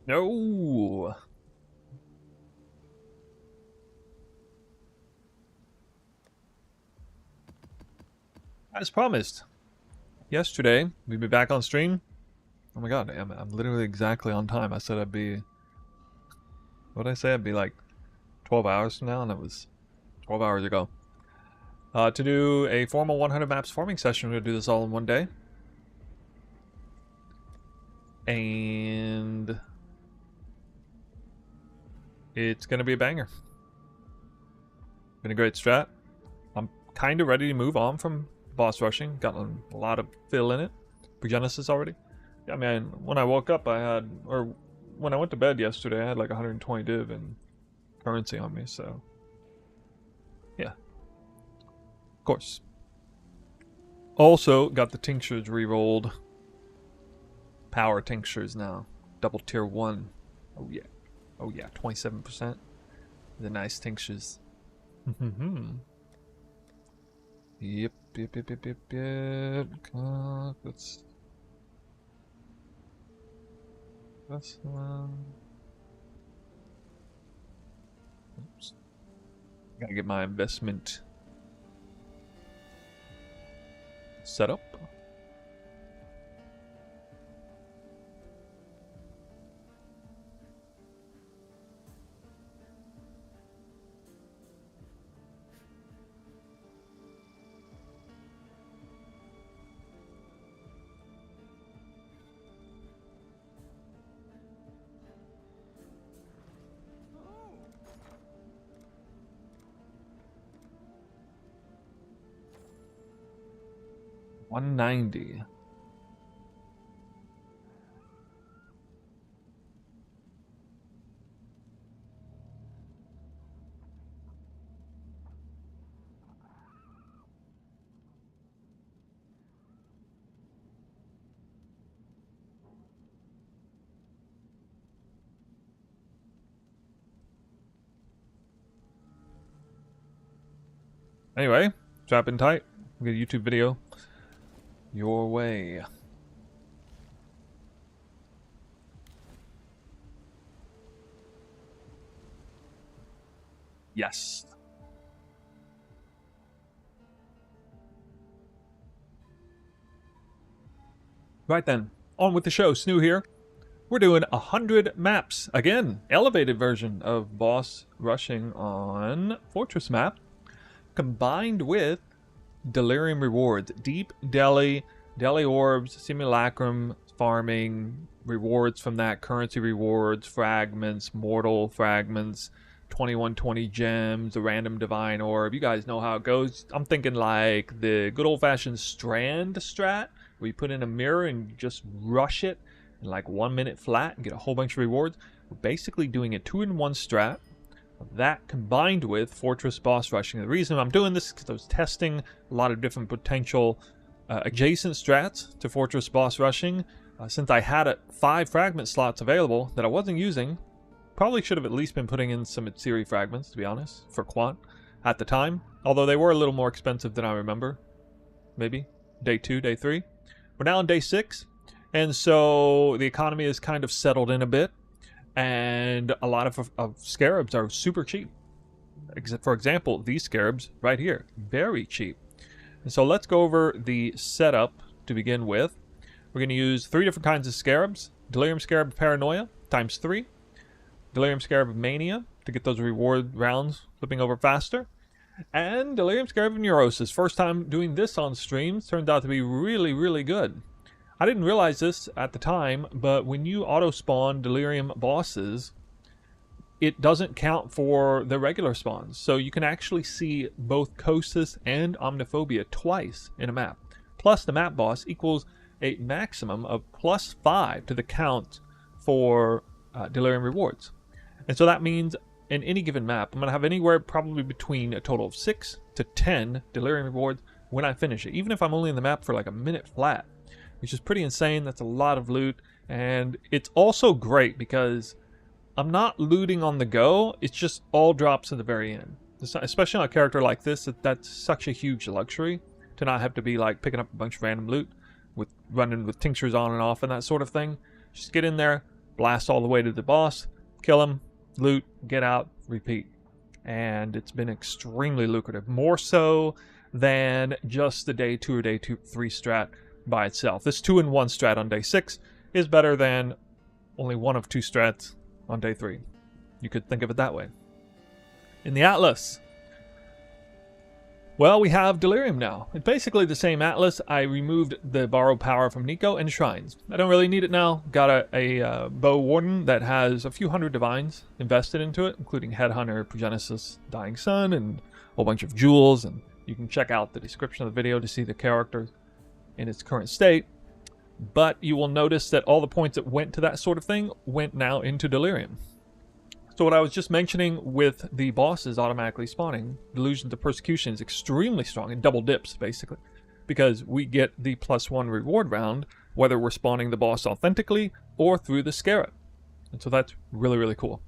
No. As promised, yesterday we'd be back on stream. Oh my god, I'm literally exactly on time. I said I'd be. What did I say? I'd be like 12 hours from now, and it was 12 hours ago. To do a formal 100 maps farming session, we're gonna do this all in one day. And it's gonna be a banger. Been a great strat. I'm kind of ready to move on from boss rushing. Got a lot of fill in it for Genesis already. Yeah, man, when I woke up I had, or when I went to bed yesterday, I had like 120 div and currency on me, so yeah. Of course. Also got the tinctures re-rolled. Power tinctures now. Double tier 1. Oh yeah. Oh yeah, 27%. The nice tinctures. Yep. That's oops. Gotta get my investment set up. $190. Anyway, strap in tight. We'll get a YouTube video your way. Yes. Right then, on with the show. Snoo here. We're doing 100 maps. Again, elevated version of boss rushing on Fortress map, combined with Delirium rewards. Deep Deli, Deli orbs, simulacrum farming, rewards from that, currency rewards, fragments, mortal fragments, 2120 gems, the random divine orb. You guys know how it goes. I'm thinking like the good old-fashioned strand strat, where you put in a mirror and just rush it in like 1 minute flat and get a whole bunch of rewards. We're basically doing a 2-in-1 strat. That combined with Fortress boss rushing. The reason I'm doing this is because I was testing a lot of different potential adjacent strats to Fortress boss rushing. Since I had 5 fragment slots available that I wasn't using, probably should have at least been putting in some Atsiri fragments, to be honest, for Quant at the time. Although they were a little more expensive than I remember. Maybe. Day 2, day 3. We're now on day 6. And so the economy is kind of settled in a bit. And a lot of scarabs are super cheap. For example, these scarabs right here, very cheap. And so let's go over the setup to begin with. We're going to use 3 different kinds of scarabs. Delirium Scarab Paranoia times 3. Delirium Scarab Mania to get those reward rounds flipping over faster. And Delirium Scarab Neurosis. First time doing this on streams. Turned out to be really, really good. I didn't realize this at the time, but when you auto-spawn Delirium bosses, it doesn't count for the regular spawns. So you can actually see both Kosis and Omniphobia twice in a map. Plus the map boss equals a maximum of +5 to the count for Delirium rewards. And so that means in any given map, I'm going to have anywhere probably between a total of 6 to 10 Delirium rewards when I finish it. Even if I'm only in the map for like a minute flat. Which is pretty insane. That's a lot of loot. And it's also great because I'm not looting on the go. It's just all drops at the very end. Especially on a character like this, that's such a huge luxury to not have to be like picking up a bunch of random loot with running with tinctures on and off and that sort of thing. Just get in there, blast all the way to the boss, kill him, loot, get out, repeat. And it's been extremely lucrative, more so than just the day 2 or day 3 strat by itself. This 2-in-1 strat on day 6 is better than only 1 of 2 strats on day 3. You could think of it that way. In the Atlas, well, we have Delirium now. It's basically the same Atlas. I removed the borrowed power from Nico and Shrines. I don't really need it now. Got a Bow Warden that has a few hundred divines invested into it, including Headhunter, Progenesis, Dying Sun, and a whole bunch of jewels. And you can check out the description of the video to see the character in its current state. But you will notice that all the points that went to that sort of thing went now into Delirium. So what I was just mentioning with the bosses automatically spawning, Delusions of Persecution is extremely strong. It double dips, basically. Because we get the +1 reward round, whether we're spawning the boss authentically or through the Scarab. And so that's really, really cool.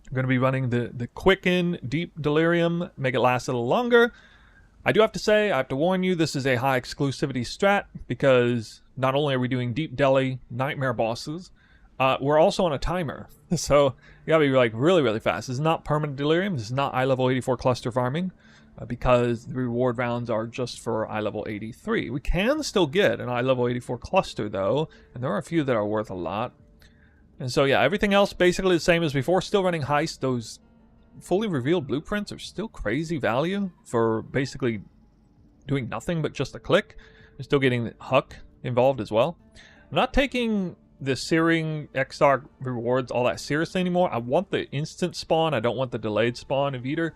I'm going to be running the Quicken Deep Delirium, make it last a little longer. I do have to say, I have to warn you, this is a high exclusivity strat, because not only are we doing Deep Deli Nightmare bosses, we're also on a timer. So you gotta be like really, really fast. This is not permanent Delirium. This is not eye level 84 cluster farming, because the reward rounds are just for eye level 83. We can still get an eye level 84 cluster though, and there are a few that are worth a lot. And so yeah, everything else basically the same as before. Still running heist. Those fully revealed blueprints are still crazy value for basically doing nothing but just a click. You're still getting Huck involved as well. I'm not taking the Searing Exarch rewards all that seriously anymore. I want the instant spawn. I don't want the delayed spawn of Eater.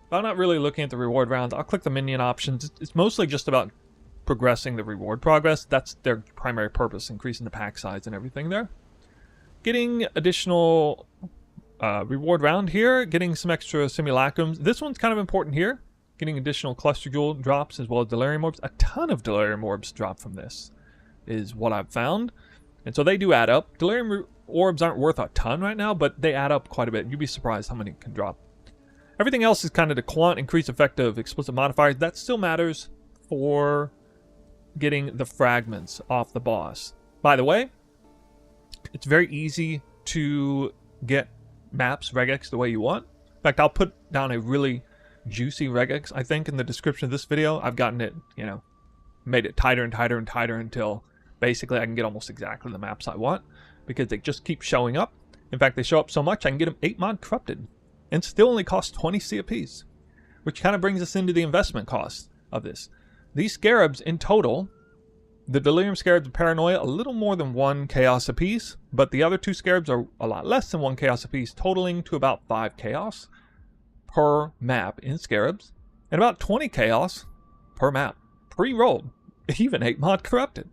But I'm not really looking at the reward rounds. I'll click the minion options. It's mostly just about progressing the reward progress. That's their primary purpose, increasing the pack size and everything there. Getting additional reward round here. Getting some extra simulacrums. This one's kind of important here. Getting additional cluster jewel drops as well as delirium orbs. A ton of delirium orbs drop from this is what I've found. And so they do add up. Delirium orbs aren't worth a ton right now, but they add up quite a bit. You'd be surprised how many can drop. Everything else is kind of the quant, increased effect of explicit modifiers. That still matters for getting the fragments off the boss. By the way, it's very easy to get maps, regex the way you want. In fact, I'll put down a really juicy regex, I think, in the description of this video. I've gotten it, you know, made it tighter and tighter and tighter until basically I can get almost exactly the maps I want, because they just keep showing up. In fact, they show up so much I can get them 8 mod corrupted and still only cost 20 C apiece, which kind of brings us into the investment cost of this. These scarabs in total, the Delirium Scarabs and Paranoia, a little more than 1 chaos apiece, but the other 2 scarabs are a lot less than 1 chaos apiece, totaling to about 5 chaos per map in scarabs, and about 20 chaos per map, pre-rolled, even 8 mod corrupted,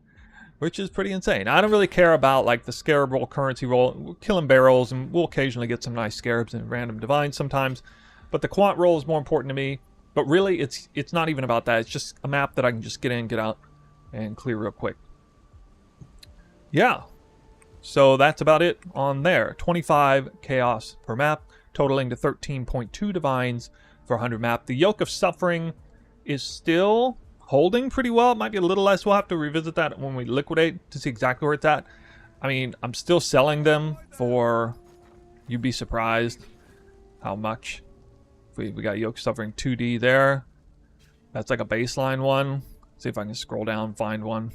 which is pretty insane. I don't really care about like the scarab roll, currency roll. We're killing barrels, and we'll occasionally get some nice scarabs and random divines sometimes, but the quant roll is more important to me. But really, it's not even about that. It's just a map that I can just get in, get out, and clear real quick. Yeah, so that's about it on there. 25 chaos per map, totaling to 13.2 divines for 100 map. The Yoke of Suffering is still holding pretty well. It might be a little less. We'll have to revisit that when we liquidate to see exactly where it's at. I mean, I'm still selling them for, you'd be surprised how much. We got Yoke Suffering 2D there. That's like a baseline one. See if I can scroll down, find one.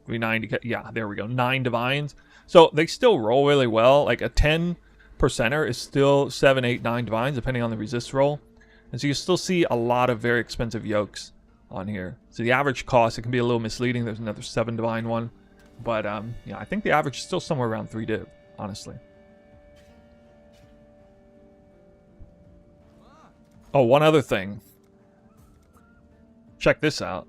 390, yeah, there we go. 9 divines. So they still roll really well. Like a 10%er is still 7, 8, 9 divines, depending on the resist roll. And so you still see a lot of very expensive yokes on here. So the average cost, it can be a little misleading. There's another 7 divine one. But yeah, I think the average is still somewhere around 3 div, honestly. Oh, one other thing. Check this out.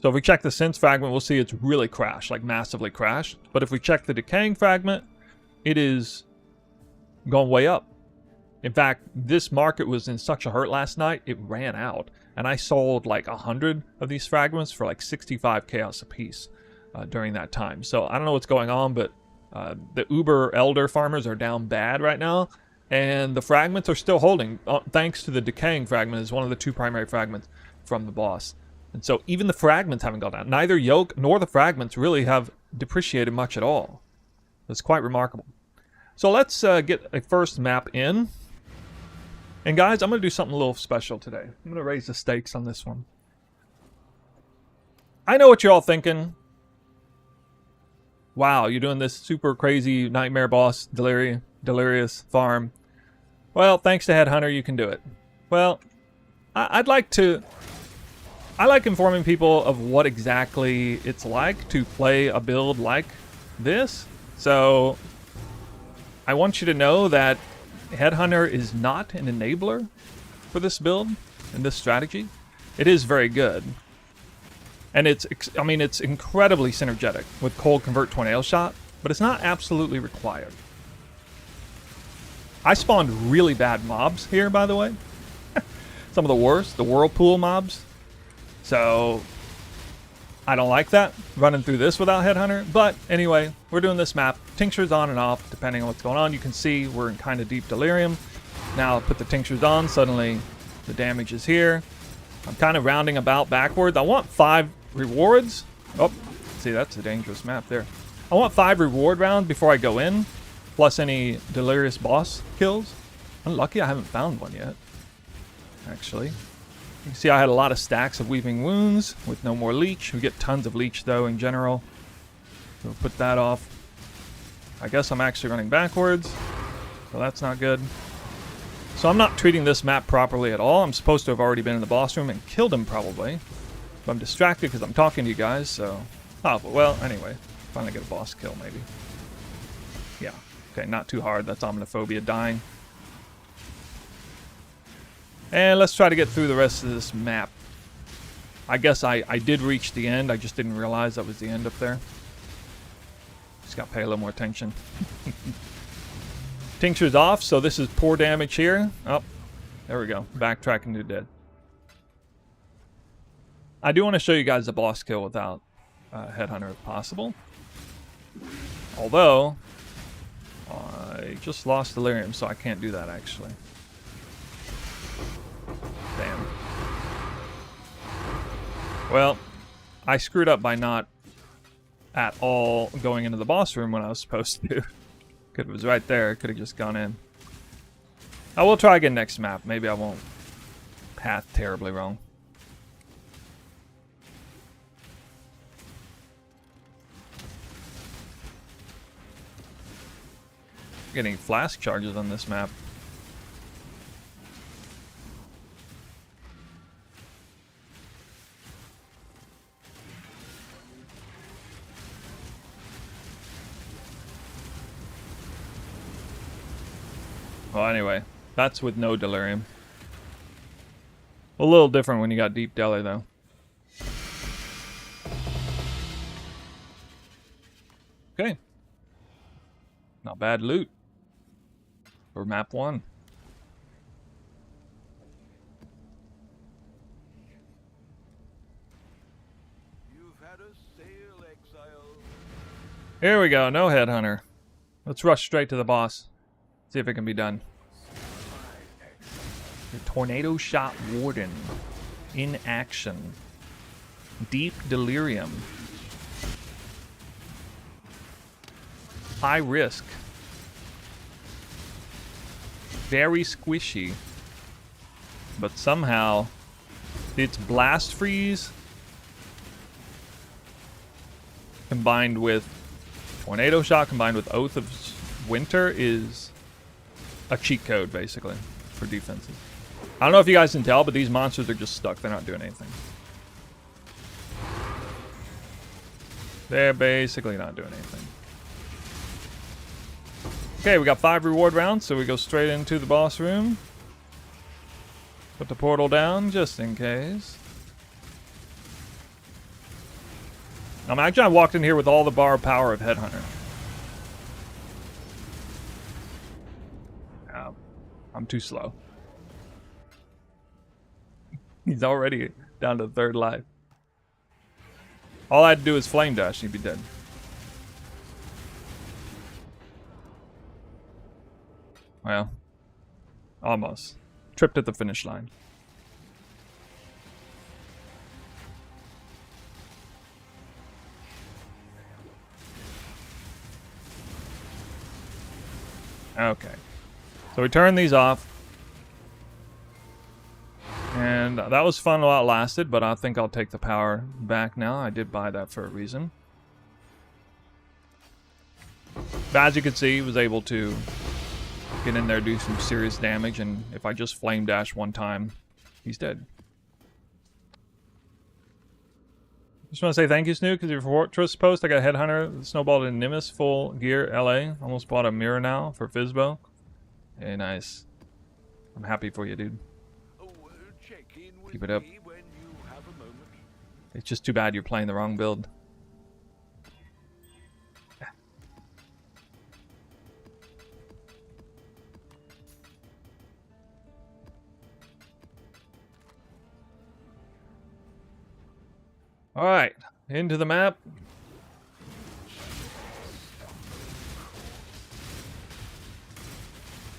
So if we check the Sense fragment, we'll see it's really crashed, like massively crashed. But if we check the Decaying fragment, it is going way up. In fact, this market was in such a hurt last night, it ran out. And I sold like 100 of these fragments for like 65 chaos apiece during that time. So I don't know what's going on, but the Uber Elder farmers are down bad right now. And the fragments are still holding, thanks to the Decaying fragment is one of the 2 primary fragments from the boss. And so even the fragments haven't gone down. Neither yoke nor the fragments really have depreciated much at all. It's quite remarkable. So let's get a first map in. And guys, I'm going to do something a little special today. I'm going to raise the stakes on this one. I know what you're all thinking. Wow, you're doing this super crazy nightmare boss delirious farm. Well, thanks to Headhunter, you can do it. Well, I like informing people of what exactly it's like to play a build like this. So I want you to know that Headhunter is not an enabler for this build and this strategy. It is very good. And it's incredibly synergetic with Cold Convert Tornado Shot, but it's not absolutely required. I spawned really bad mobs here, by the way. Some of the worst, the Whirlpool mobs. So I don't like that, running through this without Headhunter. But anyway, we're doing this map. Tinctures on and off, depending on what's going on. You can see we're in kind of deep delirium. Now I'll put the tinctures on, suddenly the damage is here. I'm kind of rounding about backwards. I want 5 rewards. Oh, see, that's a dangerous map there. I want 5 reward rounds before I go in, plus any delirious boss kills. Unlucky I haven't found one yet, actually. You can see I had a lot of stacks of Weaving Wounds with no more leech. We get tons of leech, though, in general. So we'll put that off. I guess I'm actually running backwards, so that's not good. So I'm not treating this map properly at all. I'm supposed to have already been in the boss room and killed him, probably. But I'm distracted because I'm talking to you guys, so... Oh, well, anyway. Finally get a boss kill, maybe. Yeah. Okay, not too hard. That's Omniphobia dying. And let's try to get through the rest of this map. I guess I did reach the end. I just didn't realize that was the end up there. Just got to pay a little more attention. Tincture's off, so this is poor damage here. Oh, there we go. Backtracking to dead. I do want to show you guys the boss kill without Headhunter if possible. Although, I just lost Delirium, so I can't do that actually. Damn. Well, I screwed up by not at all going into the boss room when I was supposed to. It was right there. Could have just gone in. I will try again next map. Maybe I won't path terribly wrong. Getting flask charges on this map. Well, anyway, that's with no delirium. A little different when you got deep deli, though. Okay. Not bad loot for map 1. You've had a sail, exile. Here we go, no Headhunter. Let's rush straight to the boss. See if it can be done. The Tornado Shot Warden in action. Deep Delirium. High risk. Very squishy. But somehow its Blast Freeze combined with Tornado Shot combined with Oath of Winter is a cheat code, basically, for defenses. I don't know if you guys can tell, but these monsters are just stuck. They're not doing anything. They're basically not doing anything. Okay, we got 5 reward rounds, so we go straight into the boss room. Put the portal down, just in case. Imagine I walked in here with all the bar power of Headhunter. I'm too slow. He's already down to 3rd life. All I had to do is flame dash and he'd be dead. Well, almost. Tripped at the finish line. Okay. So we turn these off. And that was fun while it lasted, but I think I'll take the power back now. I did buy that for a reason. But as you can see, he was able to get in there, do some serious damage, and if I just flame dash one time, he's dead. Just want to say thank you, Snook, because your Fortress post. I got Headhunter, Snowball, and Nimbus, full gear, LA. Almost bought a mirror now for Fizbo. Hey, nice. I'm happy for you, dude. Check in with Keep it up. me when you have a moment. It's just too bad you're playing the wrong build. Alright, into the map.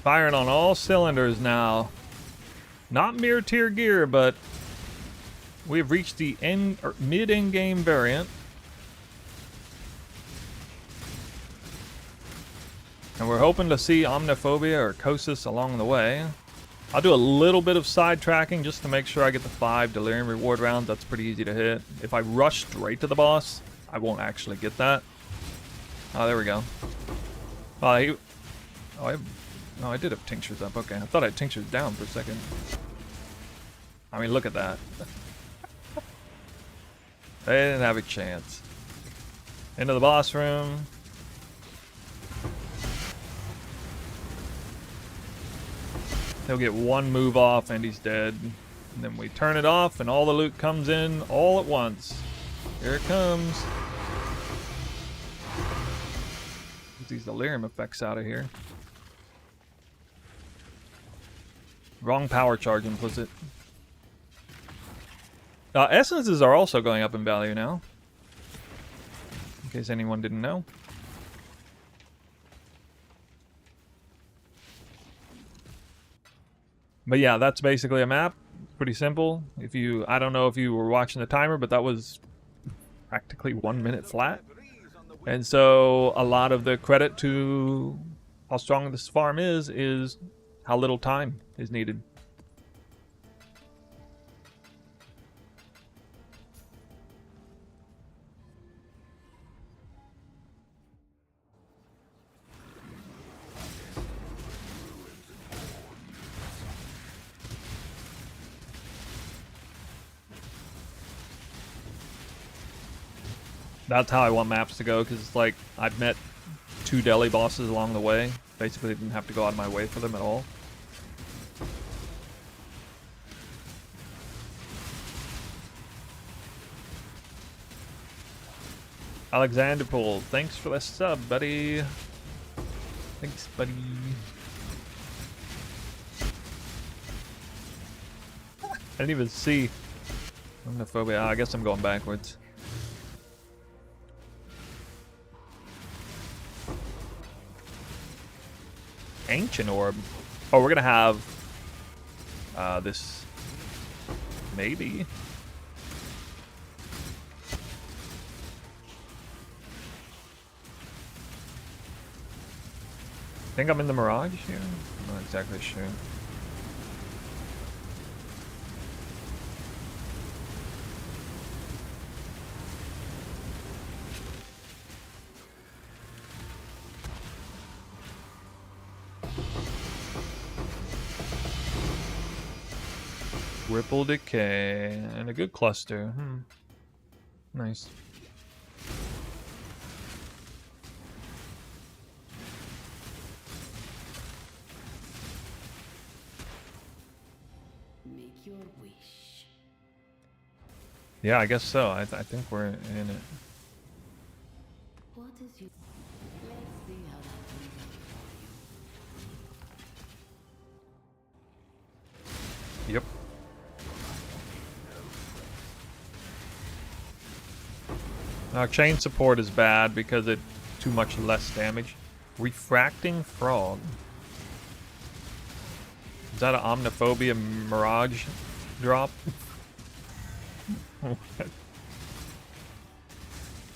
Firing on all cylinders now. Not mirror tier gear, but we have reached the mid-end game variant. And we're hoping to see Omniphobia or Kosis along the way. I'll do a little bit of side tracking just to make sure I get the 5 Delirium reward rounds. That's pretty easy to hit. If I rush straight to the boss, I won't actually get that. Oh, there we go. I did have tinctures up. Okay, I thought I had tinctures down for a second. I mean, look at that. They didn't have a chance. Into the boss room. He'll get one move off and he's dead. And then we turn it off and all the loot comes in all at once. Here it comes. Get these delirium effects out of here. Wrong power charge implicit. Essences are also going up in value now. In case anyone didn't know. But yeah, that's basically a map. Pretty simple. I don't know if you were watching the timer, but that was practically 1 minute flat. And so a lot of the credit to how strong this farm is how little time is needed. That's how I want maps to go, because it's like I've met 2 Deli bosses along the way. Basically didn't have to go out of my way for them at all. Alexander Pool, thanks for the sub, buddy. Thanks, buddy. I didn't even see Omniphobia. I guess I'm going backwards. Ancient Orb. Oh, we're gonna have this. Maybe. I think I'm in the Mirage here. I'm not exactly sure. Ripple Decay and a good cluster. Nice. Make your wish. Yeah, I guess so. I think we're in it. What is you? Let's see how that turns out for you. Yep. Chain support is bad because it too much less damage. Refracting Frog. Is that an Omniphobia Mirage drop?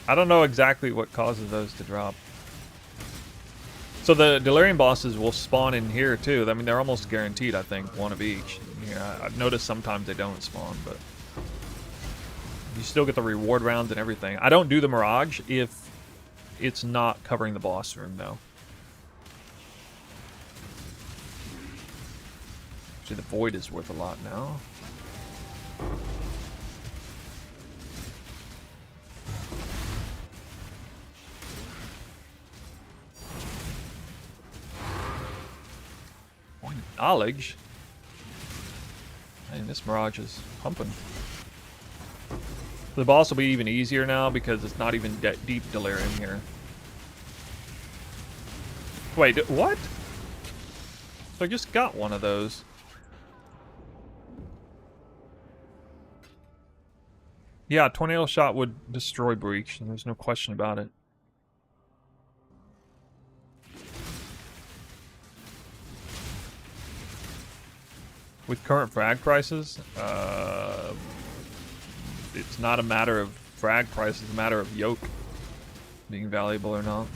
I don't know exactly what causes those to drop. So the Delirium bosses will spawn in here too. I mean, they're almost guaranteed, I think, one of each. Yeah, I've noticed sometimes they don't spawn, but you still get the reward rounds and everything. I don't do the Mirage if it's not covering the boss room, though. Actually, the Void is worth a lot now. Knowledge. And this Mirage is pumping. The boss will be even easier now because it's not even deep Delirium here. Wait, what? So I just got one of those. Yeah, Tornado Shot would destroy Breach, and there's no question about it. With current frag prices, it's not a matter of frag price, it's a matter of yoke being valuable or not.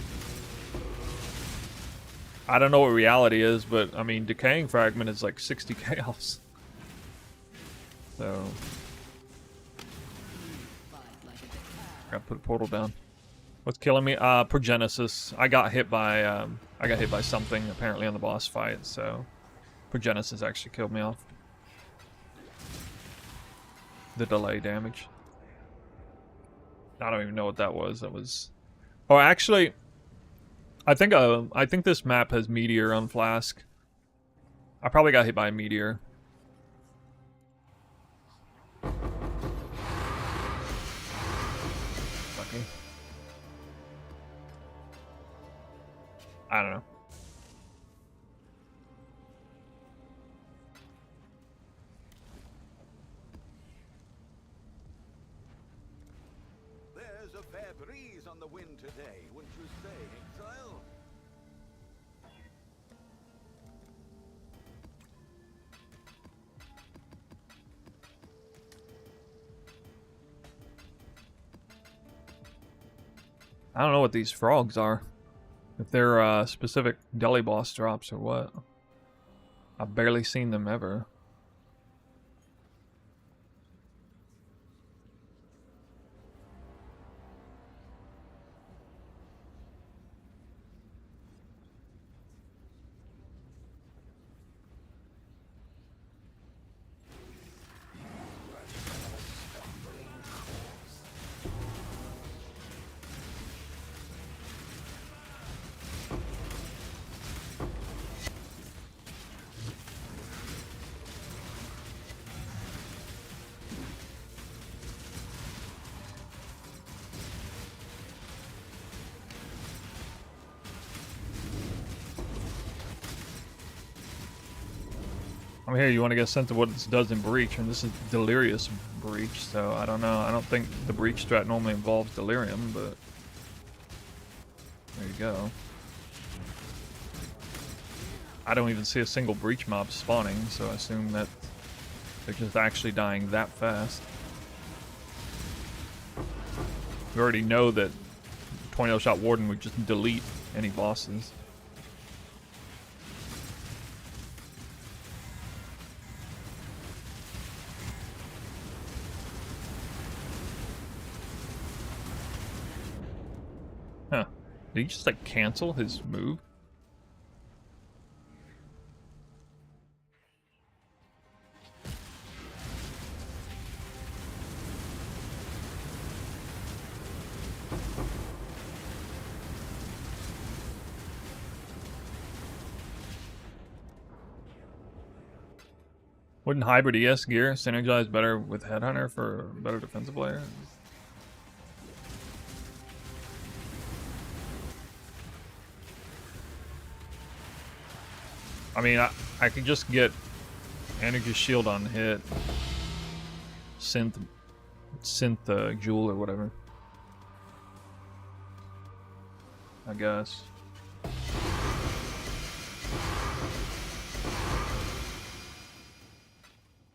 I don't know what reality is, but I mean, Decaying Fragment is like 60 chaos. So gotta put a portal down. What's killing me? Progenesis. I got hit by something apparently on the boss fight, so Progenesis actually killed me off. The delay damage. I don't even know what that was. That was. Oh, actually, I think this map has Meteor on Flask. I probably got hit by a meteor. Okay. I don't know. There's a fair breeze on the wind today, wouldn't you say, Exile? I don't know what these frogs are. If they're specific Deli boss drops or what. I've barely seen them ever. I'm here, you want to get a sense of what this does in Breach, and this is Delirious Breach, so I don't know. I don't think the Breach strat normally involves Delirium, but there you go. I don't even see a single Breach mob spawning, so I assume that they're just actually dying that fast. We already know that Tornado Shot Warden would just delete any bosses. Huh. Did he just like cancel his move? Wouldn't hybrid ES gear synergize better with Headhunter for better defensive player? I mean, I could just get Energy Shield on hit, synth Jewel or whatever. I guess.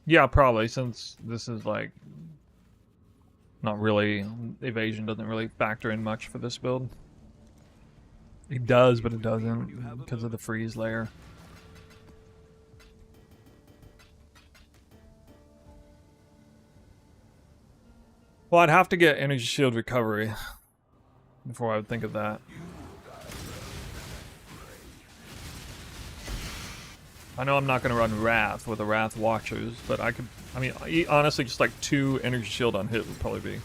Yeah, probably, since this is like not really, evasion doesn't really factor in much for this build. It does, but it doesn't because of the freeze layer. Well, I'd have to get energy shield recovery before I would think of that. I know I'm not going to run Wrath with the Wrath Watchers, but I could... I mean, honestly, just like 2 energy shield on hit would probably be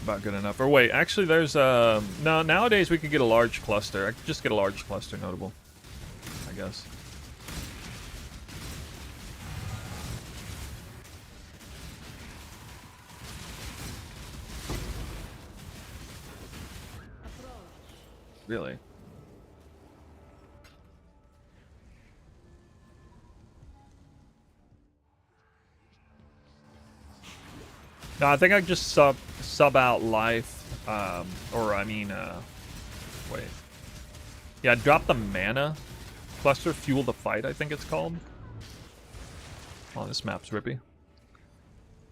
about good enough. Or wait, actually there's... no, nowadays we could get a large cluster. I could just get a large cluster notable, I guess. Really? No, I think I just sub out life, or I mean, wait. Yeah, drop the mana cluster, fuel the fight, I think it's called. Oh, this map's rippy.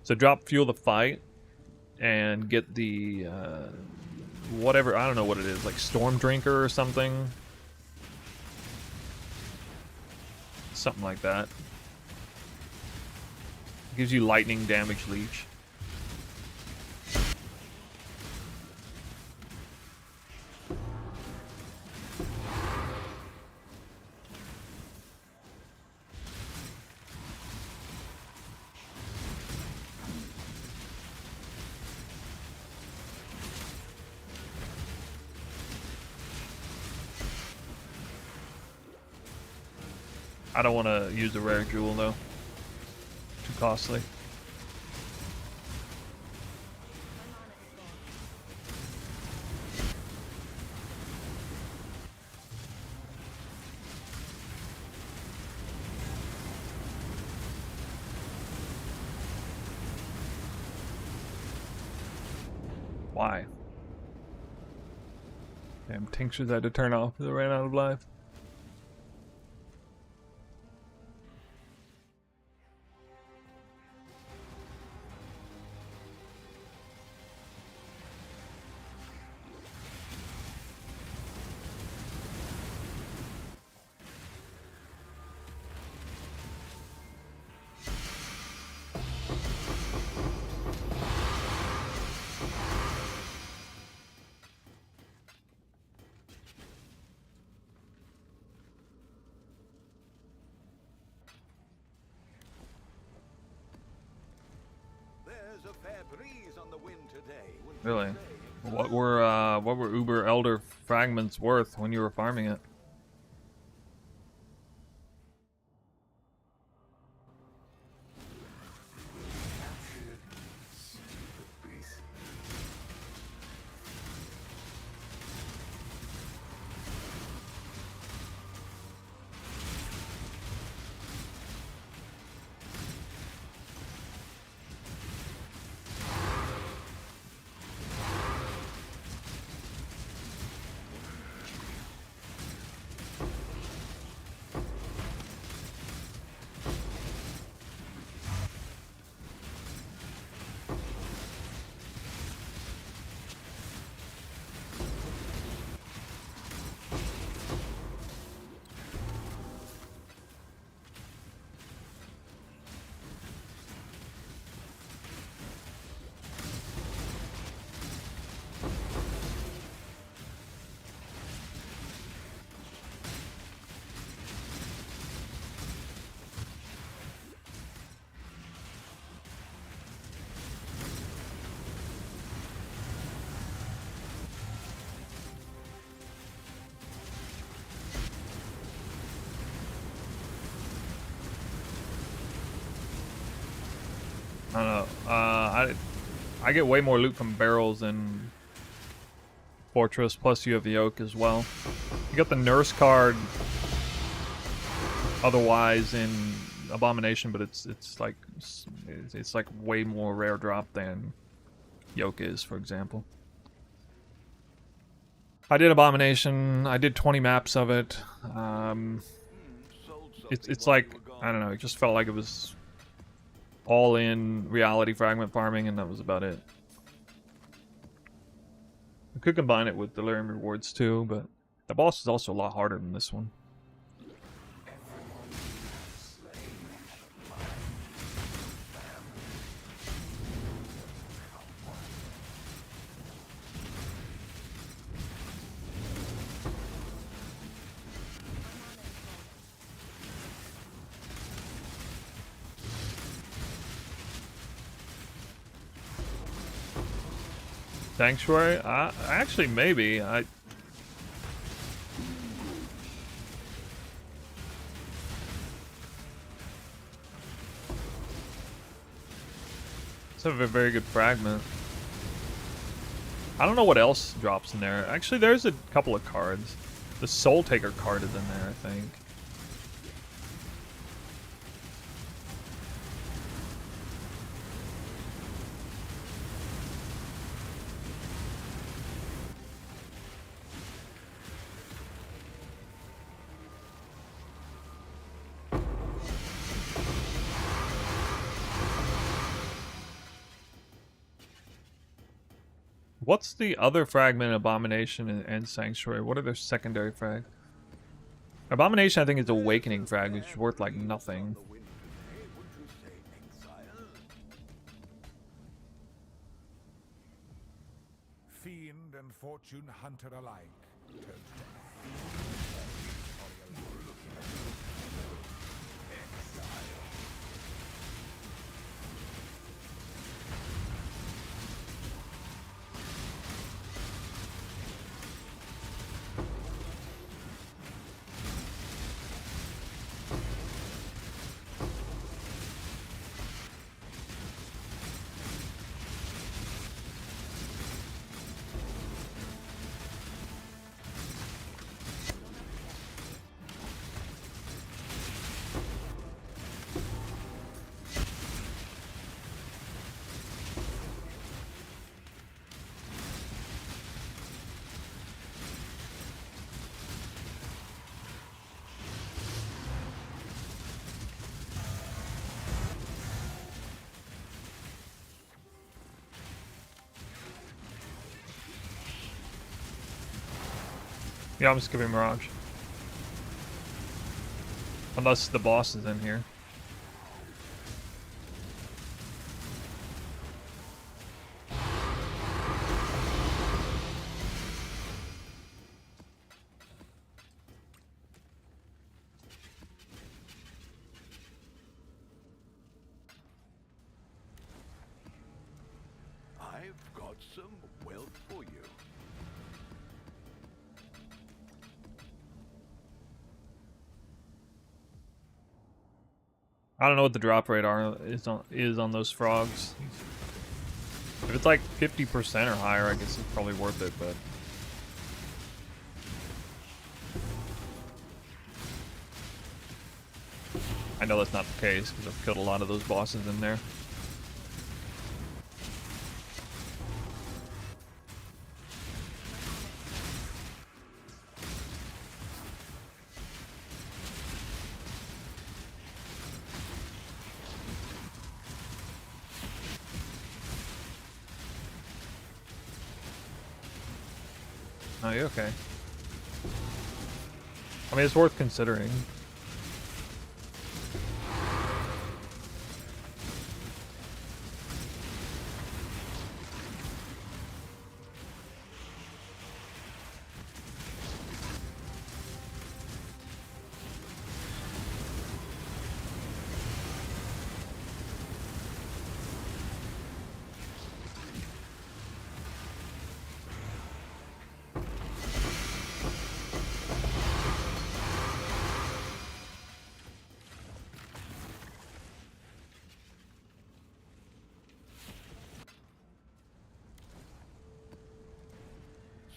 So drop fuel the fight and get the, whatever, I don't know what it is, like Storm Drinker or something. Something like that. Gives you lightning damage leech. I don't want to use a rare jewel though. Too costly. Why? Damn, tinctures I had to turn off because I ran out of life. There's a fair breeze on the wind today. wouldn't you Really? say? What were Uber Elder fragments worth when you were farming it? I don't know. I get way more loot from barrels in Fortress, plus you have the Oak as well. You got the Nurse card otherwise in Abomination, but it's like way more rare drop than Yoke is, for example. I did Abomination. I did 20 maps of it. It's like, I don't know. It just felt like it was all in reality fragment farming, and that was about it. Could combine it with delirium rewards too, but the boss is also a lot harder than this one. Sanctuary? Actually, maybe. Let's have a very good fragment. I don't know what else drops in there. Actually, there's a couple of cards. The Soul Taker card is in there, I think. What's the other fragment, Abomination and Sanctuary? What are their secondary frags? Abomination, I think, is Awakening frag, which is worth like nothing. The wind today, wouldn't you say, exile? Fiend and fortune hunter alike turned to Yeah, I'm skipping Mirage. Unless the boss is in here. I've got some wealth for you. I don't know what the drop rate is on those frogs. If it's like 50% or higher, I guess it's probably worth it, but I know that's not the case because I've killed a lot of those bosses in there. Oh, you okay? I mean, it's worth considering.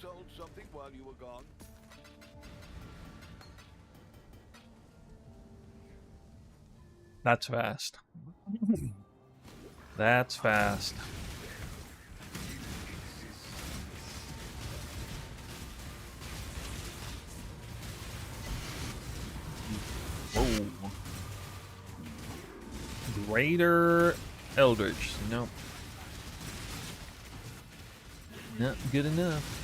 Sold something while you were gone? That's fast. That's fast. Whoa. Greater Eldritch. Nope. Not good enough.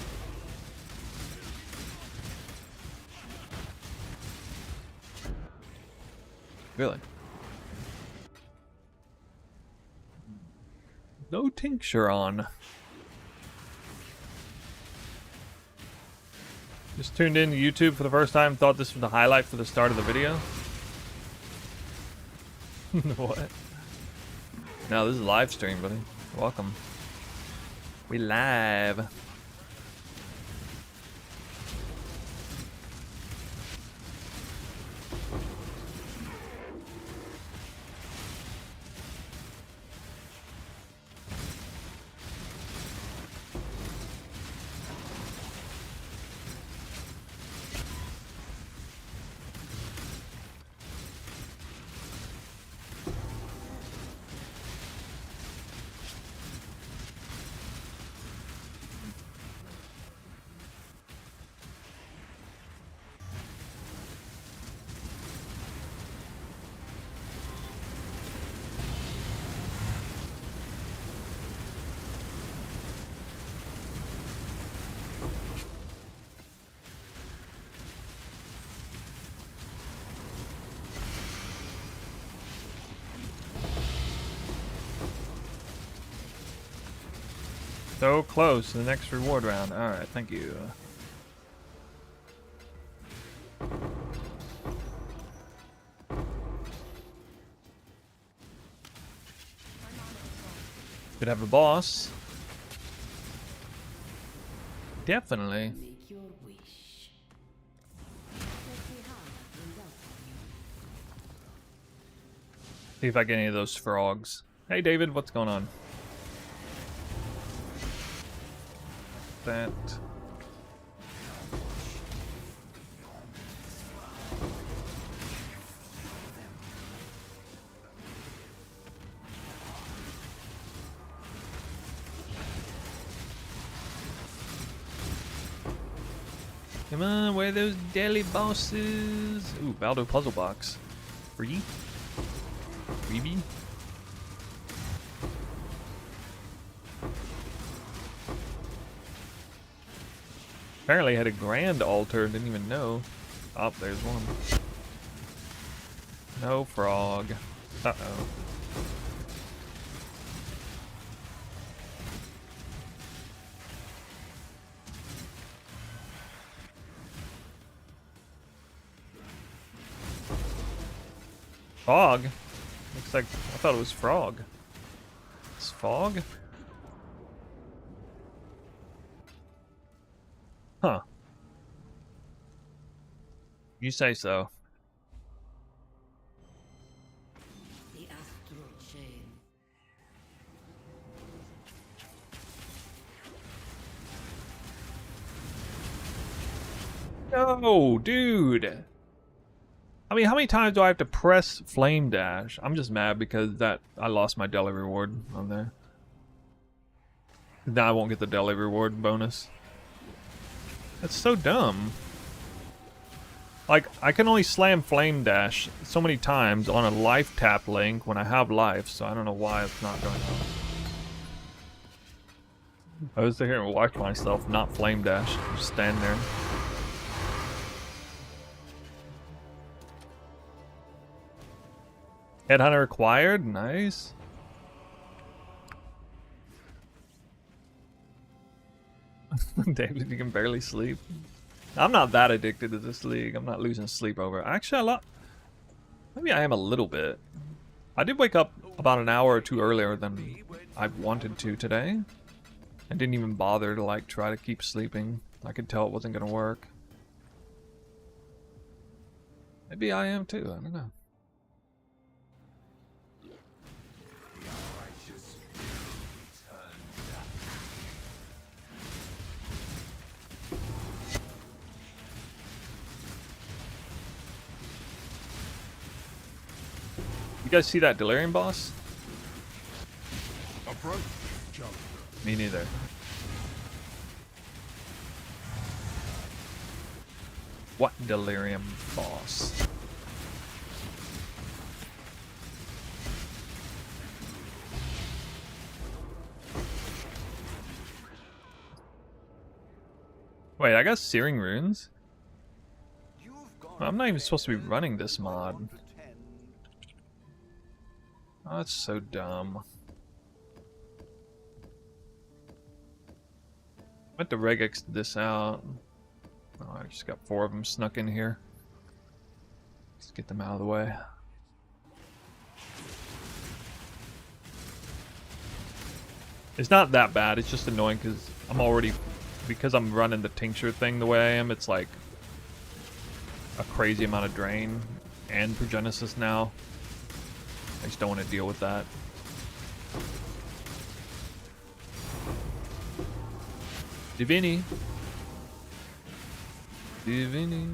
Really? No tincture on. Just tuned in to YouTube for the first time, thought this was the highlight for the start of the video. What? No, this is a live stream, buddy. Welcome. We live. So close to the next reward round. Alright, thank you. Could have a boss. Definitely. Make your wish. Let me have a result for you. See if I get any of those frogs. Hey David, what's going on? That. Come on, where are those Deli bosses? Ooh, Baldo puzzle box. Free? Freebie? Apparently had a grand altar, didn't even know. Oh, there's one. No frog. Uh-oh. Fog? Looks like, I thought it was frog. It's fog? Huh. You say so. The astral chain. No, dude. I mean, how many times do I have to press flame dash? I'm just mad because that I lost my Deli reward on there. Now I won't get the Deli reward bonus. That's so dumb. Like, I can only slam flame dash so many times on a life tap link when I have life, so I don't know why it's not going on. I was here and watch myself not flame dash, just stand there. Headhunter acquired, nice. David, you can barely sleep. I'm not that addicted to this league. I'm not losing sleep over it. Actually, maybe I am a little bit. I did wake up about an hour or two earlier than I wanted to today. I didn't even bother to like try to keep sleeping. I could tell it wasn't gonna work. Maybe I am too, I don't know. You guys see that Delirium boss? Approach, jump. Me neither. What Delirium boss? Wait, I got Searing Runes? I'm not even supposed to be running this mod. Oh, that's so dumb. I meant to regex this out. Oh, I just got 4 of them snuck in here. Let's get them out of the way. It's not that bad. It's just annoying because I'm running the tincture thing the way I am. It's like a crazy amount of drain and Progenesis now. I just don't want to deal with that. Divini. Divini.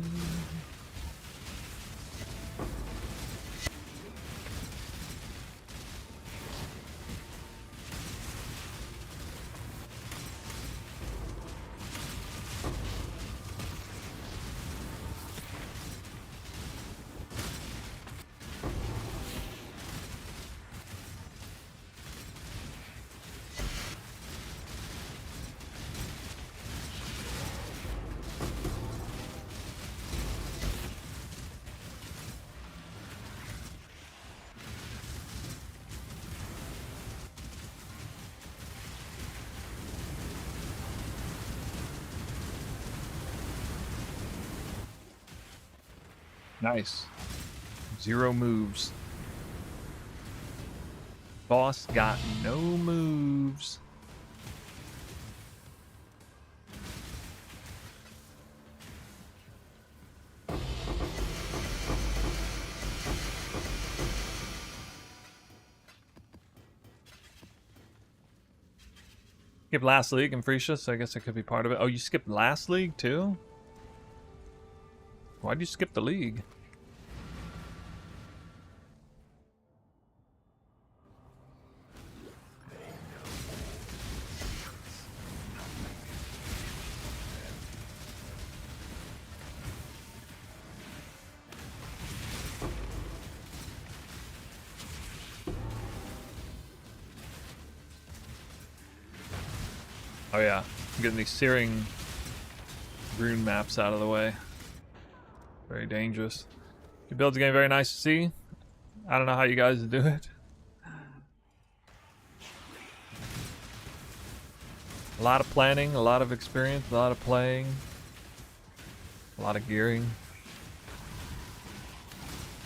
Nice. 0 moves. Boss got no moves. Skip last league in Freesia, so I guess I could be part of it. Oh, you skipped last league too? Why'd you skip the league? Oh yeah, I'm getting these searing rune maps out of the way. Very dangerous. Your build's getting very nice to see. I don't know how you guys do it. A lot of planning, a lot of experience, a lot of playing, a lot of gearing,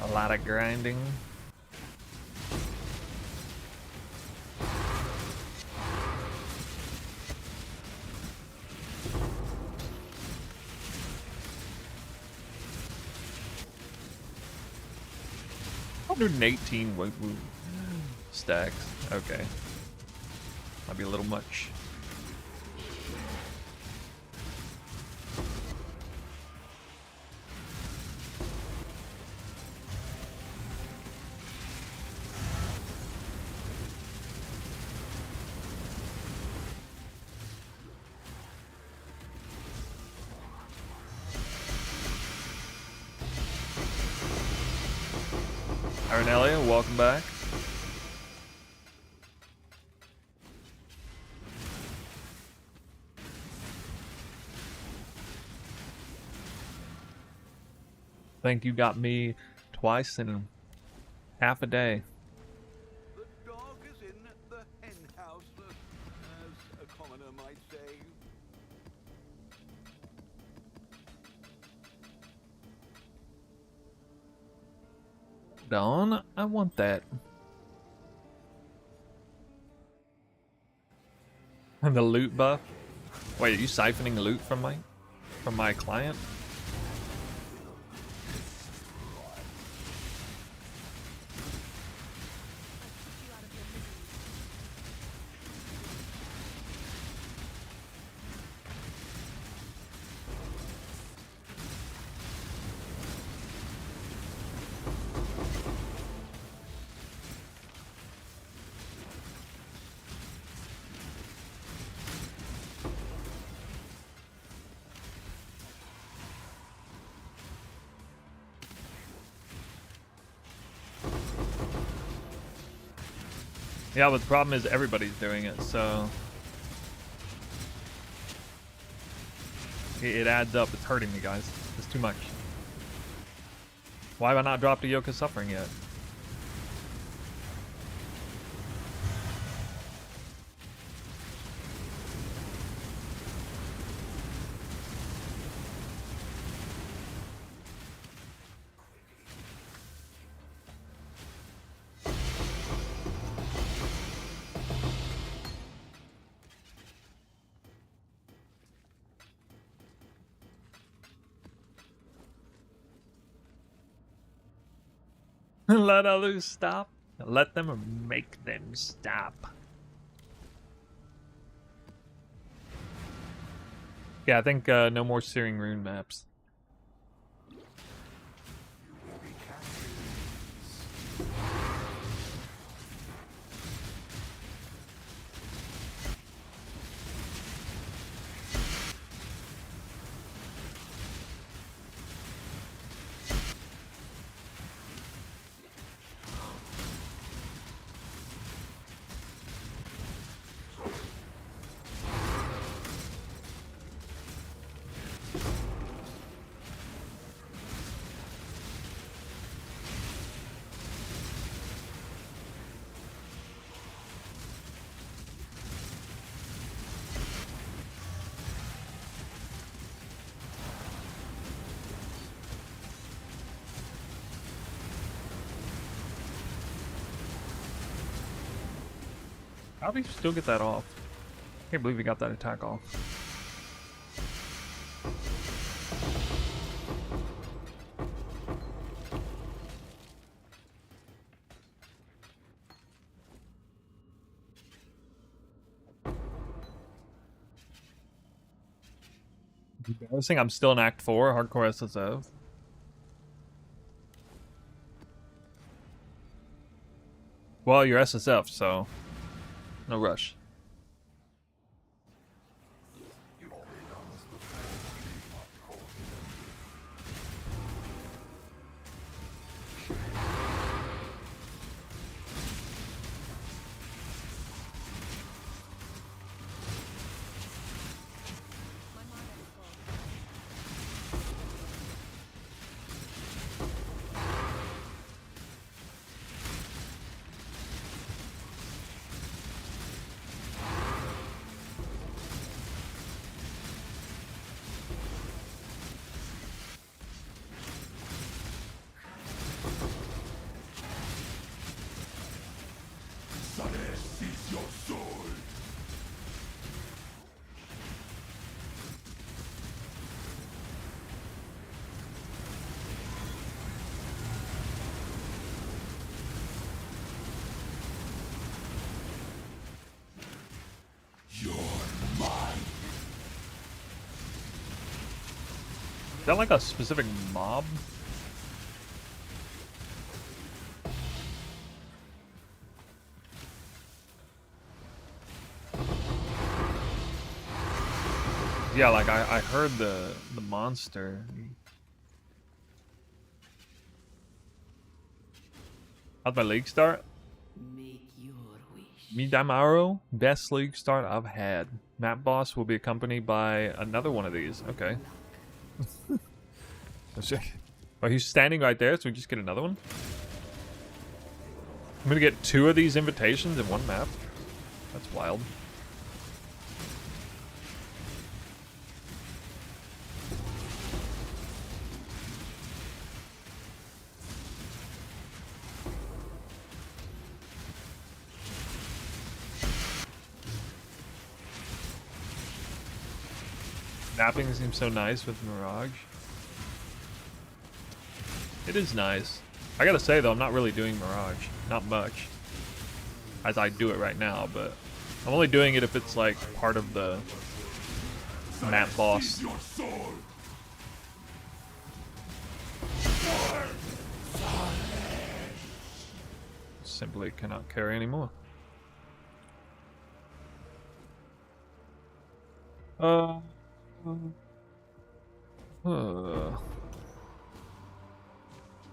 a lot of grinding. $118 stacks. Okay. Might be a little much. Arnelia, welcome back. Think you got me twice in half a day. The dog is in the hen house, as a commoner might say. Dawn, I want that. And the loot buff. Wait, are you siphoning loot from my client? Yeah, but the problem is everybody's doing it, so it adds up. It's hurting me, guys. It's too much. Why have I not dropped a Yoke of Suffering yet? Let others stop. Let them or make them stop. Yeah, I think no more Searing Rune maps. How did he still get that off? Can't believe he got that attack off. Embarrassing. I'm still in Act 4, Hardcore SSF. Well, you're SSF, so no rush. Is that like a specific mob? Yeah, like I heard the monster. How'd my league start? Make your wish. Midamaro, best league start I've had. Map boss will be accompanied by another one of these. Okay. Let's check. Oh, he's standing right there, so we just get another one? I'm gonna get 2 of these invitations in one map? That's wild. Napping seems so nice with Mirage. It is nice. I gotta say though, I'm not really doing Mirage. Not much. As I do it right now, but I'm only doing it if it's like part of the map boss. Simply cannot carry anymore.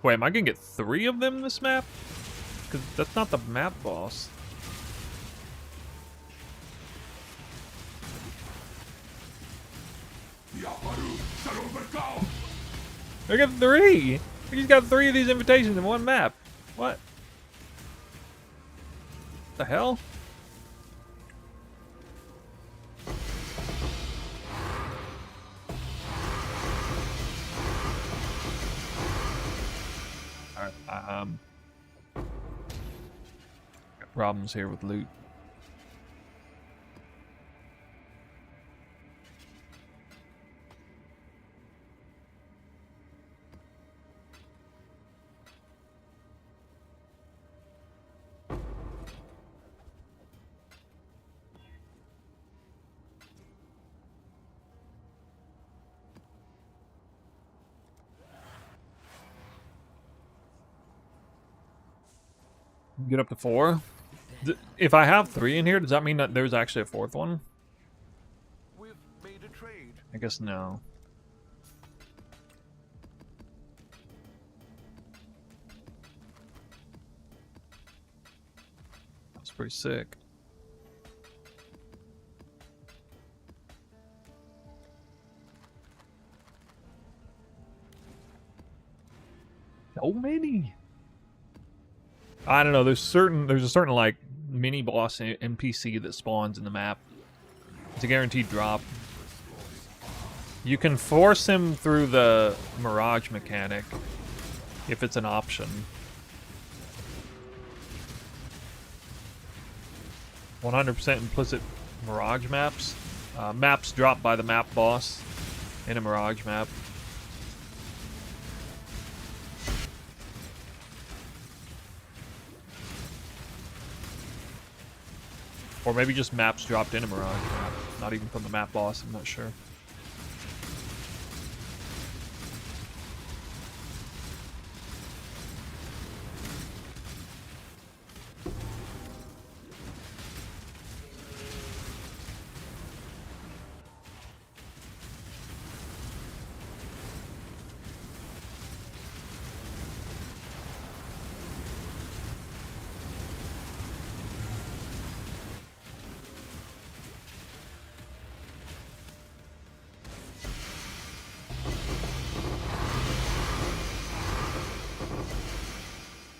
Wait, am I gonna get 3 of them this map? Because that's not the map boss. I got 3! He's got 3 of these invitations in one map. What? The hell? Alright, got problems here with loot. Get up to 4. If I have 3 in here, does that mean that there's actually a 4th one? We've made a trade. I guess no. That's pretty sick. So many. I don't know. There's a certain like mini boss NPC that spawns in the map. It's a guaranteed drop. You can force him through the mirage mechanic if it's an option. 100% implicit mirage maps. Maps dropped by the map boss in a mirage map. Or maybe just maps dropped in a mirage map. Not even from the map boss, I'm not sure.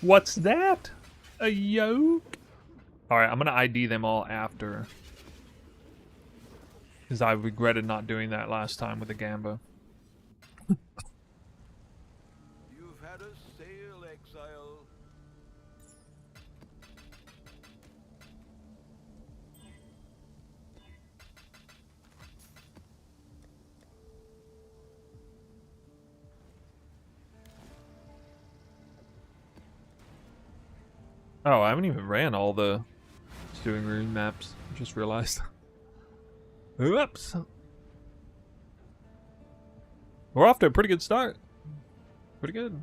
What's that? A yoke? Alright, I'm gonna ID them all after. Because I regretted not doing that last time with the Gamba. You've had a sail, exile. Oh, I haven't even ran all the Stewing Rune maps. I just realized. Oops. We're off to a pretty good start. Pretty good.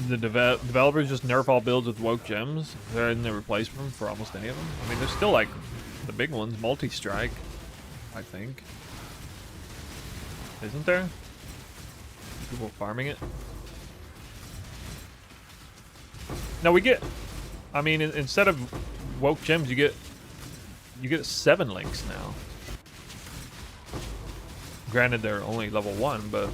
The developers just nerf all builds with woke gems. They're in the replacement for almost any of them. I mean, there's still like the big ones, multi-strike, I think. Isn't there? People farming it. No, we get. I mean, instead of woke gems, you get 7 links now. Granted, they're only level 1, but.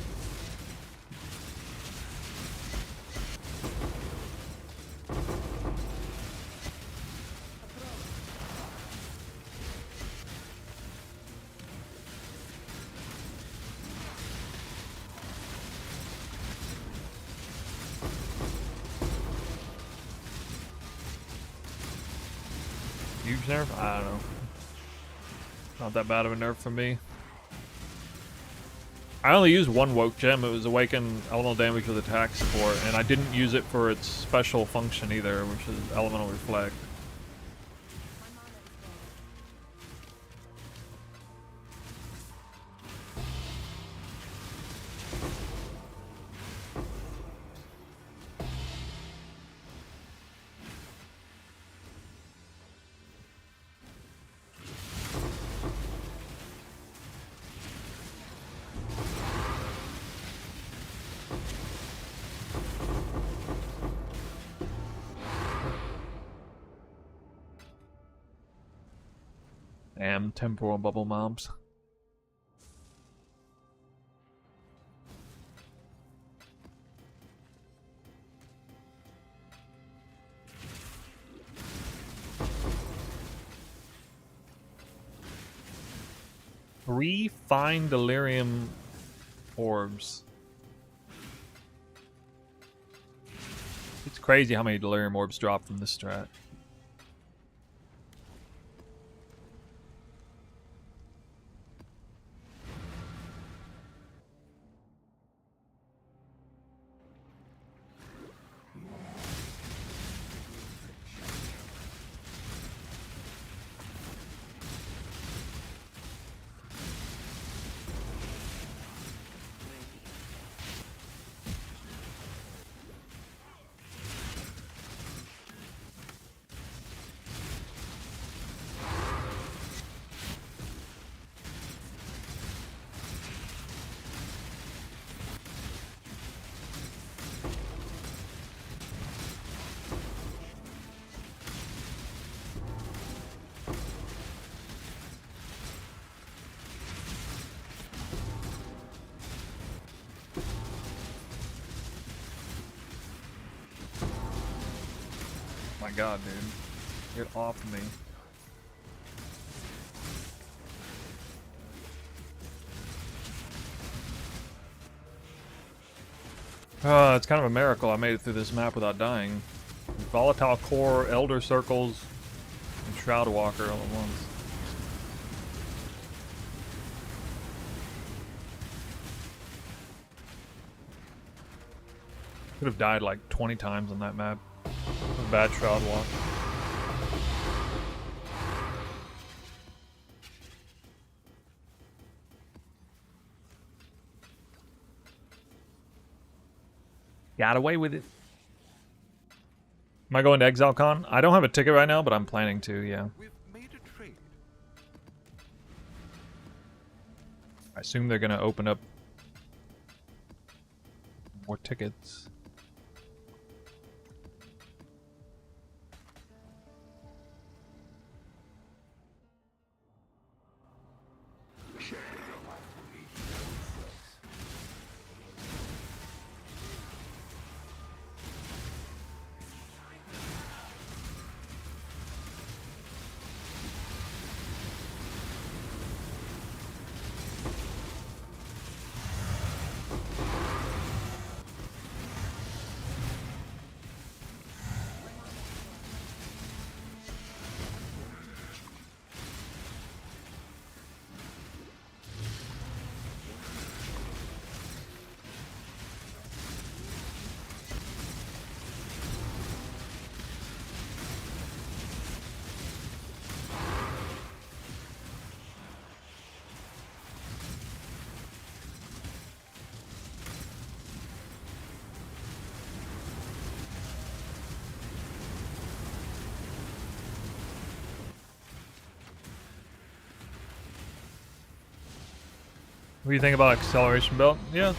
Huge nerf? I don't know. Not that bad of a nerf for me. I only used 1 woke gem. It was awaken elemental damage with attack support, and I didn't use it for its special function either, which is elemental reflect. Damn, temporal bubble mobs. Three fine delirium orbs. It's crazy how many delirium orbs drop from this strat. god, dude. Get off me. It's kind of a miracle I made it through this map without dying. Volatile Core, Elder Circles, and Shroud Walker all at once. Could have died like 20 times on that map. A bad Shroud Walk. Got away with it. Am I going to ExileCon? I don't have a ticket right now, but I'm planning to, yeah. We've made a trade. I assume they're going to open up more tickets. What do you think about acceleration belt? Yeah,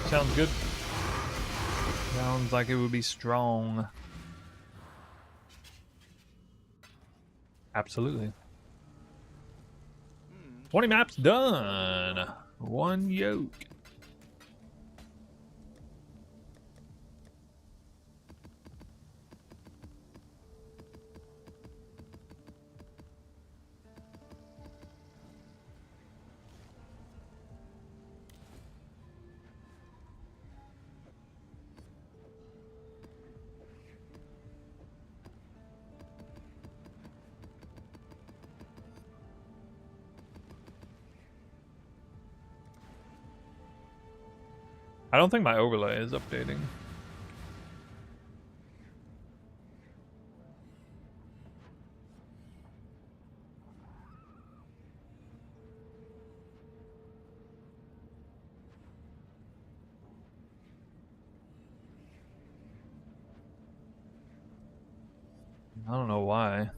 sounds good. Sounds like it would be strong. Absolutely. 20 maps done. One yoke. I don't think my overlay is updating. I don't know why.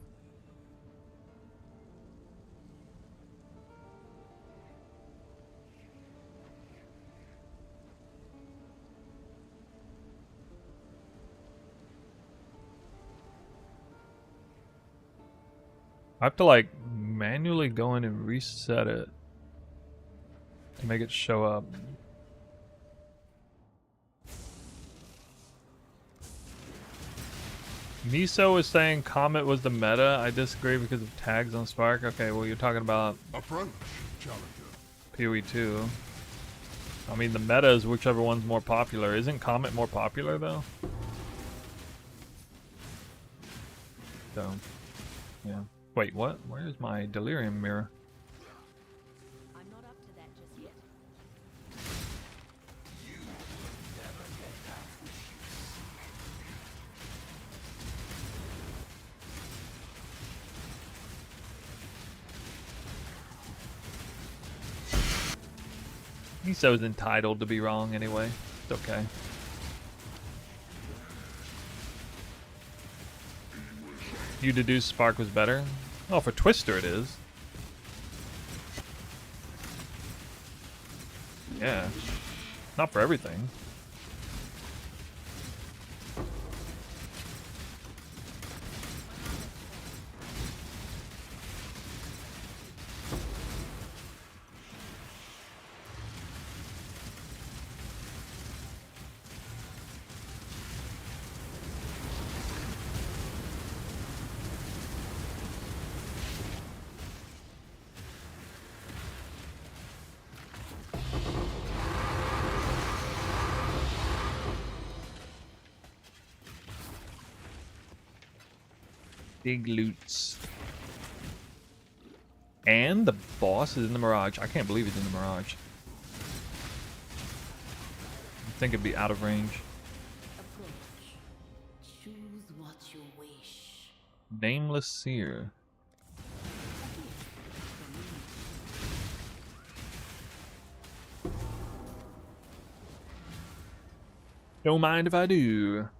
I have to like manually go in and reset it to make it show up. Miso is saying Comet was the meta. I disagree because of tags on Spark. Okay, well you're talking about Approach, challenger. PoE 2. I mean the meta is whichever one's more popular. Isn't Comet more popular though? So, yeah. Wait, what? Where's my Delirium mirror? I'm not up to that just yet. Miso's entitled to be wrong anyway. It's okay. You deduce Spark was better? Oh, for Twister it is. Yeah. Not for everything. Big loots. And the boss is in the Mirage. I can't believe he's in the Mirage. I think it'd be out of range. Approach. Choose what you wish. Nameless Seer. Don't mind if I do.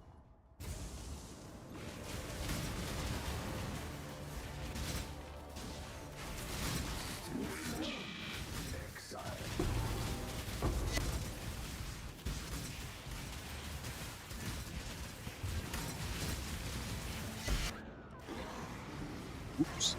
Oops.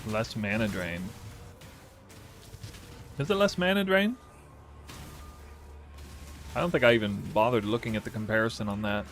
Less mana drain. Is it less mana drain? I don't think I even bothered looking at the comparison on that.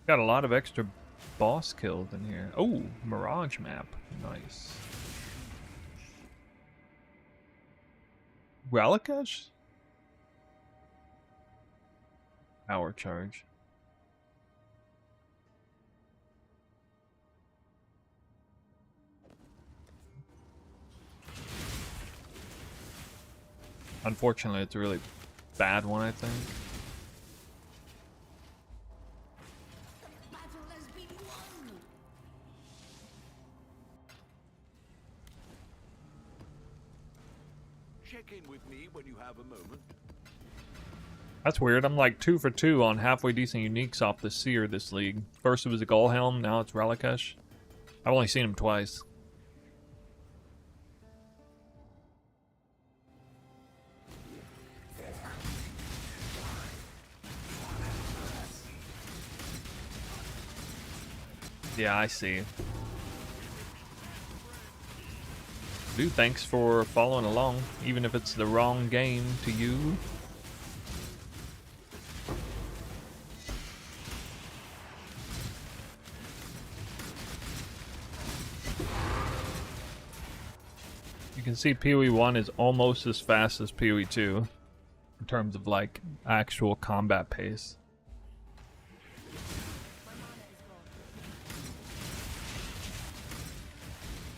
Got a lot of extra boss kills in here. Oh, Mirage map. Nice. Relicash? Power charge. Unfortunately, it's a really bad one, I think. Battle has been won. Check in with me when you have a moment. That's weird. I'm like 2 for 2 on halfway decent uniques off the Seer this league. First it was a Gullhelm, now it's Relicash. I've only seen him twice. Yeah, I see. Dude, thanks for following along, even if it's the wrong game to you. You can see PoE 1 is almost as fast as PoE 2 in terms of like actual combat pace.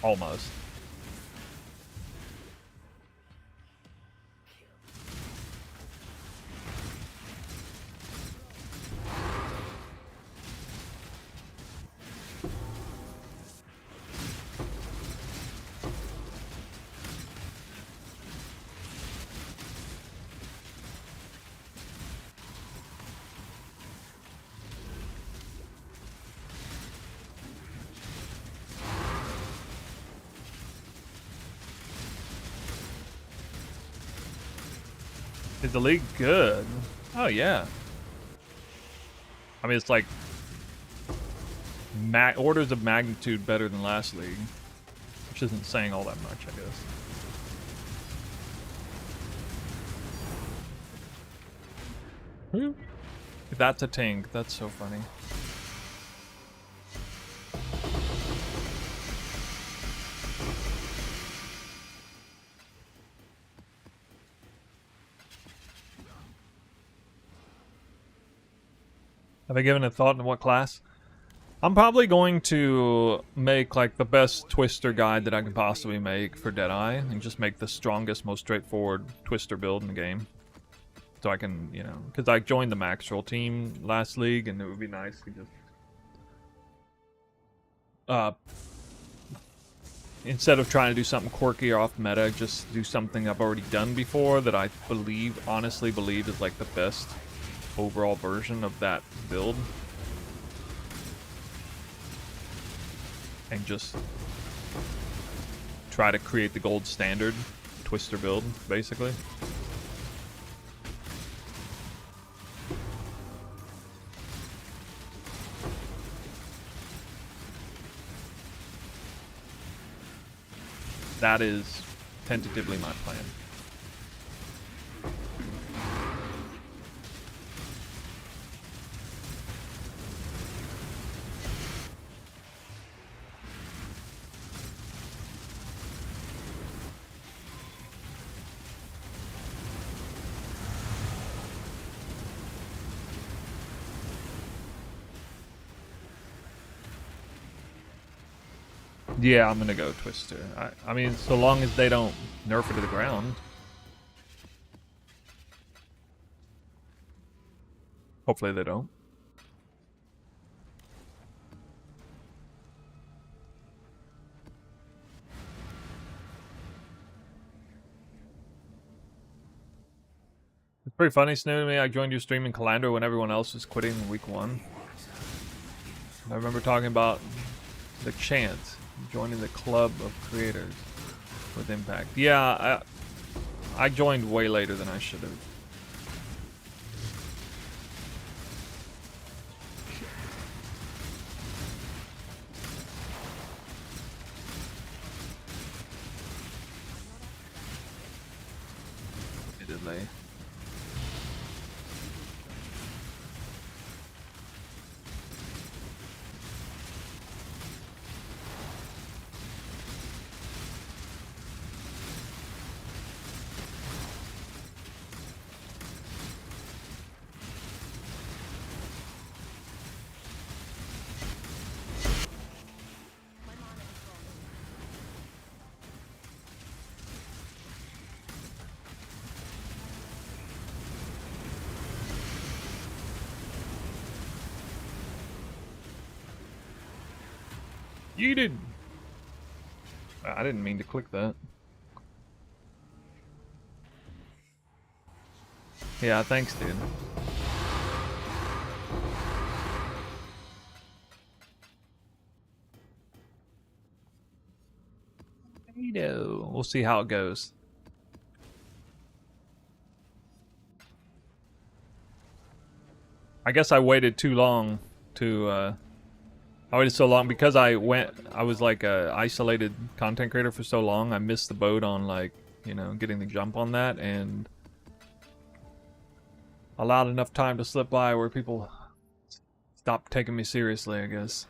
Almost. Is the league good? Oh yeah. I mean, it's like orders of magnitude better than last league, which isn't saying all that much, I guess. If that's a tank, that's so funny. Have I given a thought in what class? I'm probably going to make like the best Twister guide that I can possibly make for Deadeye, and just make the strongest, most straightforward Twister build in the game. So I can, you know, because I joined the Max Roll team last league, and it would be nice to just, instead of trying to do something quirky or off meta, just do something I've already done before that I honestly believe is like the best overall version of that build. And just try to create the gold standard Twister build, basically. That is tentatively my plan. Yeah, I'm gonna go Twister. I mean, so long as they don't nerf it to the ground. Hopefully they don't. It's pretty funny, Snow, to me. I joined your stream in Calandra when everyone else was quitting in week 1. I remember talking about the chance, joining the club of creators with impact. Yeah, I joined way later than I should have. Admittedly. You did. I didn't mean to click that. Yeah, thanks, dude. We'll see how it goes. I guess I waited too long to, I waited so long because I was like a isolated content creator for so long. I missed the boat on, like, you know, getting the jump on that, and allowed enough time to slip by where people stopped taking me seriously, I guess.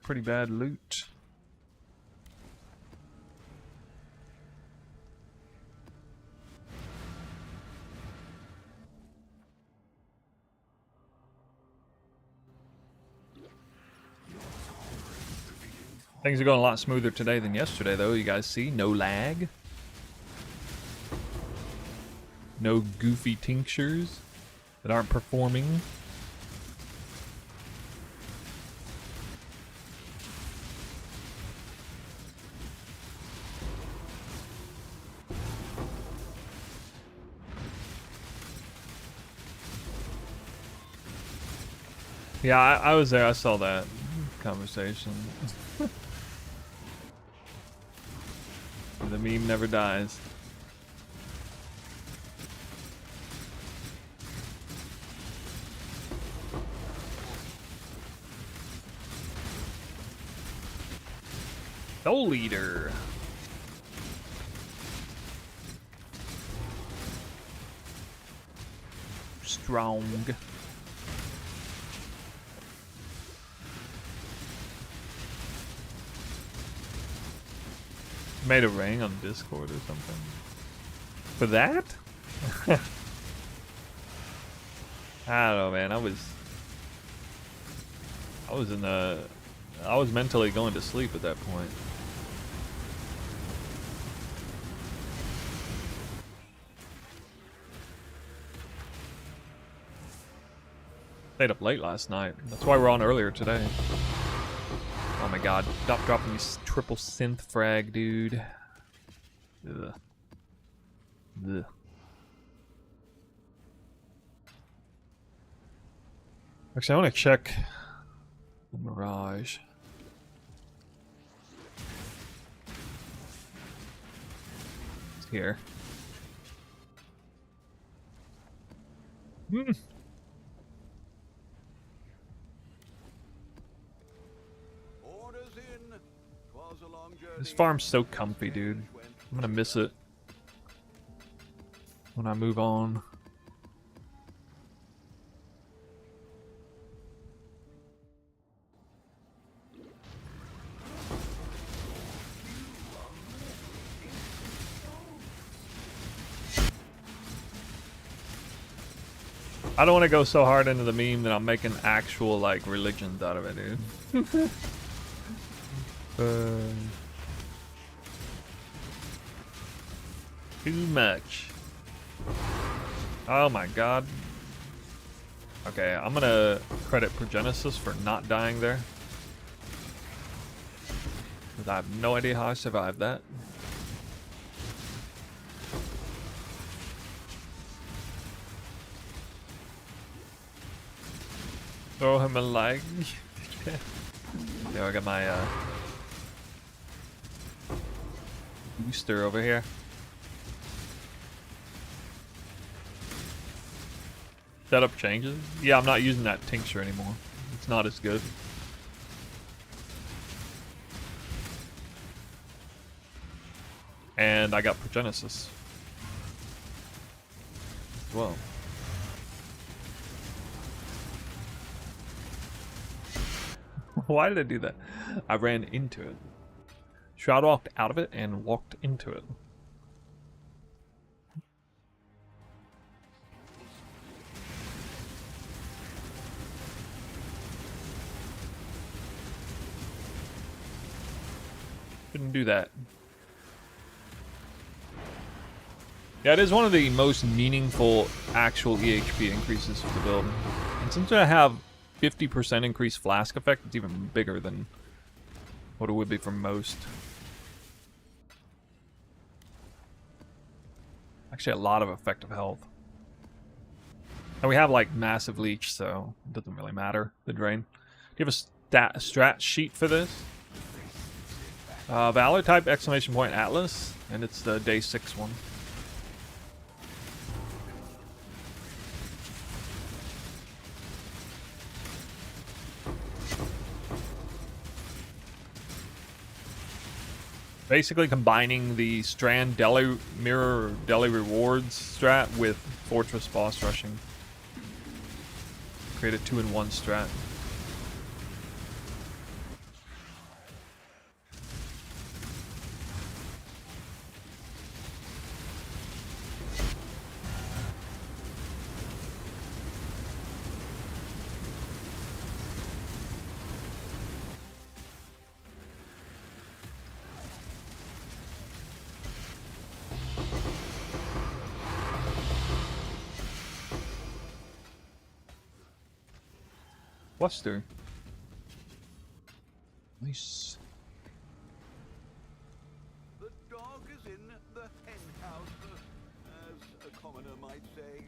Pretty bad loot. Things are going a lot smoother today than yesterday, though. You guys see? No lag. No goofy tinctures that aren't performing. Yeah, I was there. I saw that conversation. The meme never dies. Soul Leader. Strong. Made a ring on Discord or something. For that? I don't know, man. I was mentally going to sleep at that point. Stayed up late last night. That's why we're on earlier today. Oh my god, stop dropping these triple synth frag, dude. Ugh. Ugh. Actually, I want to check the Mirage. It's here. Hmm. This farm's so comfy, dude. I'm gonna miss it when I move on. I don't want to go so hard into the meme that I'm making actual, like, religions out of it, dude. Too much. Oh my god. Okay, I'm gonna credit Progenesis for not dying there. Because I have no idea how I survived that. Throw him a leg. There, I got my booster over here. Setup changes? Yeah, I'm not using that tincture anymore. It's not as good. And I got Progenesis. Whoa. Why did I do that? I ran into it. Shroud walked out of it and walked into it. Shouldn't do that. Yeah, it is one of the most meaningful actual EHP increases for the build. And since I have 50% increased flask effect, it's even bigger than what it would be for most. Actually, a lot of effective health. And we have like massive leech, so it doesn't really matter, the drain. Do you have a strat sheet for this? Valor type exclamation point Atlas, and it's the day 6 one. Basically combining the Strand Deli Mirror Deli Rewards strat with Fortress Boss Rushing. Create a 2-in-1 strat. cluster. Nice. The dog is in the hen house, as a commoner might say.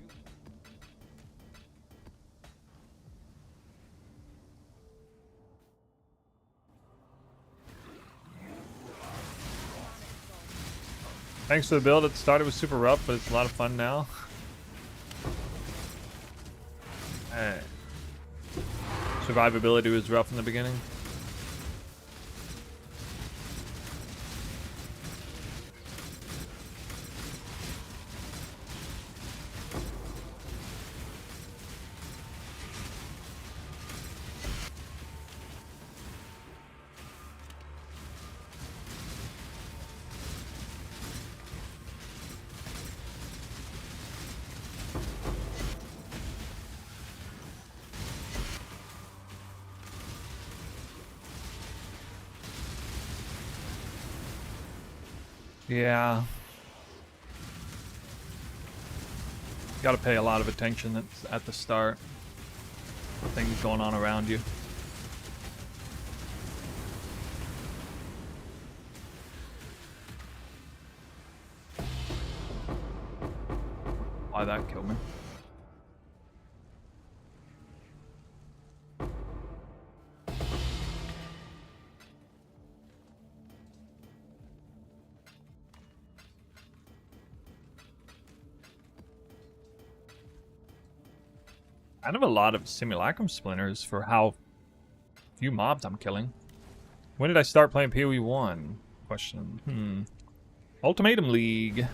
Thanks for the build. It started was super rough, but it's a lot of fun now. Hey. Survivability was rough in the beginning. Yeah. Gotta pay a lot of attention at the start. Things going on around you. Why that killed me? Kind of a lot of simulacrum splinters for how few mobs I'm killing. When did I start playing PoE 1? Question. Ultimatum League.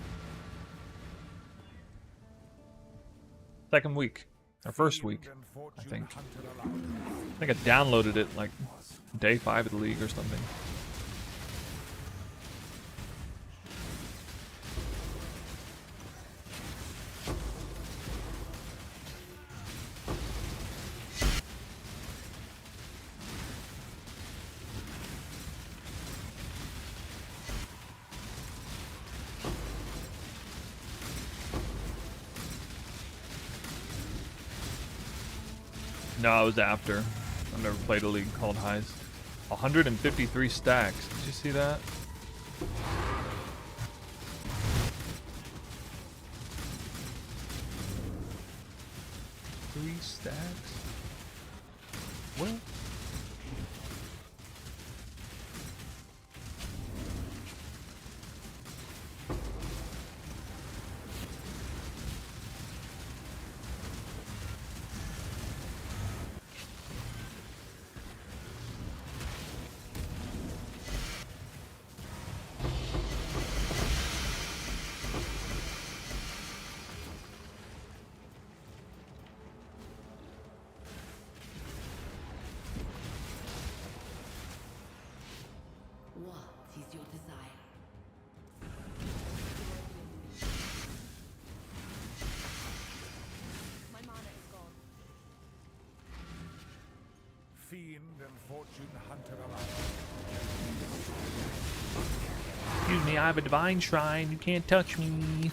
Second week. Or first week, I think. I think I downloaded it like day 5 of the league or something. No, it was after. I've never played a league called Heist. 153 stacks. Did you see that? Three stacks? What? What is your desire? My mana is gone. Fiend and fortune hunter alike. Excuse me, I have a divine shrine. You can't touch me.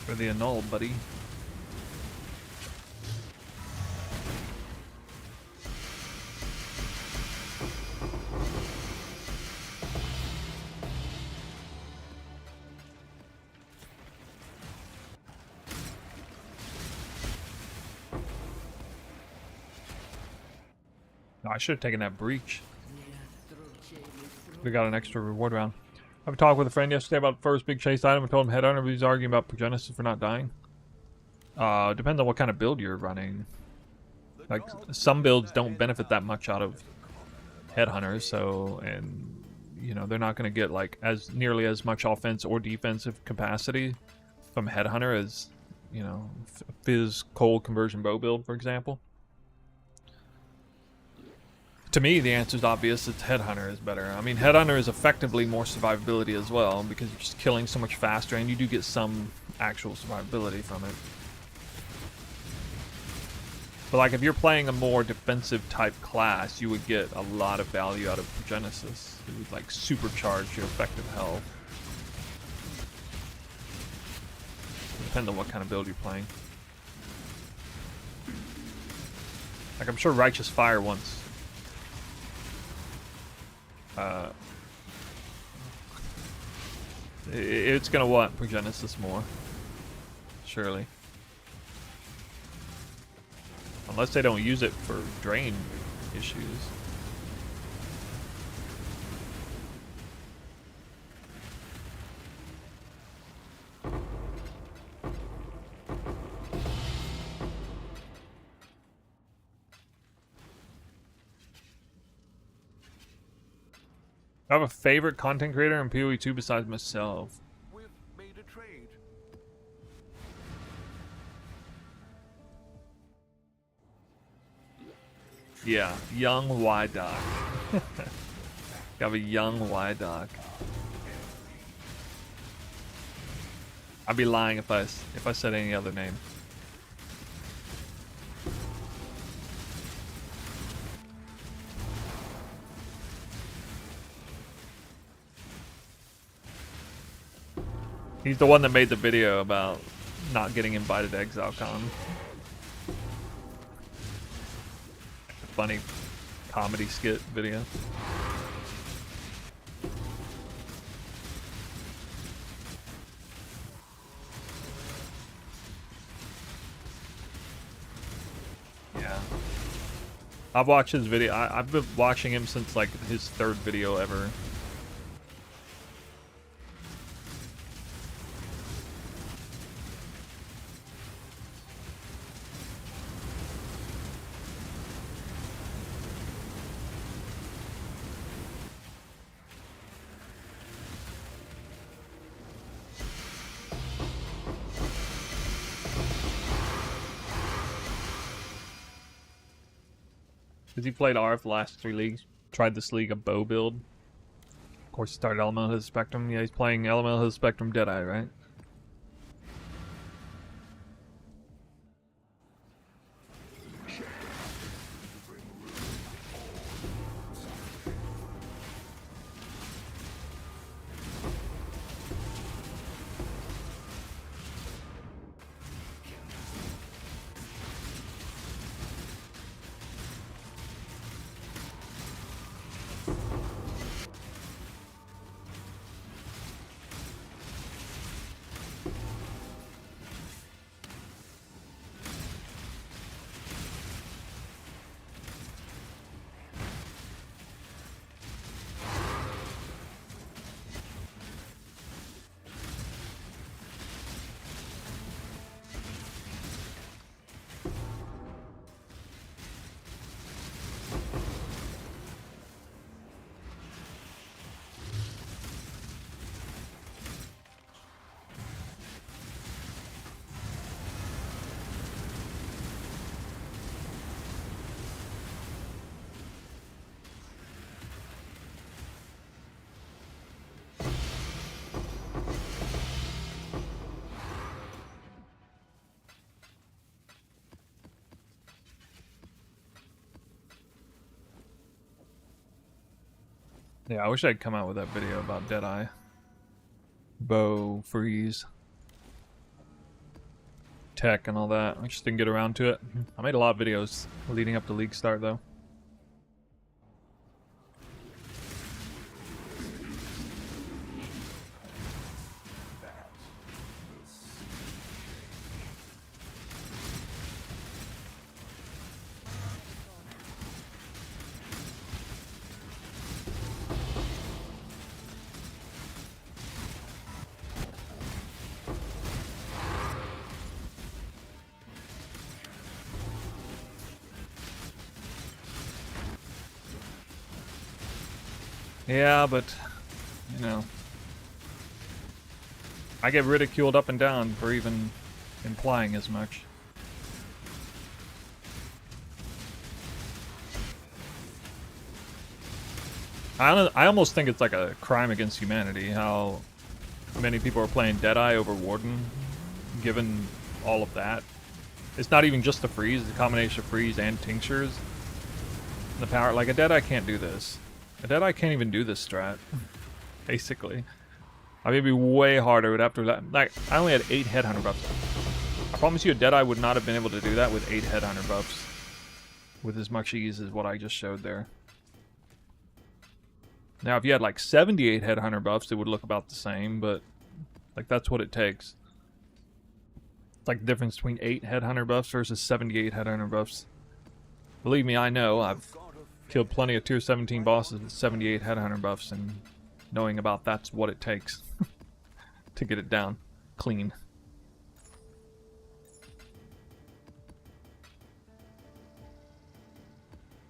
For the annul, buddy. No, I should have taken that breach. We got an extra reward round. I have a talk with a friend yesterday about the first big chase item. I told him head on, but he's arguing about Progenesis for not dying. Depends on what kind of build you're running. The Like some builds don't benefit that much out of headhunters, so and you know they're not going to get like as nearly as much offense or defensive capacity from headhunter as you know Fizz cold conversion bow build, for example. To me, the answer is obvious. It's headhunter is better. I mean, headhunter is effectively more survivability as well because you're just killing so much faster, and you do get some actual survivability from it. But like if you're playing a more defensive type class, you would get a lot of value out of Progenesis. It would like supercharge your effective health. Depends on what kind of build you're playing. Like I'm sure Righteous Fire once. It's gonna want Progenesis more. Surely. Unless they don't use it for drain issues. I have a favorite content creator in PoE 2 besides myself. We've made a trade. Yeah, young Y-Doc. Got a young Y-Doc. I'd be lying if I said any other name. He's the one that made the video about not getting invited to ExileCon. The funny comedy skit video. Yeah. I've watched his video. I've been watching him since like his third video ever. Because he played RF the last 3 leagues. Tried this league a bow build. Of course, he started Elemental of the Spectrum. Yeah, he's playing Elemental of the Spectrum Deadeye, right? Yeah, I wish I'd come out with that video about Deadeye. Bow, freeze, tech, and all that. I just didn't get around to it. I made a lot of videos leading up to league start, though. Yeah, but, you know, I get ridiculed up and down for even implying as much. I almost think it's like a crime against humanity how many people are playing Deadeye over Warden, given all of that. It's not even just the freeze, it's a combination of freeze and tinctures. The power, like a Deadeye can't do this. A Deadeye can't even do this strat, basically. I mean, it'd be way harder. It would have to, like, I only had 8 Headhunter buffs. I promise you a Deadeye would not have been able to do that with 8 Headhunter buffs. With as much ease as what I just showed there. Now, if you had like 78 Headhunter buffs, it would look about the same, but like that's what it takes. It's like the difference between 8 Headhunter buffs versus 78 Headhunter buffs. Believe me, I know. I've killed plenty of tier 17 bosses with 78 Headhunter buffs, and knowing about that's what it takes to get it down clean.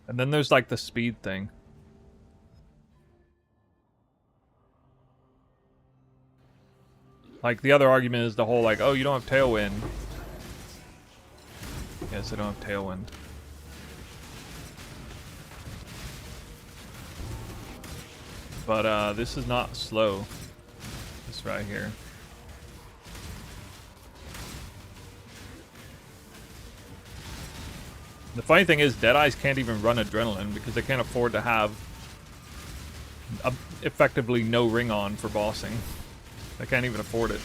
And then there's like the speed thing. Like, the other argument is the whole, like, oh, you don't have Tailwind. Yes, I don't have Tailwind. But, this is not slow. This right here. The funny thing is, Deadeyes can't even run Adrenaline because they can't afford to have effectively no ring on for bossing. They can't even afford it.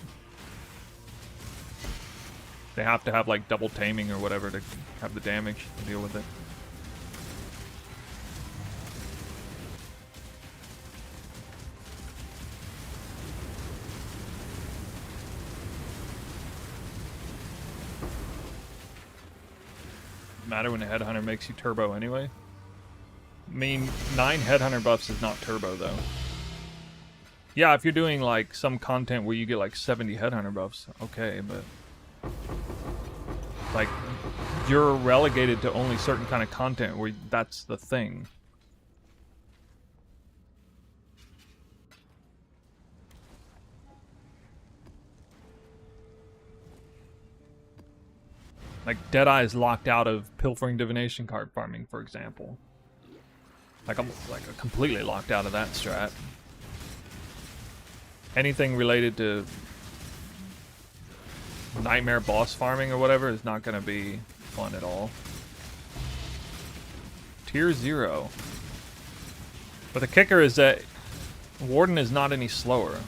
They have to have like double taming or whatever to have the damage to deal with it. Matter when a Headhunter makes you turbo anyway. I mean, 9 Headhunter buffs is not turbo though. Yeah, if you're doing like some content where you get like 70 Headhunter buffs, okay, but like you're relegated to only certain kind of content where that's the thing. Like Deadeye is locked out of pilfering divination card farming, for example. Like I'm like completely locked out of that strat. Anything related to nightmare boss farming or whatever is not going to be fun at all. Tier 0. But the kicker is that Warden is not any slower.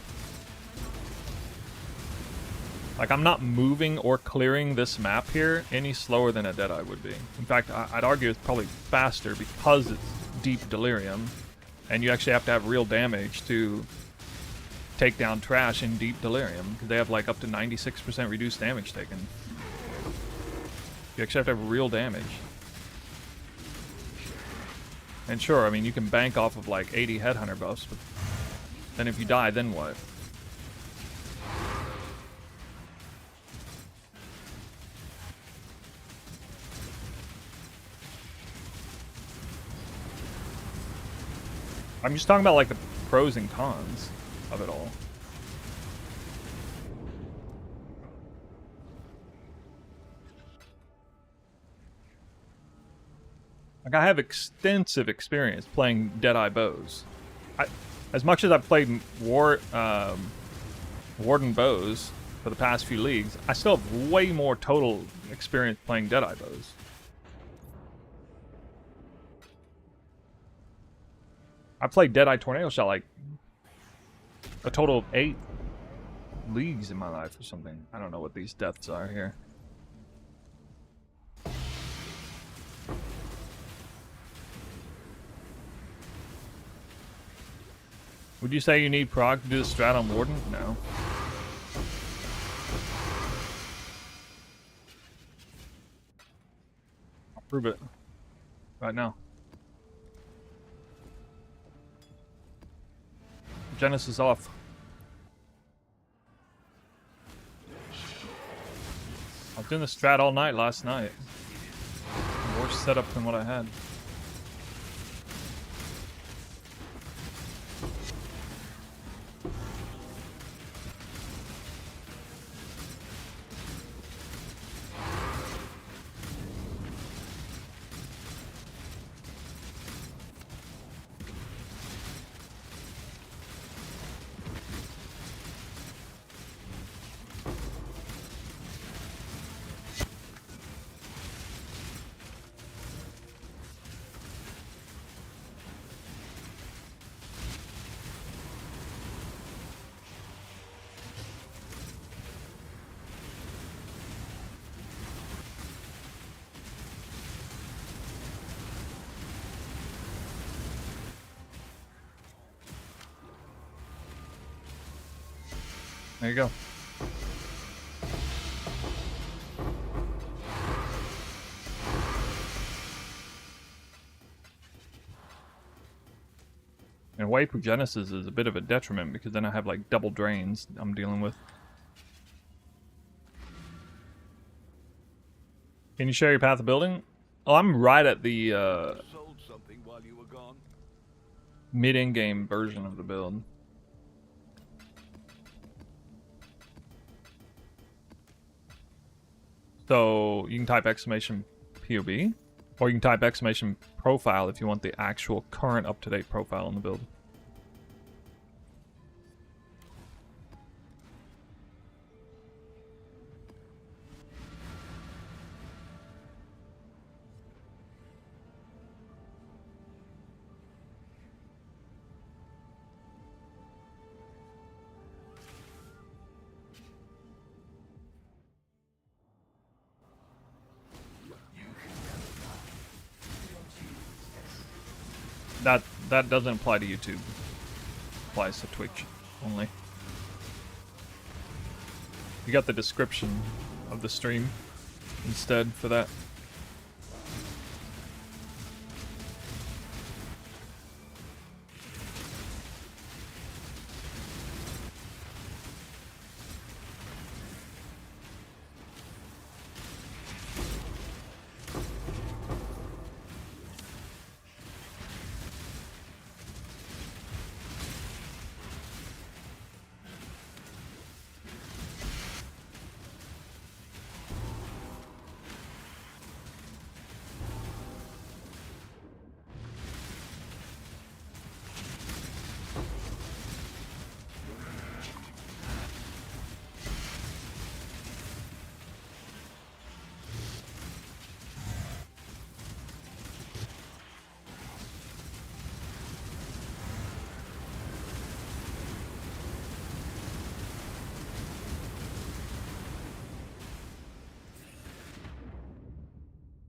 Like, I'm not moving or clearing this map here any slower than a Deadeye would be. In fact, I'd argue it's probably faster because it's Deep Delirium, and you actually have to have real damage to take down trash in Deep Delirium, because they have like up to 96% reduced damage taken. You actually have to have real damage. And sure, I mean, you can bank off of like 80 Headhunter buffs, but then if you die, then what? I'm just talking about like the pros and cons of it all. Like, I have extensive experience playing Deadeye bows. As much as I've played Warden bows for the past few leagues, I still have way more total experience playing Deadeye bows. I played Deadeye Tornado Shot like a total of 8 leagues in my life or something. I don't know what these deaths are here. Would you say you need proc to do the strat on Warden? No. I'll prove it right now. Genesis off. I was doing the strat all night last night. Worse setup than what I had. There you go. In a way, Progenesis is a bit of a detriment because then I have like double drains I'm dealing with. Can you share your path of building? Oh, I'm right at the Sold something while you were gone. mid-in-game version of the build. So you can type exclamation POB, or you can type exclamation profile if you want the actual current up-to-date profile in the build. That doesn't apply to YouTube. Applies to Twitch only. You got the description of the stream instead for that.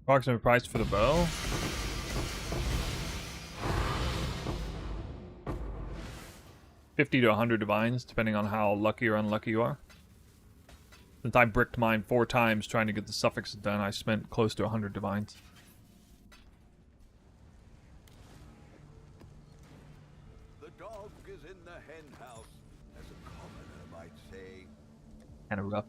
Approximate price for the bow. $50 to 100 divines, depending on how lucky or unlucky you are. Since I bricked mine 4 times trying to get the suffixes done, I spent close to 100 divines. The dog is in the hen house, as a commoner might say. Kind of rough.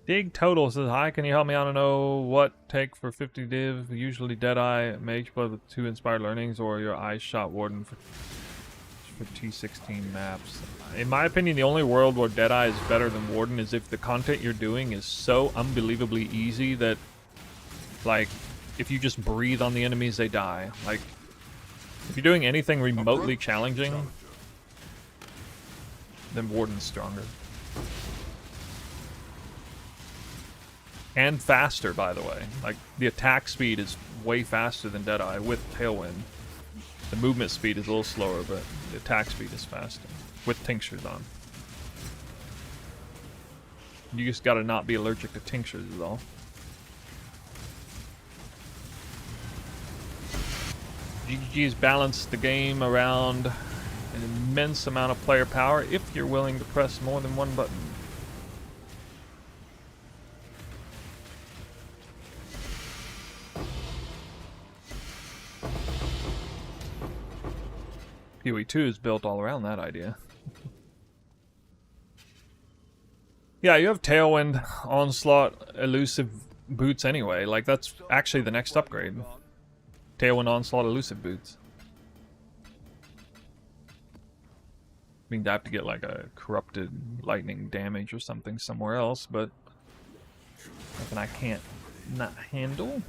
Dig Total says, hi, can you help me out to know what take for 50 div? Usually Deadeye, Mage Blood with 2 Inspired Learnings, or your Eye Shot Warden for T16 maps. In my opinion, the only world where Deadeye is better than Warden is if the content you're doing is so unbelievably easy that, like, if you just breathe on the enemies, they die. Like, if you're doing anything remotely challenging, then Warden's stronger. And faster, by the way. Like, the attack speed is way faster than Deadeye with Tailwind. The movement speed is a little slower, but the attack speed is faster. With tinctures on. You just gotta not be allergic to tinctures is all. GGG's balanced the game around an immense amount of player power if you're willing to press more than one button. PoE 2 is built all around that idea. Yeah, you have Tailwind, Onslaught, Elusive Boots anyway. Like, that's actually the next upgrade. Tailwind, Onslaught, Elusive Boots. I mean, I have to get like a corrupted lightning damage or something somewhere else, but nothing I can't not handle.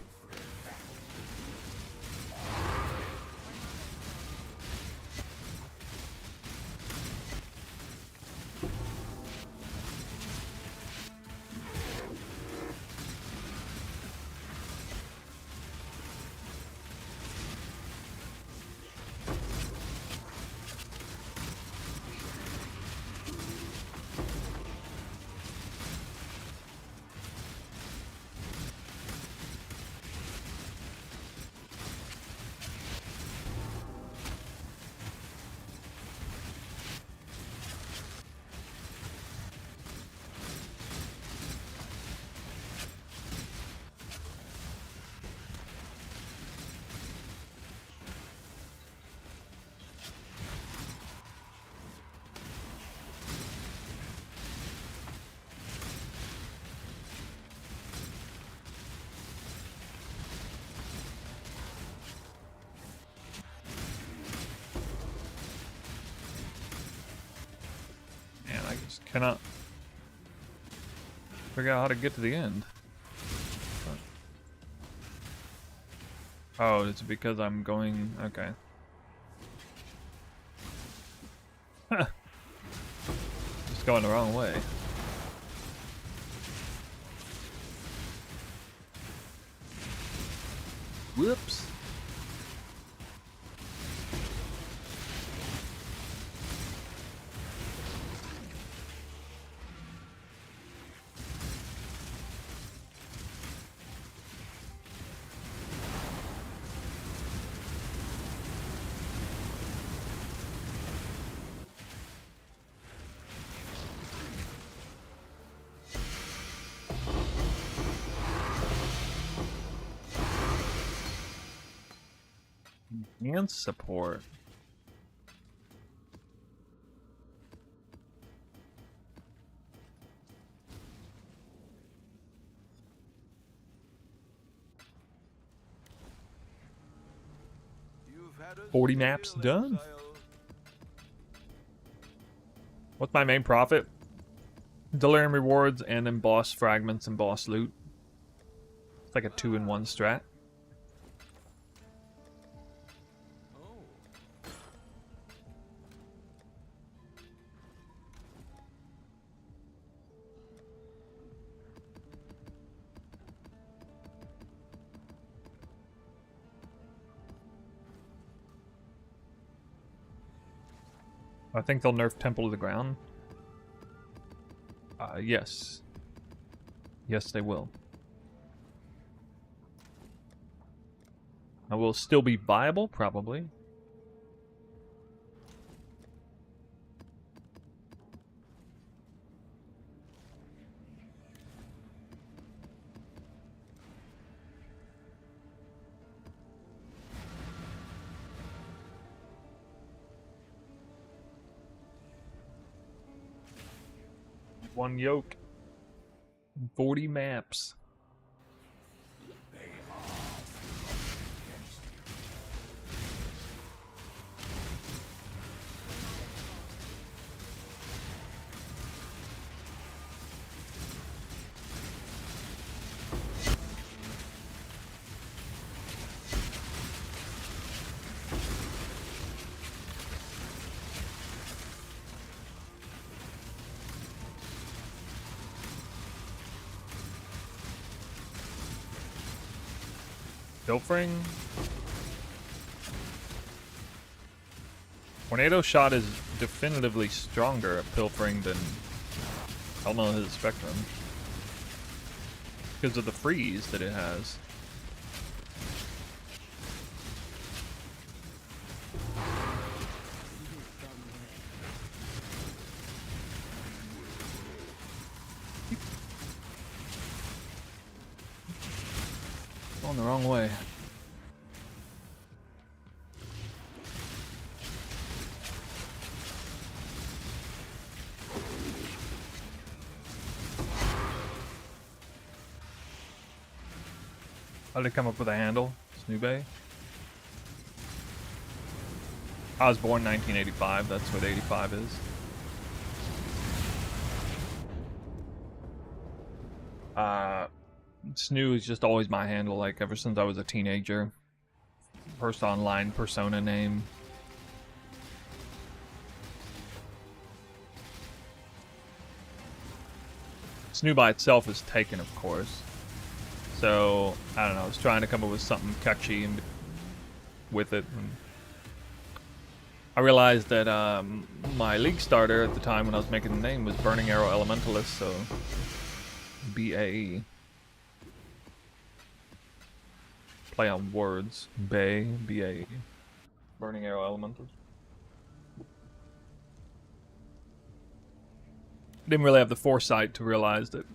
Cannot figure out how to get to the end. Oh, it's because I'm going... Okay. Just going the wrong way. Whoops. And support. You've had a 40 maps steel done. exile. What's my main profit? Delirium rewards and then boss fragments and boss loot. It's like a 2-in-1 strat. Oh. I think they'll nerf Temple of the Ground. Yes. Yes, they will. Now, will it still be viable? Probably. One yoke. 40 maps. Pilfering. Tornado Shot is definitively stronger at pilfering than His Spectrum. Because of the freeze that it has. Going the wrong way. How did it come up with a handle? Snoobe? I was born 1985, that's what 85 is. Snoo is just always my handle, like ever since I was a teenager. First online persona name. Snoo by itself is taken, of course. So, I don't know, I was trying to come up with something catchy and with it. And I realized that my League starter at the time when I was making the name was Burning Arrow Elementalist, so BAE. Play on words. Bay, BAE. Burning Arrow Elementalist. Didn't really have the foresight to realize that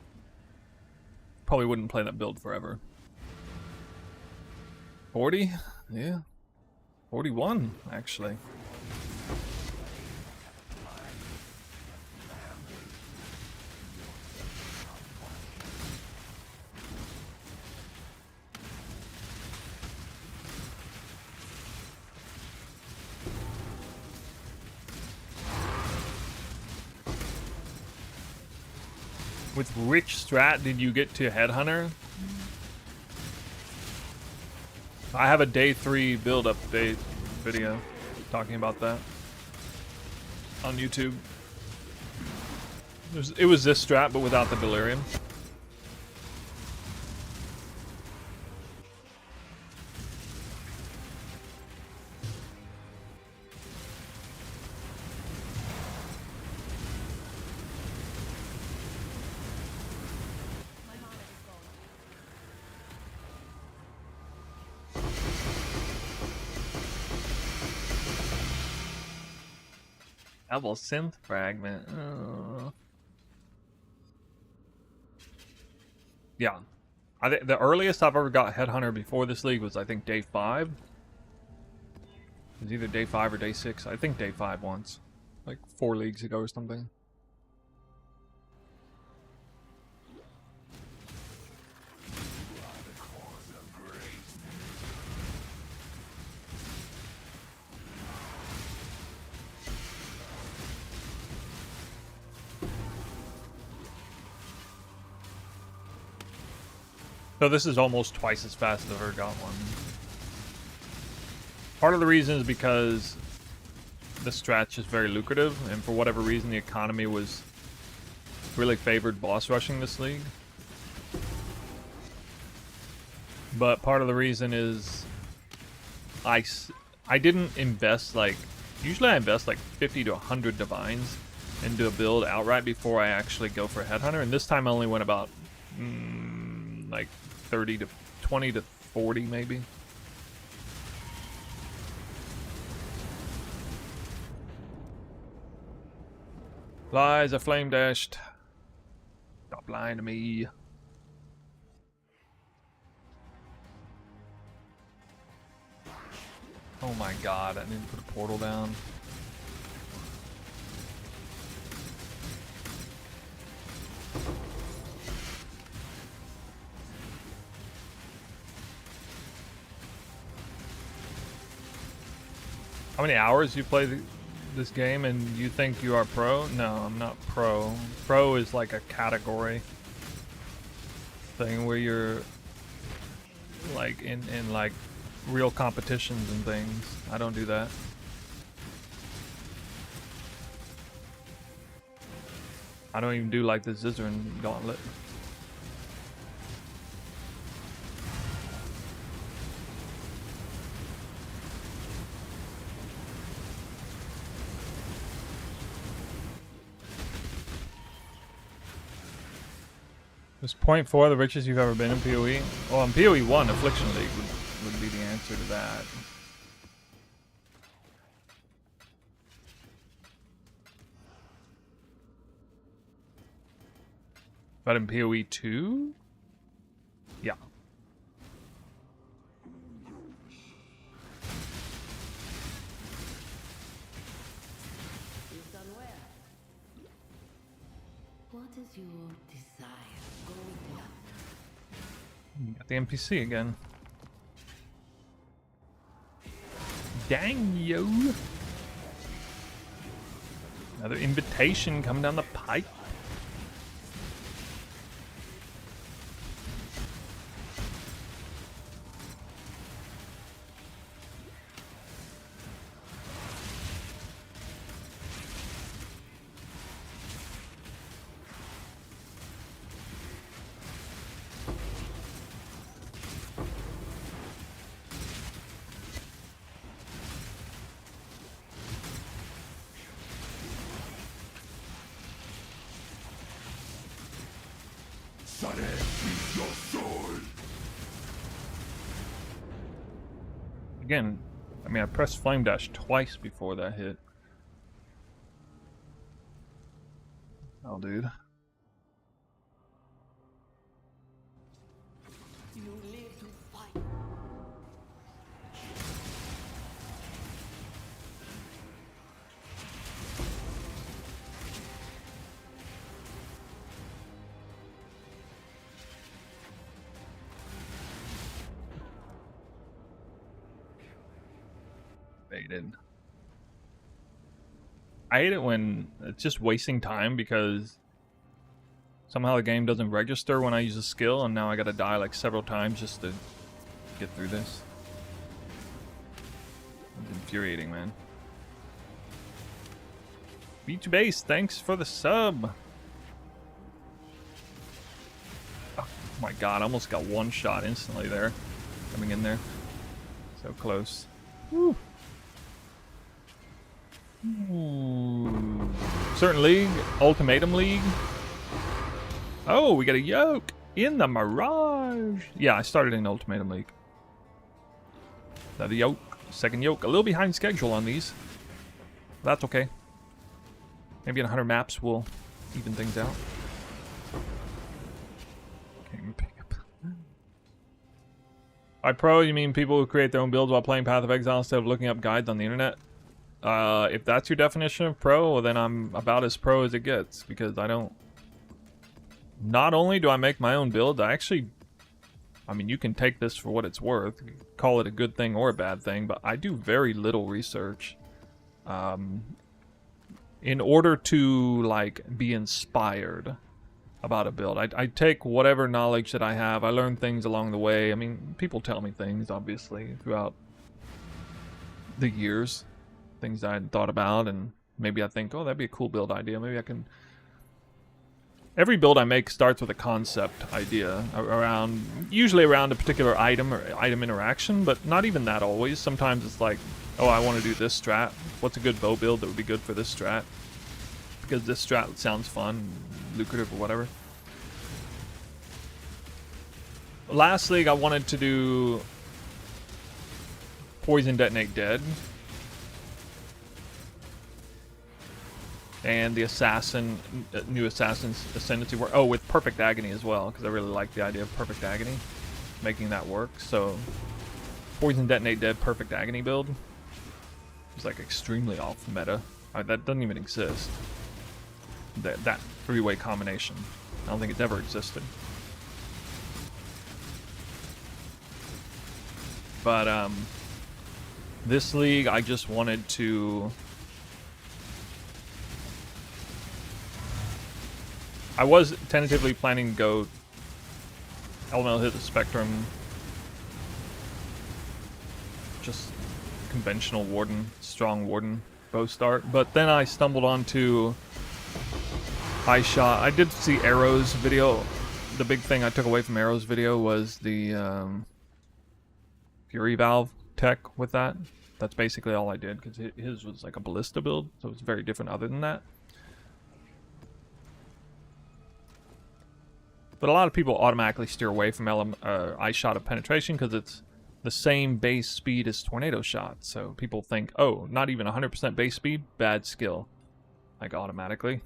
probably wouldn't play that build forever. 40? Yeah. 41, actually. With which strat did you get to Headhunter? I have a day 3 build update video talking about that on YouTube. It was this strat, but without the delirium. Double synth fragment. Yeah. I think the earliest I've ever got Headhunter before this league was, I think, day 5. It was either day 5 or day 6. I think day 5 once. Like 4 leagues ago or something. So this is almost twice as fast as I've ever got one. Part of the reason is because this strat's just very lucrative, and for whatever reason the economy was really favored boss rushing this league. But part of the reason is I didn't invest like... Usually I invest like 50 to 100 divines into a build outright before I actually go for Headhunter, and this time I only went about like 30 to 20 to 40 maybe. Flies are flame dashed. Stop lying to me. Oh my god, I didn't put a portal down. How many hours you play this game and you think you are pro? No, I'm not pro. Pro is like a category thing where you're like in like real competitions and things. I don't do that. I don't even do like the Zizaran Gauntlet. Was point 4 the richest you've ever been in PoE? Well, in PoE 1, Affliction League would be the answer to that. But in PoE 2? Yeah. You've done well. What is your desire? Go with the hunter. Got the NPC again. Dang yo! Another invitation coming down the pipe. Again, I mean, I pressed Flame Dash twice before that hit. Oh, dude. You live to fight. Baited. I hate it when it's just wasting time because Somehow the game doesn't register when I use a skill, and now I gotta die like several times just to get through this. It's infuriating, man. Beach Base, thanks for the sub. Oh my god, I almost got one shot instantly there. Coming in there. So close. Woo. Ooh. Certain League, Ultimatum League. Oh, we got a yoke in the Mirage. Yeah, I started in Ultimatum League. Another yoke, second yoke. A little behind schedule on these. That's okay. Maybe in 100 maps we'll even things out. Can't pick up. By pro, you mean people who create their own builds while playing Path of Exile instead of looking up guides on the internet? If that's your definition of pro, well, then I'm about as pro as it gets, because I don't... Not only do I make my own build, I mean, you can take this for what it's worth, call it a good thing or a bad thing, but I do very little research. In order to, like, be inspired about a build. I take whatever knowledge that I have, I learn things along the way. I mean, people tell me things, obviously, throughout the years. Things I hadn't thought about, and maybe I think, oh, that'd be a cool build idea. Maybe I can... Every build I make starts with a concept idea usually around a particular item or item interaction, but not even that always. Sometimes it's like, oh, I want to do this strat. What's a good bow build that would be good for this strat? Because this strat sounds fun, lucrative, or whatever. Last league, I wanted to do Poison Detonate Dead. And the Assassin, new Assassin's Ascendancy work. Oh, with Perfect Agony as well, because I really like the idea of Perfect Agony. Making that work. So, Poison Detonate Dead Perfect Agony build. It's like extremely off meta. That doesn't even exist. That three-way combination. I don't think it's ever existed. But, this league, I just wanted to... I was tentatively planning to go Elemental Hit the Spectrum, just conventional Warden, strong Warden bow start, but then I stumbled onto High Shot. I did see Arrow's video. The big thing I took away from Arrow's video was the Fury Valve tech with that. That's basically all I did, because his was like a ballista build, so it's very different other than that. But a lot of people automatically steer away from Ice Shot of Penetration because it's the same base speed as Tornado Shot. So people think, oh, not even 100% base speed, bad skill. Like automatically.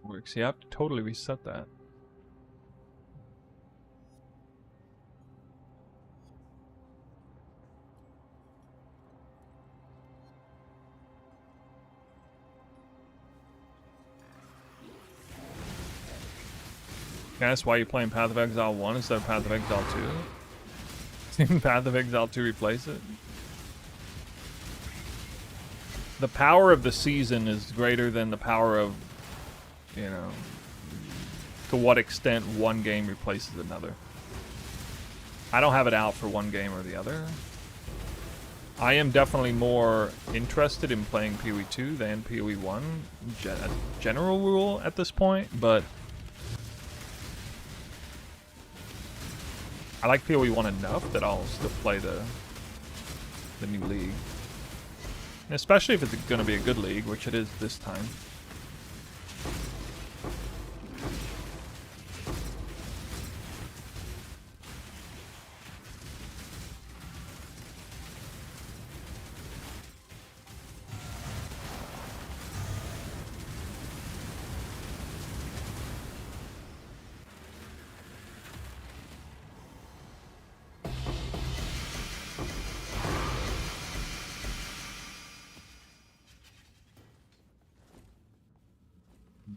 Works. You have to totally reset that. That's why you're playing Path of Exile 1 instead of Path of Exile 2? Didn't Path of Exile 2 replace it? The power of the season is greater than the power of, you know, to what extent one game replaces another. I don't have it out for one game or the other. I am definitely more interested in playing PoE 2 than PoE 1, general rule at this point, but I like PoE 1 enough that I'll still play the new league. And especially if it's going to be a good league, which it is this time.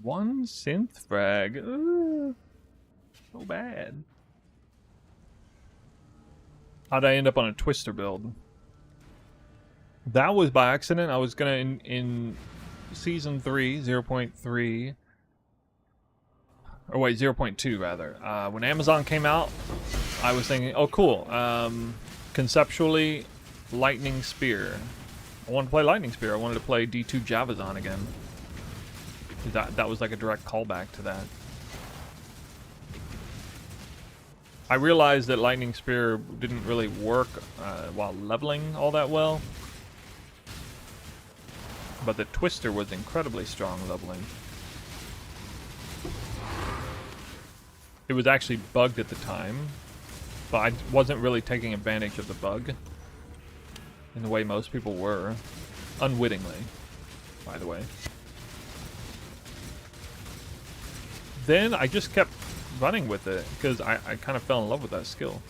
One synth frag. So bad. How'd I end up on a twister build? That was by accident. I was gonna in season 3, 0.3. Or wait, 0.2 rather. When Amazon came out, I was thinking, oh cool. Conceptually, Lightning Spear. I wanted to play Lightning Spear. I wanted to play D2 Javazon again. That was like a direct callback to that. I realized that Lightning Spear didn't really work while leveling all that well. But the Twister was incredibly strong leveling. It was actually bugged at the time, but I wasn't really taking advantage of the bug in the way most people were. Unwittingly, by the way. Then I just kept running with it because I kind of fell in love with that skill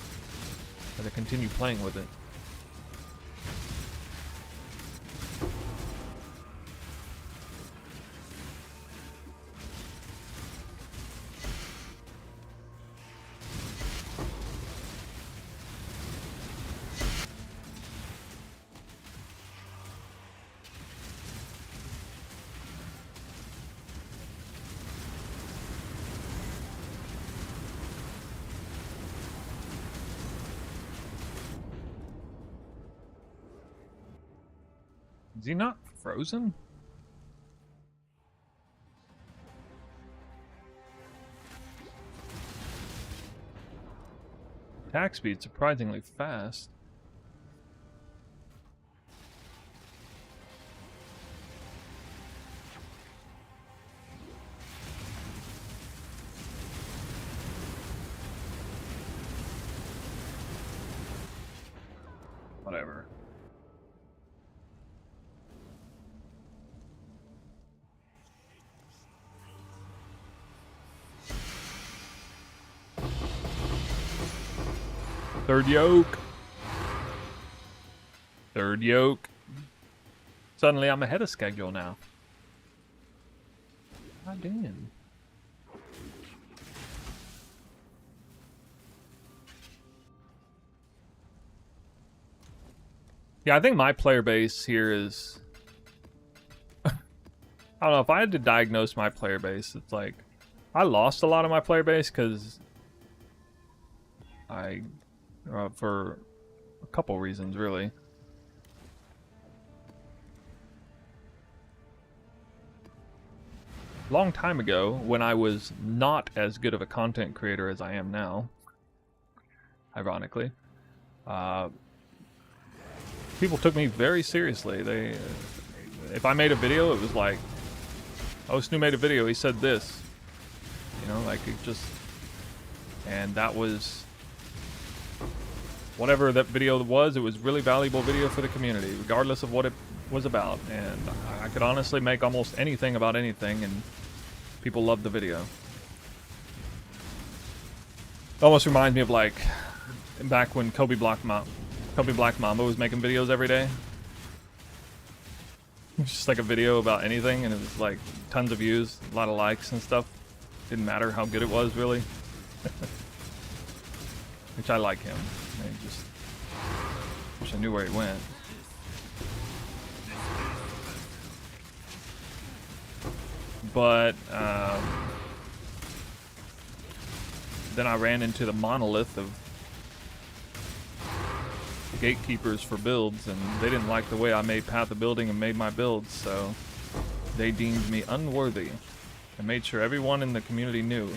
as I continued playing with it. Is he not frozen? Attack speed surprisingly fast. Whatever. Third yoke. Third yoke. Suddenly I'm ahead of schedule now. God damn. Yeah, I think my player base here is... I don't know, if I had to diagnose my player base, it's like... I lost a lot of my player base because... for a couple reasons, really. Long time ago, when I was not as good of a content creator as I am now, ironically, people took me very seriously. If I made a video, it was like, oh, Snoo made a video, he said this. You know, like it just... And that was... Whatever that video was, it was really valuable video for the community, regardless of what it was about. And I could honestly make almost anything about anything, and people loved the video. It almost reminds me of like back when Kobe Black Mamba was making videos every day. It was just like a video about anything, and it was like tons of views, a lot of likes and stuff. Didn't matter how good it was, really. Which I like him. I just wish I knew where he went. But then I ran into the monolith of gatekeepers for builds, and they didn't like the way I made Path of Building and made my builds, so they deemed me unworthy and made sure everyone in the community knew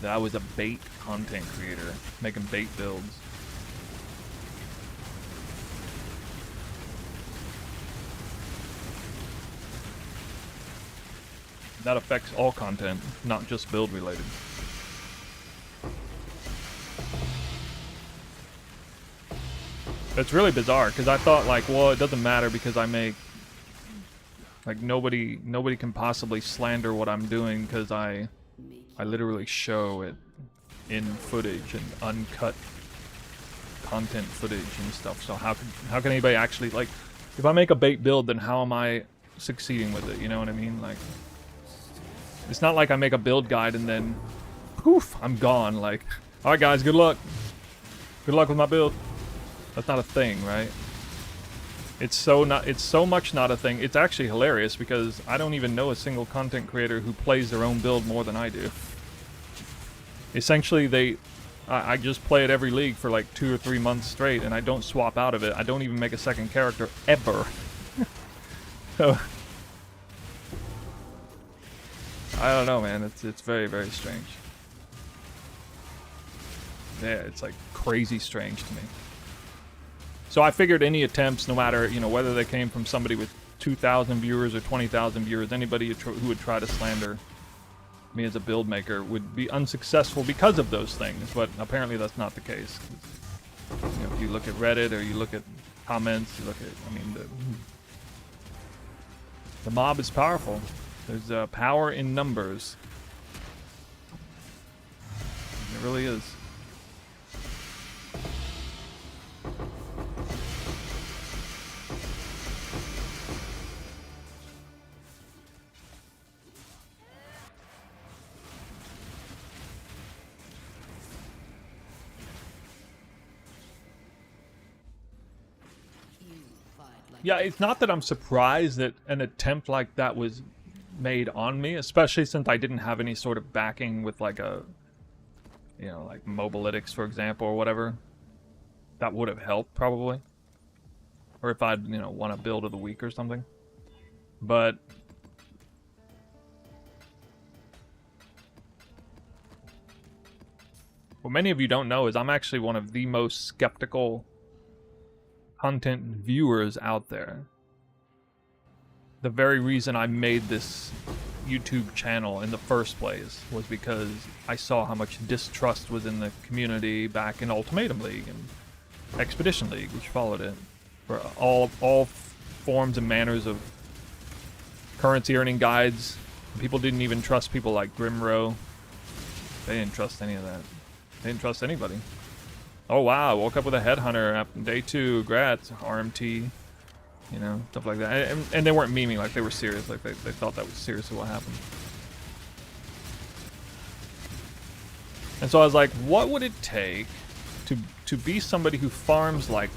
that I was a bait content creator, making bait builds. That affects all content, not just build related. It's really bizarre because I thought like, well, it doesn't matter because I make like nobody can possibly slander what I'm doing because I literally show it in footage and uncut content footage and stuff. So how can anybody actually like, if I make a bait build, then how am I succeeding with it? You know what I mean? Like, It's not like I make a build guide and then poof, I'm gone. Like, all right, guys, good luck. Good luck with my build. That's not a thing, right? It's so much not a thing. It's actually hilarious because I don't even know a single content creator who plays their own build more than I do. Essentially, I just play at every league for like 2 or 3 months straight, and I don't swap out of it. I don't even make a second character ever. So I don't know, man. It's very, very strange. Yeah, it's like crazy strange to me. So I figured any attempts, no matter, you know, whether they came from somebody with 2,000 viewers or 20,000 viewers, anybody who would try to slander me as a build maker would be unsuccessful because of those things. But apparently that's not the case. You know, if you look at Reddit or you look at comments, you look at, I mean, the mob is powerful. There's power in numbers. It really is. Yeah, it's not that I'm surprised that an attempt like that was made on me, especially since I didn't have any sort of backing with like a, you know, like Mobalytics, for example, or whatever. That would have helped, probably. Or if I'd, you know, won a build of the week or something. But what many of you don't know is I'm actually one of the most skeptical content viewers out there. The very reason I made this YouTube channel in the first place was because I saw how much distrust was in the community back in Ultimatum League and Expedition League, which followed it, for all forms and manners of currency earning guides. People didn't even trust people like Grimrow. They didn't trust any of that. They didn't trust anybody. Oh wow, I woke up with a headhunter after day 2, grats, RMT, you know, stuff like that. And they weren't memeing, like they were serious, like they thought that was seriously what happened. And so I was like, what would it take to be somebody who farms like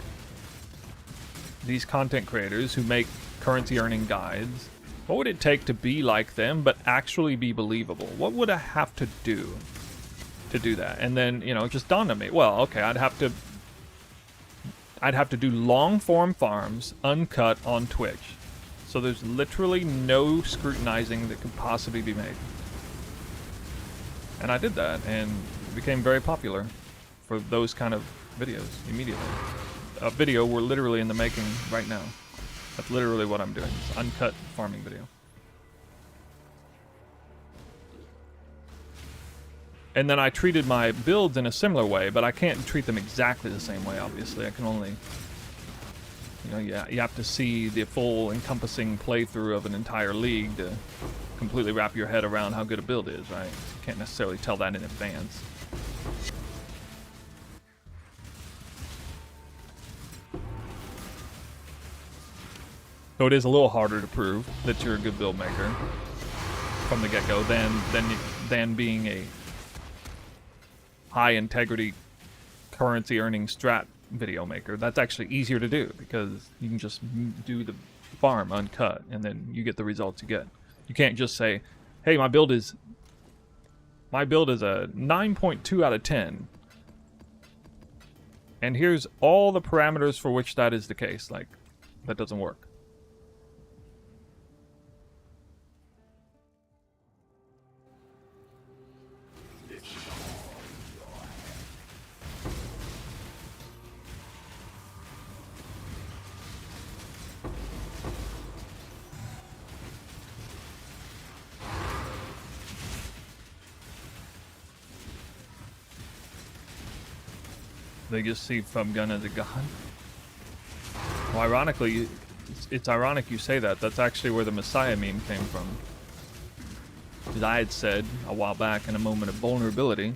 these content creators who make currency earning guides? What would it take to be like them but actually be believable? What would I have to do that? And then, you know, it just dawned on me, well, okay, I'd have to do long form farms uncut on Twitch. So there's literally no scrutinizing that could possibly be made. And I did that, and it became very popular for those kind of videos immediately. A video we're literally in the making right now. That's literally what I'm doing. It's uncut farming video. And then I treated my builds in a similar way, but I can't treat them exactly the same way, obviously. I can only, you know, you have to see the full encompassing playthrough of an entire league to completely wrap your head around how good a build is, right? You can't necessarily tell that in advance. So it is a little harder to prove that you're a good build maker from the get-go than being a high integrity currency earning strat video maker. That's actually easier to do because you can just do the farm uncut and then you get the results you get. You can't just say, hey, my build is a 9.2 out of 10. And here's all the parameters for which that is the case. Like, that doesn't work. They just see Fumgun as a god. Well, ironically, it's ironic you say that. That's actually where the Messiah meme came from. Because I had said a while back in a moment of vulnerability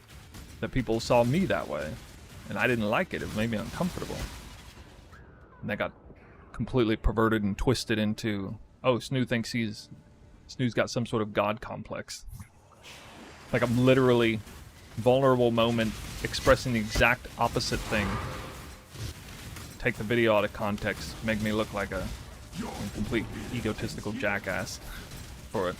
that people saw me that way. And I didn't like it. It made me uncomfortable. And that got completely perverted and twisted into, oh, Snoo thinks he's Snoo's got some sort of god complex. Like I'm literally vulnerable moment expressing the exact opposite thing. Take the video out of context, make me look like a complete egotistical jackass for it.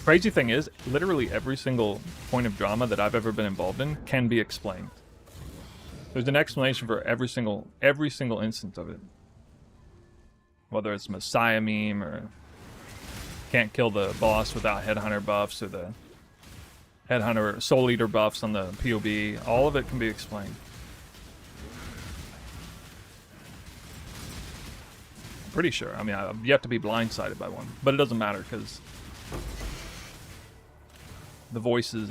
Crazy thing is, literally every single point of drama that I've ever been involved in can be explained. There's an explanation for every single instance of it. Whether it's Messiah meme or can't kill the boss without headhunter buffs or the headhunter soul eater buffs on the POB, all of it can be explained. I'm pretty sure. I mean, I've yet to be blindsided by one, but it doesn't matter because the voice is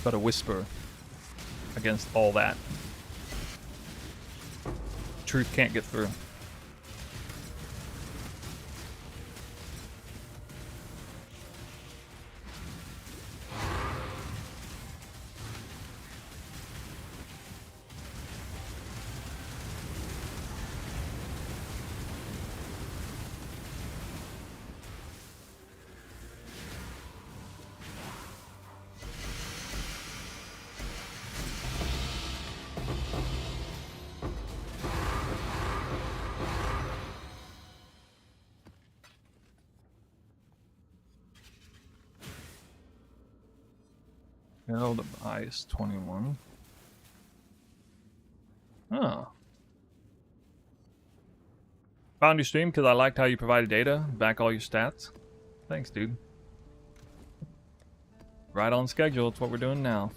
but a whisper against all that. Truth can't get through. The highest 21. Oh. Found your stream because I liked how you provided data, back all your stats. Thanks, dude. Right on schedule, it's what we're doing now.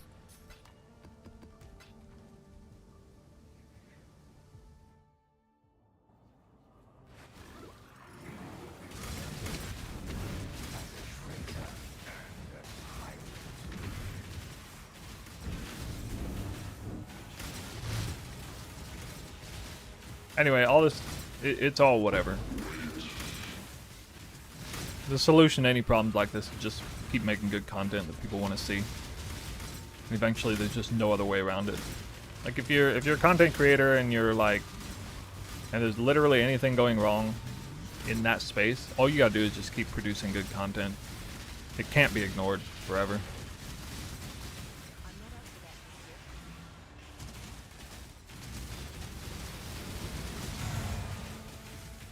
Anyway, all this, it's all whatever. The solution to any problems like this is just keep making good content that people want to see. And eventually there's just no other way around it. Like if you're a content creator and you're like, and there's literally anything going wrong in that space, all you gotta do is just keep producing good content. It can't be ignored forever.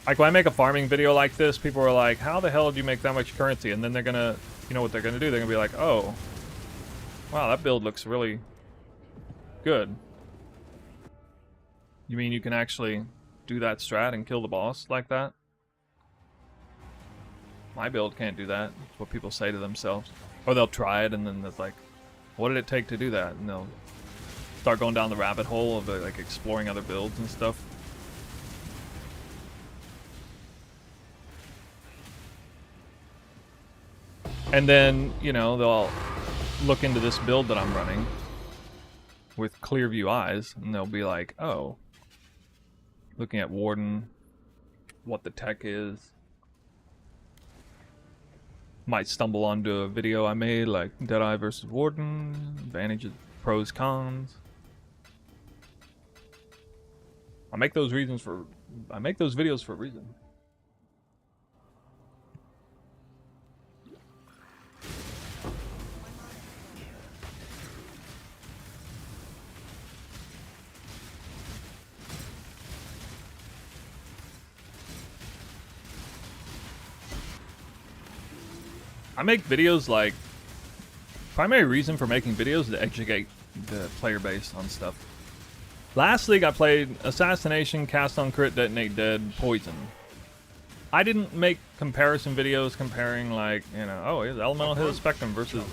Like when I make a farming video like this, people are like, how the hell do you make that much currency? And then they're gonna, you know what they're gonna do? They're gonna be like, oh, wow, that build looks really good. You mean you can actually do that strat and kill the boss like that? My build can't do that. That's what people say to themselves. Or they'll try it and then it's like, what did it take to do that? And they'll start going down the rabbit hole of like exploring other builds and stuff. And then, you know, they'll look into this build that I'm running with clear view eyes, and they'll be like, oh, looking at Warden, what the tech is. Might stumble onto a video I made, like Deadeye versus Warden, advantages, pros, cons. I make those videos for a reason. I make videos like, primary reason for making videos is to educate the player base on stuff. Last league I played Assassination, Cast on Crit, Detonate Dead, Poison. I didn't make comparison videos comparing like, you know, oh, here's Elemental Hit of Spectrum versus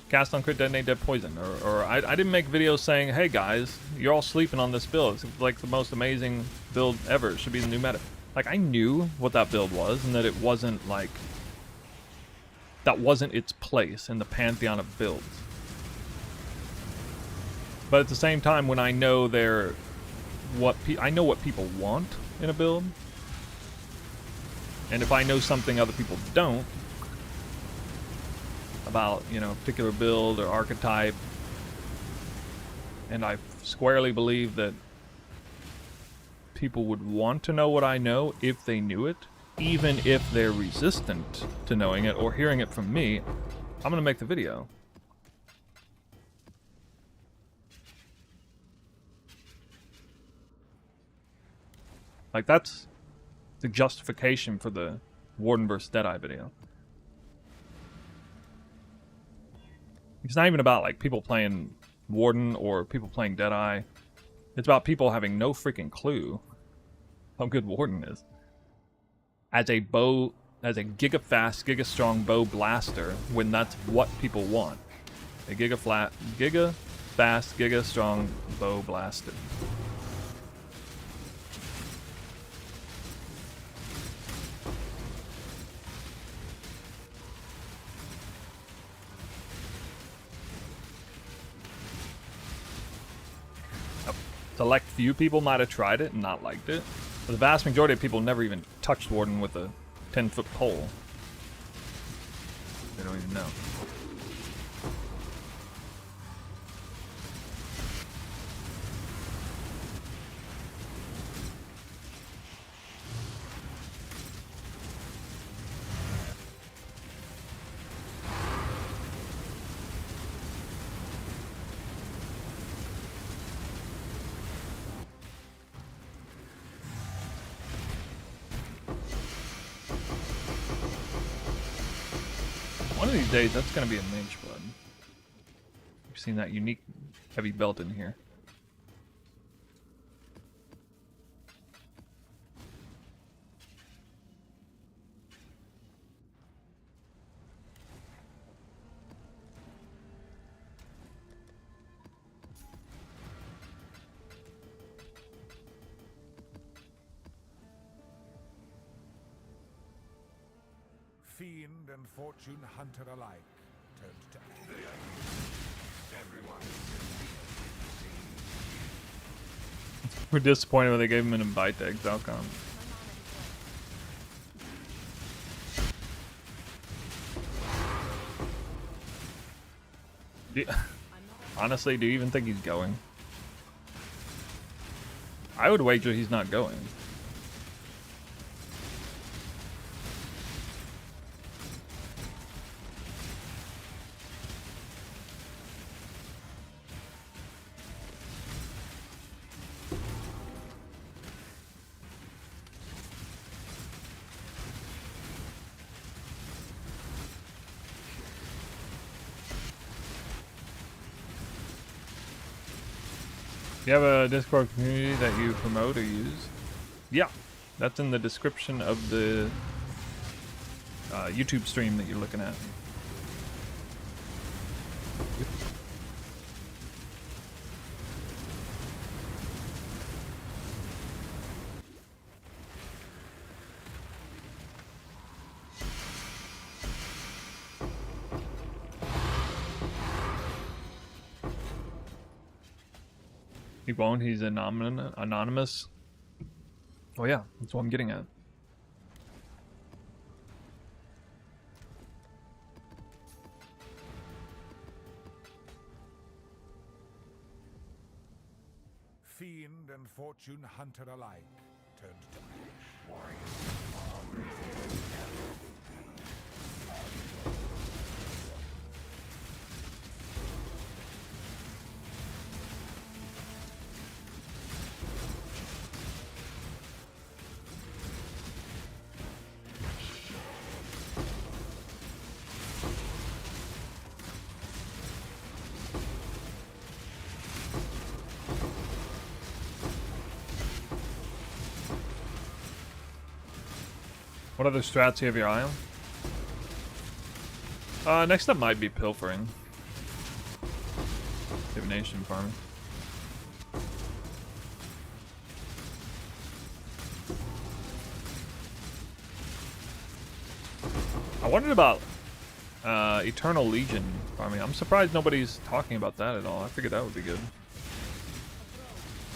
Cast on Crit, Detonate Dead, Poison. Or I didn't make videos saying, hey guys, you're all sleeping on this build. It's like the most amazing build ever. It should be the new meta. Like I knew what that build was and that it wasn't like, that wasn't its place in the pantheon of builds. But at the same time, when I know I know what people want in a build, and if I know something other people don't about, you know, a particular build or archetype, and I squarely believe that people would want to know what I know if they knew it, even if they're resistant to knowing it or hearing it from me. I'm gonna make the video. Like, that's the justification for the Warden vs. Deadeye video. It's not even about, like, people playing Warden or people playing Deadeye. It's about people having no freaking clue how good Warden is. As a giga-fast, giga-strong bow blaster, when that's what people want. A giga-fast, giga-strong bow blaster. Select few people might have tried it and not liked it, but the vast majority of people never even touched Warden with a 10-foot pole. They don't even know. One of these days, that's going to be a mage blood. You've seen that unique heavy belt in here. Fiend and fortune hunter alike turned to ash. We're disappointed when they gave him an invite to ExileCon. Honestly, do you even think he's going? I would wager he's not going. Do you have a Discord community that you promote or use? Yeah, that's in the description of the YouTube stream that you're looking at. He won't, he's anonymous. Oh yeah, that's what I'm getting at. Fiend and fortune hunter alike turned to ash. What other strats do you have your eye on? Next up might be pilfering. Divination farming. I wondered about Eternal Legion farming. I'm surprised nobody's talking about that at all. I figured that would be good.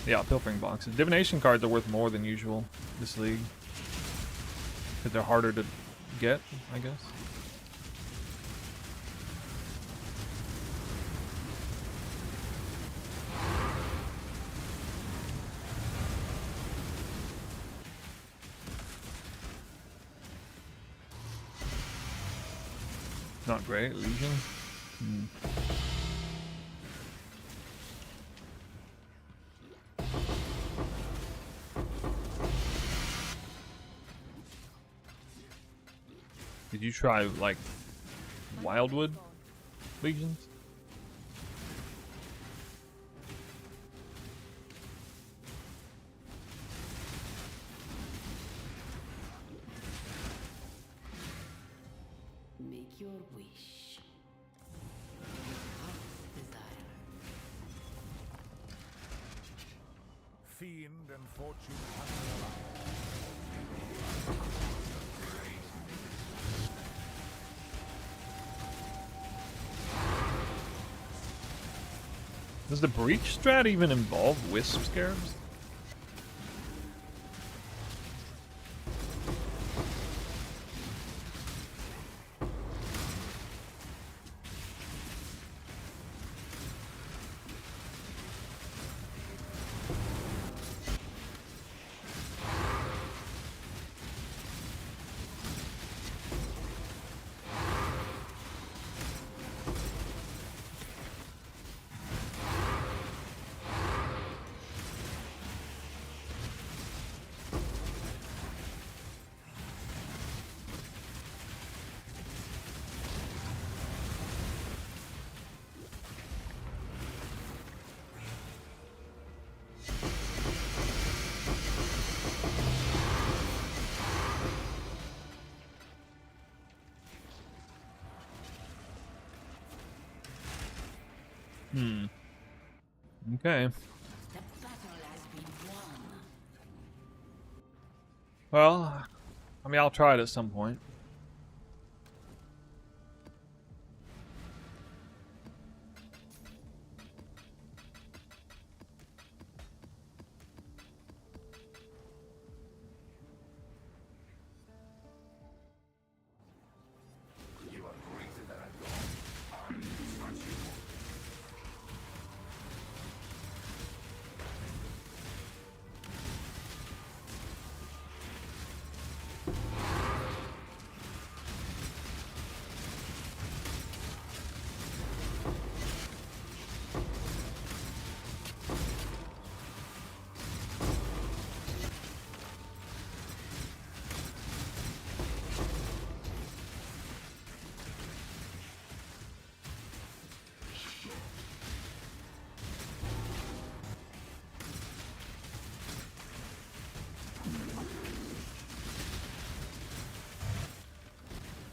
Yeah, pilfering boxes. Divination cards are worth more than usual this league. Because they're harder to get, I guess. Not great. Legion. Hmm. Did you try like Wildwood Legions? Make your wish. Heart's desire. Fiend and fortune hunter alike. Does the breach strat even involve wisp scarabs? Hmm. Okay. The battle has been won. Well, I mean, I'll try it at some point.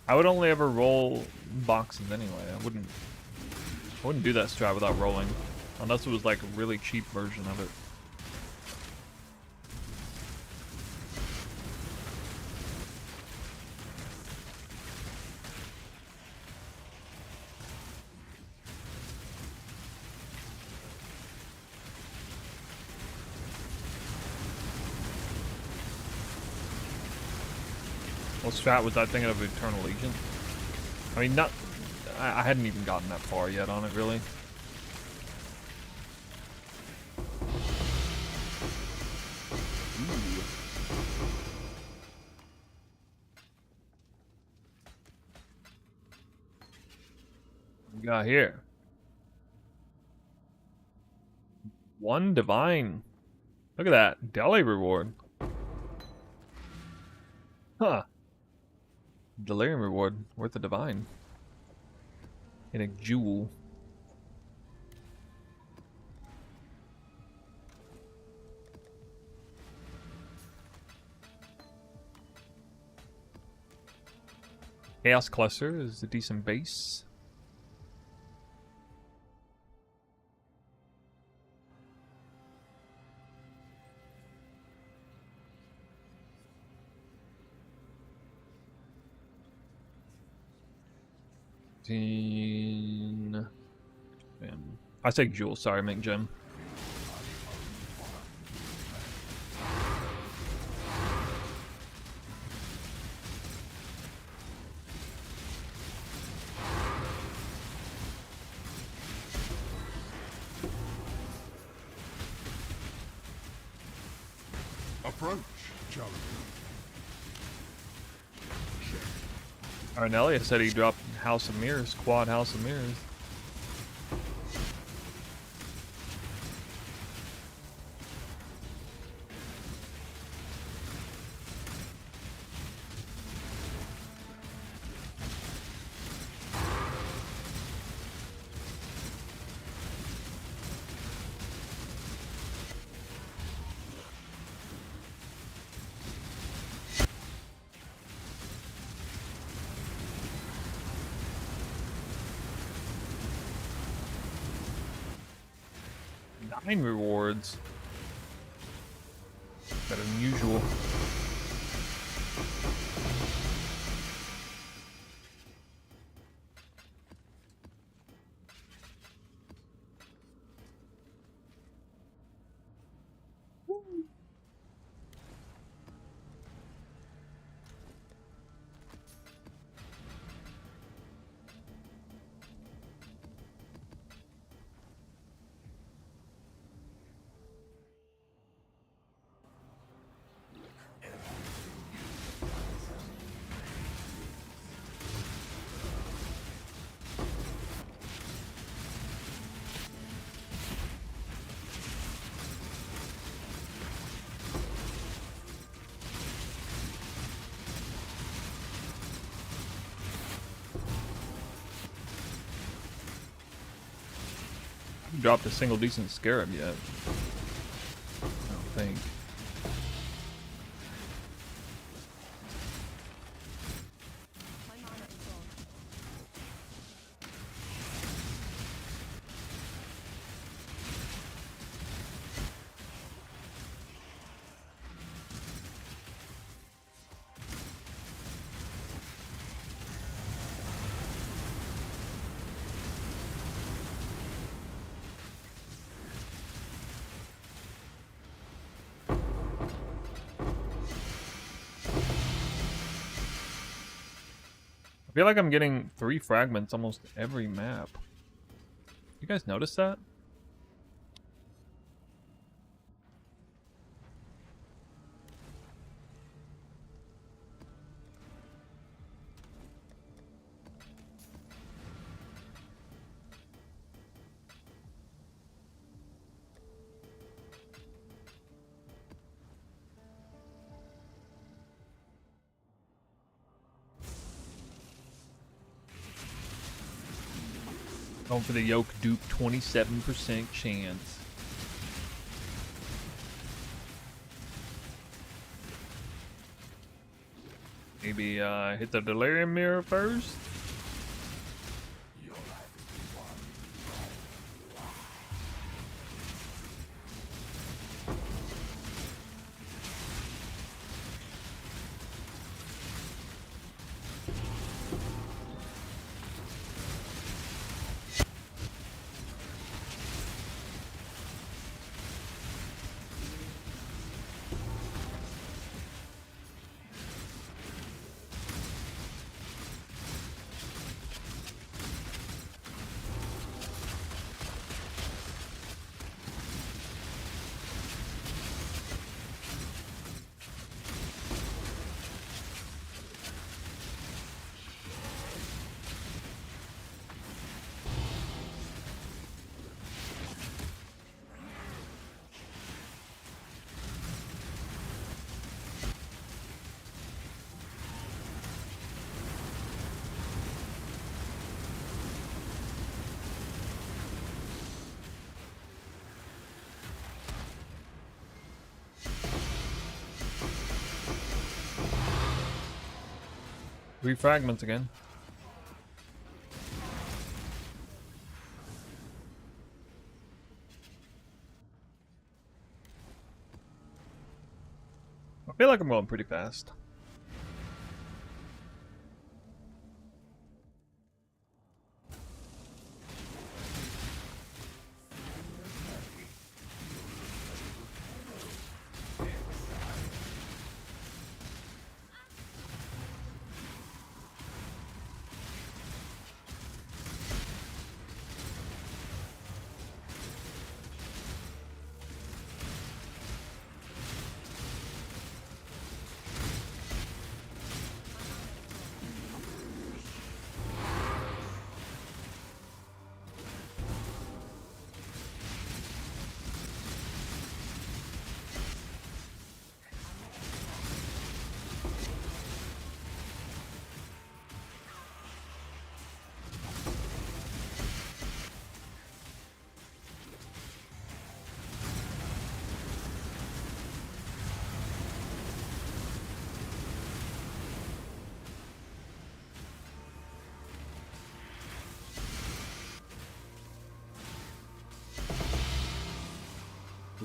I would only ever roll boxes anyway. I wouldn't do that strat without rolling. Unless it was like a really cheap version of it. What strat was I thinking of? Eternal Legion? I mean, not. I hadn't even gotten that far yet on it, really. Ooh. What we got here? One divine. Look at that. Deli reward. Huh. Delirium reward. Worth a divine. And a jewel. Chaos Cluster is a decent base. I say jewel, sorry, make gem. Approach, challenger. Arnelia said he dropped House of Mirrors, quad House of Mirrors. Nine rewards. Better than usual. Dropped a single decent scarab yet. I don't think. My mana is gone. I feel like I'm getting 3 fragments almost every map. You guys notice that? Going for the yoke dupe, 27% chance. Maybe hit the delirium mirror first. Three fragments again. I feel like I'm going pretty fast.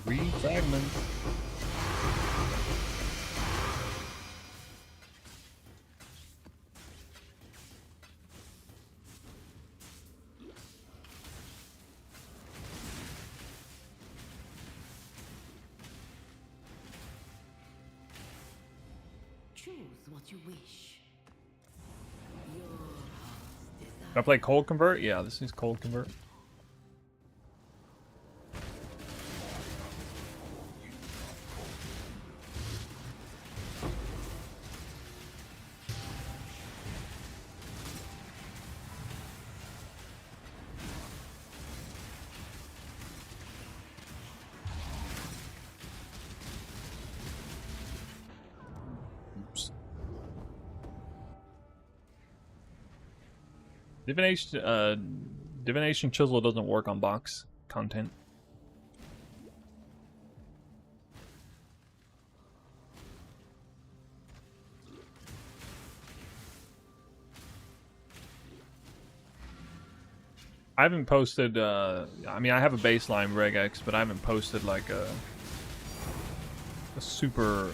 3 fragments. Choose what you wish. Your heart's desire. Can I play cold convert? Yeah, this is cold convert. Oops. Divination Chisel doesn't work on box content. I haven't posted, I mean, I have a baseline regex, but I haven't posted like a super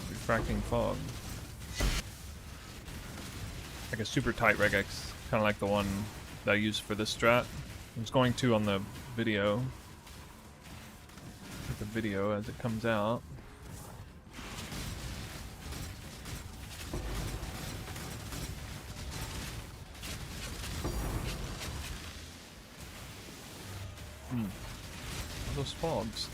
refracting fog. Like a super tight regex, kind of like the one that I use for this strat. I was going to on the video. The video as it comes out. Those fogs.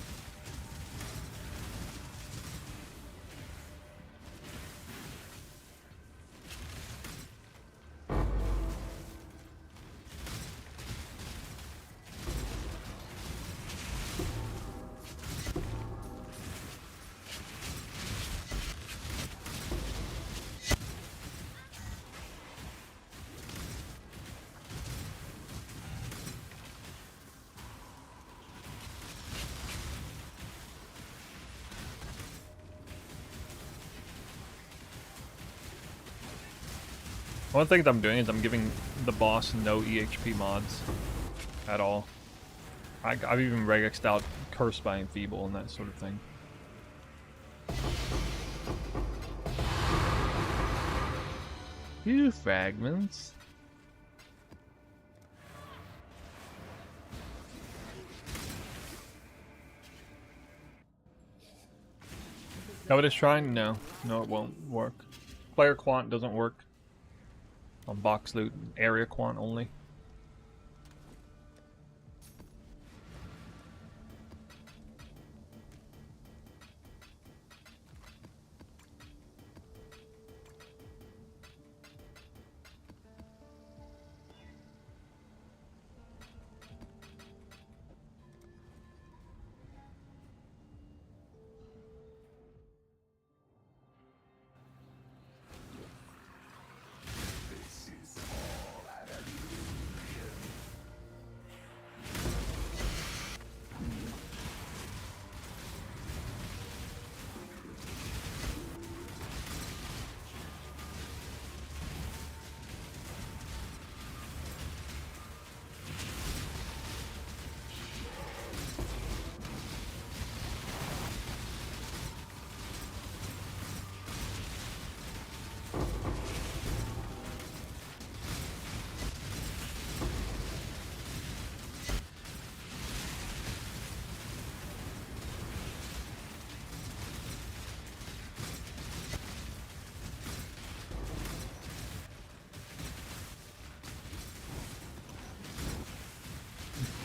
One thing that I'm doing is I'm giving the boss no EHP mods at all. I've even regexed out Cursed by Enfeeble and that sort of thing. Few fragments. That what it's trying? No. No, it won't work. Player quant doesn't work. On box loot, area quant only.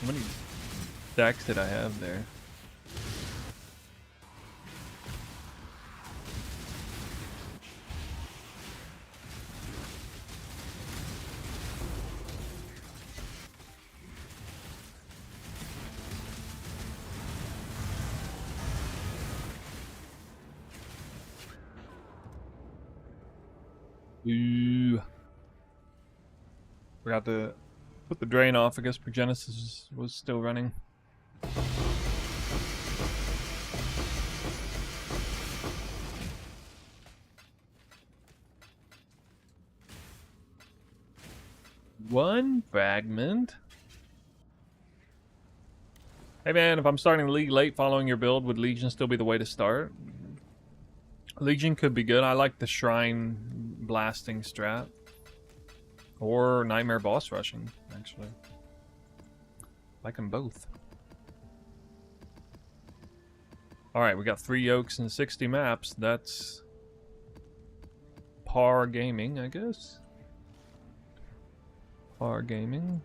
How many stacks did I have there? Ooh. Forgot to put the drain off. I guess Progenesis was still running. One fragment. Hey man, if I'm starting the league late following your build, would Legion still be the way to start? Legion could be good. I like the Shrine blasting strat. Or Nightmare boss rushing, actually. Like them both. Alright, we got 3 yokes and 60 maps. That's par gaming, I guess. Par gaming.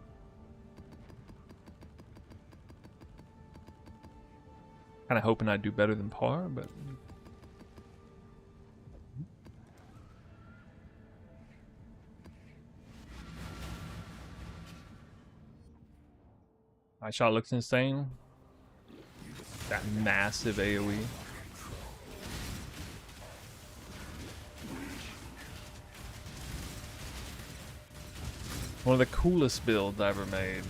Kind of hoping I'd do better than par, but... My shot looks insane. That massive AoE. One of the coolest builds I ever made.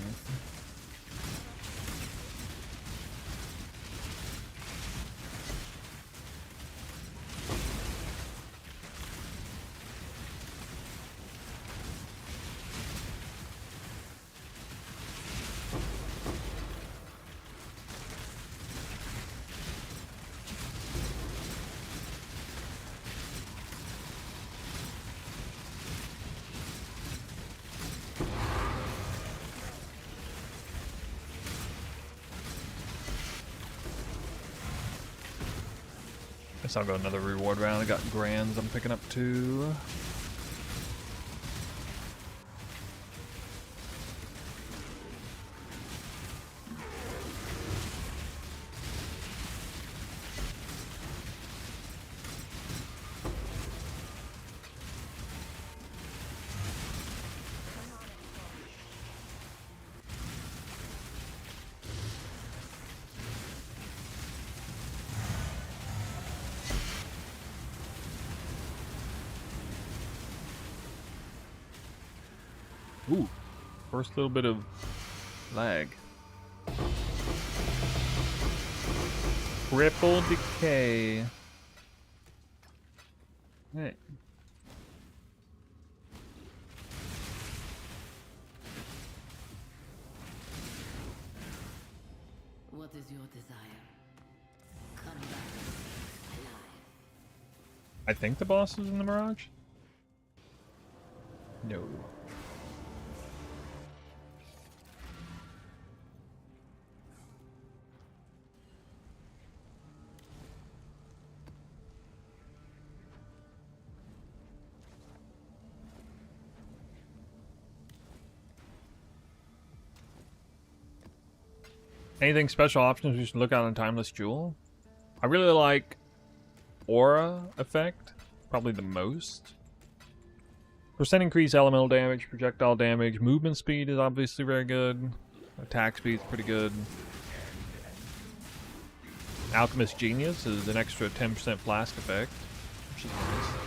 Guess I'll go another reward round. I got grands I'm picking up too. Ooh, first little bit of lag. Triple decay. Hey. What is your desire? Come back alive. I think the boss is in the Mirage? No. Anything special options we should look out on Timeless Jewel? I really like Aura effect, probably the most. Percent increase elemental damage, projectile damage, movement speed is obviously very good. Attack speed is pretty good. Alchemist Genius is an extra 10% flask effect, which is nice.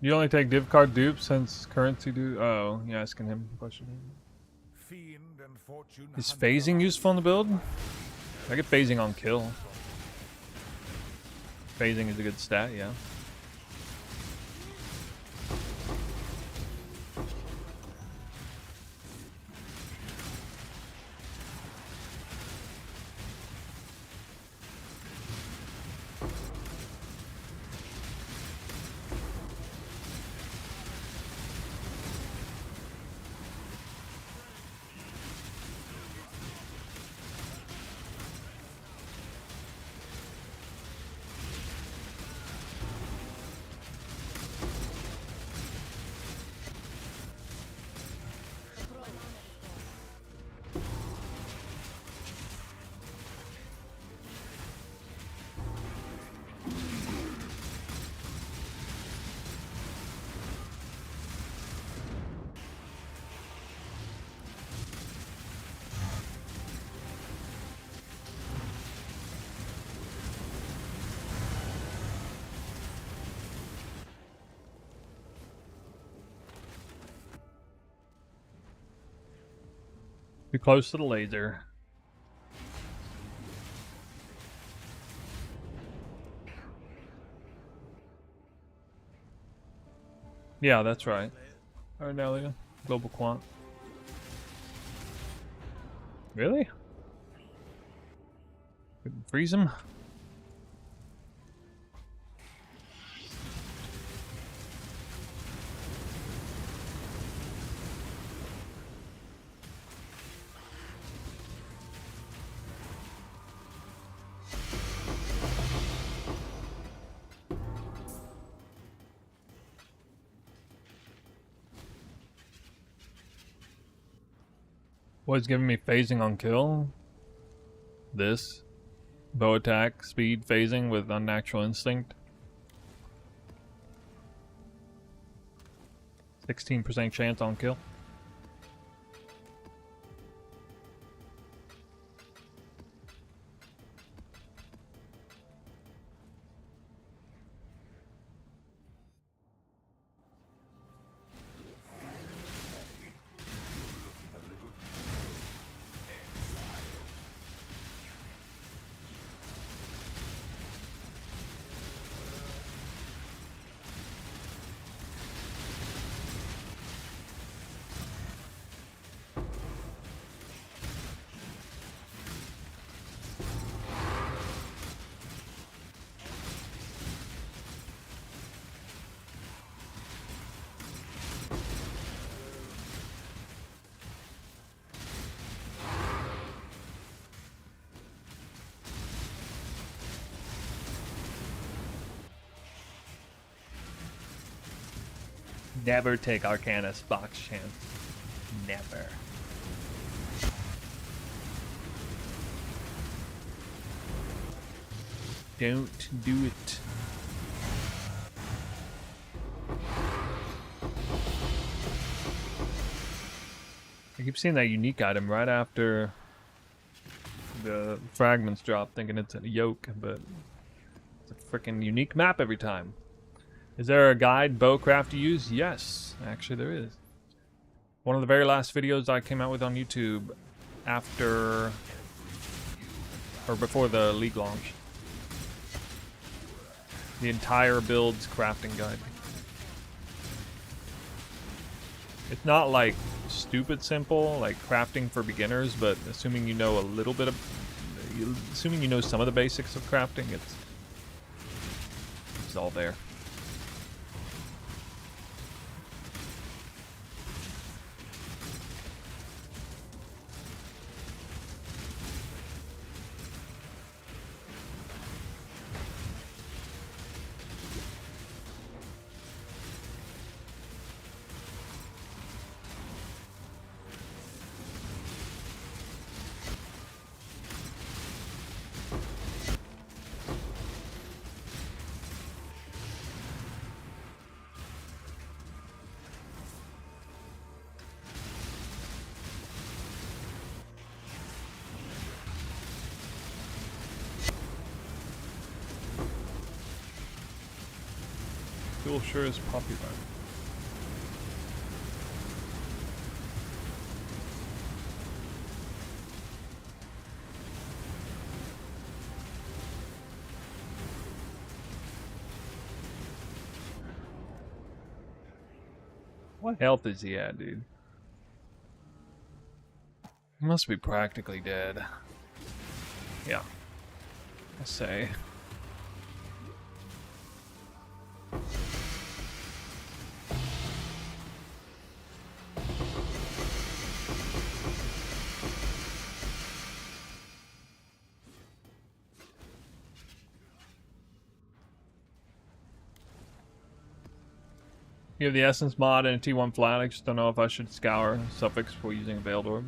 You only take div card dupes since currency do. Oh, you're asking him a question. Fiend and fortune Is hunter phasing alike useful in the build? I get phasing on kill. Phasing is a good stat, yeah. Too close to the laser. Yeah, that's right. Arnelia, Global Quant. Really? Couldn't freeze him? What's giving me phasing on kill? This. Bow attack, speed, phasing with unnatural instinct. 16% chance on kill. Never take Arcanus box chance. Never. Don't do it. I keep seeing that unique item right after the fragments drop, thinking it's a yoke, but it's a freaking unique map every time. Is there a guide bowcraft to use? Yes, actually there is. One of the very last videos I came out with on YouTube after or before the League launch. The entire build's crafting guide. It's not like stupid simple, like crafting for beginners, but assuming you know a little bit of, assuming you know some of the basics of crafting, it's all there. Fuel sure is popular. What health is he at, dude? He must be practically dead. Yeah. I say. You have the Essence mod and a T1 flat. I just don't know if I should scour suffix before using a Veiled Orb.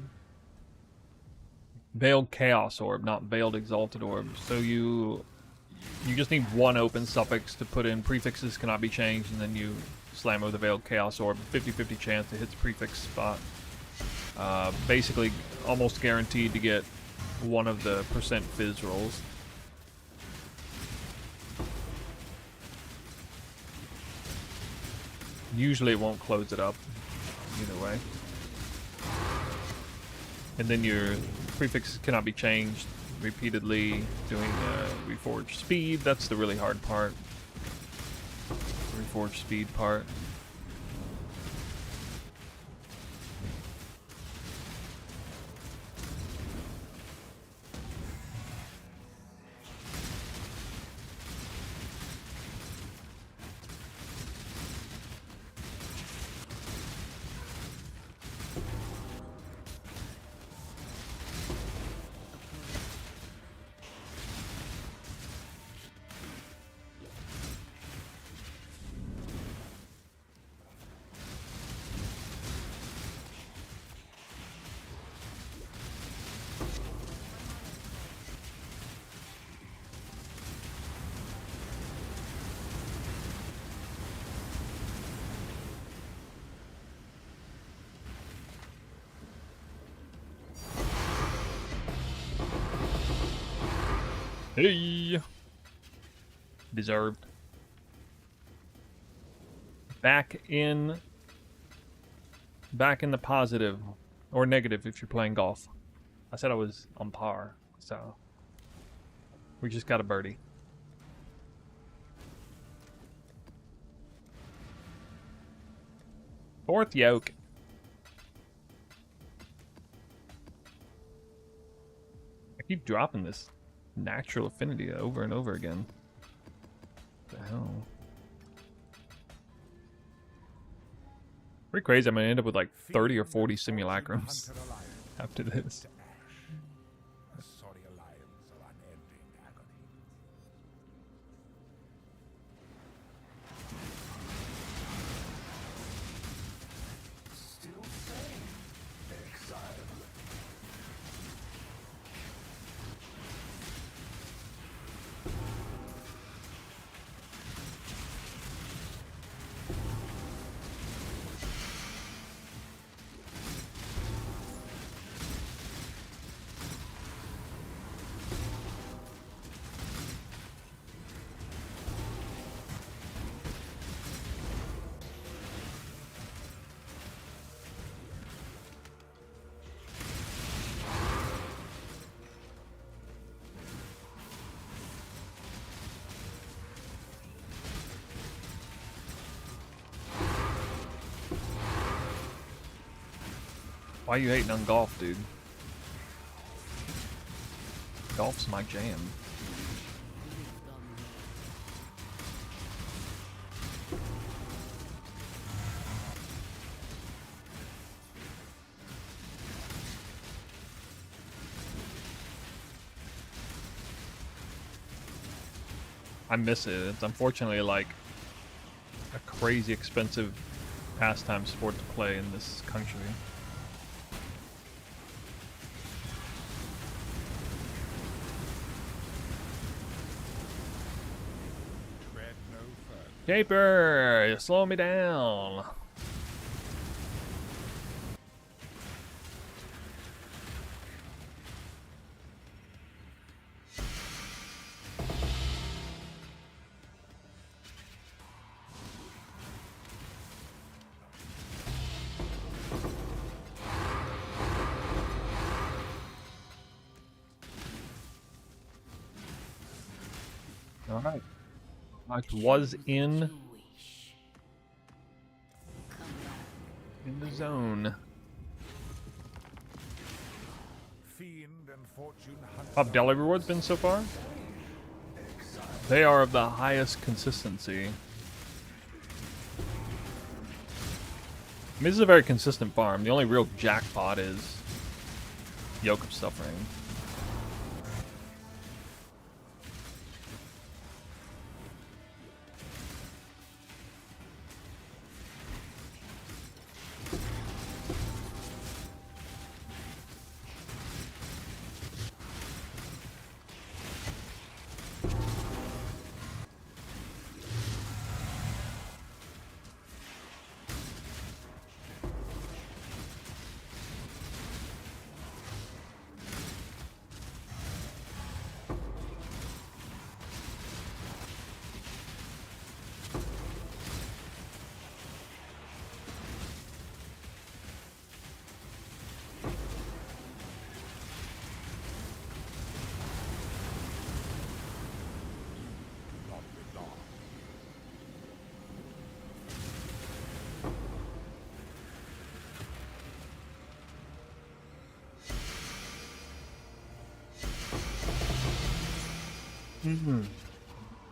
Veiled Chaos Orb, not Veiled Exalted Orb. So you just need one open suffix to put in. Prefixes cannot be changed, and then you slam it with a Veiled Chaos Orb. 50-50 chance it hits prefix spot. Basically, almost guaranteed to get one of the % fizz rolls. Usually it won't close it up, either way. And then your prefixes cannot be changed repeatedly. Doing reforged speed, that's the really hard part. Reforged speed part. Hey! Deserved. Back in the positive. Or negative if you're playing golf. I said I was on par, so we just got a birdie. Fourth yoke. I keep dropping this natural affinity over and over again. What the hell? Pretty crazy. I'm gonna end up with like 30 or 40 simulacrums after this. A sorry alliance of unending agony. Still sane, exile. Why you hating on golf, dude? Golf's my jam. I miss it. It's unfortunately like a crazy expensive pastime sport to play in this country. Tread no further. Caper, you're slowing me down. All right. March was in the zone. Fiend and fortune hunter. How have Deli rewards been so far? They are of the highest consistency. I mean, this is a very consistent farm. The only real jackpot is Yoke of Suffering.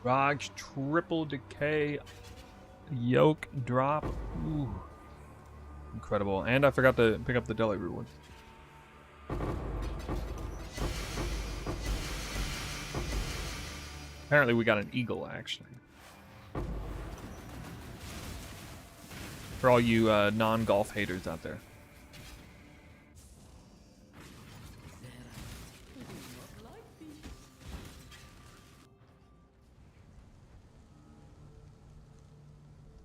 Raj triple decay yoke drop. Ooh. Incredible. And I forgot to pick up the Deli rewards. Apparently we got an eagle, actually. For all you non-golf haters out there.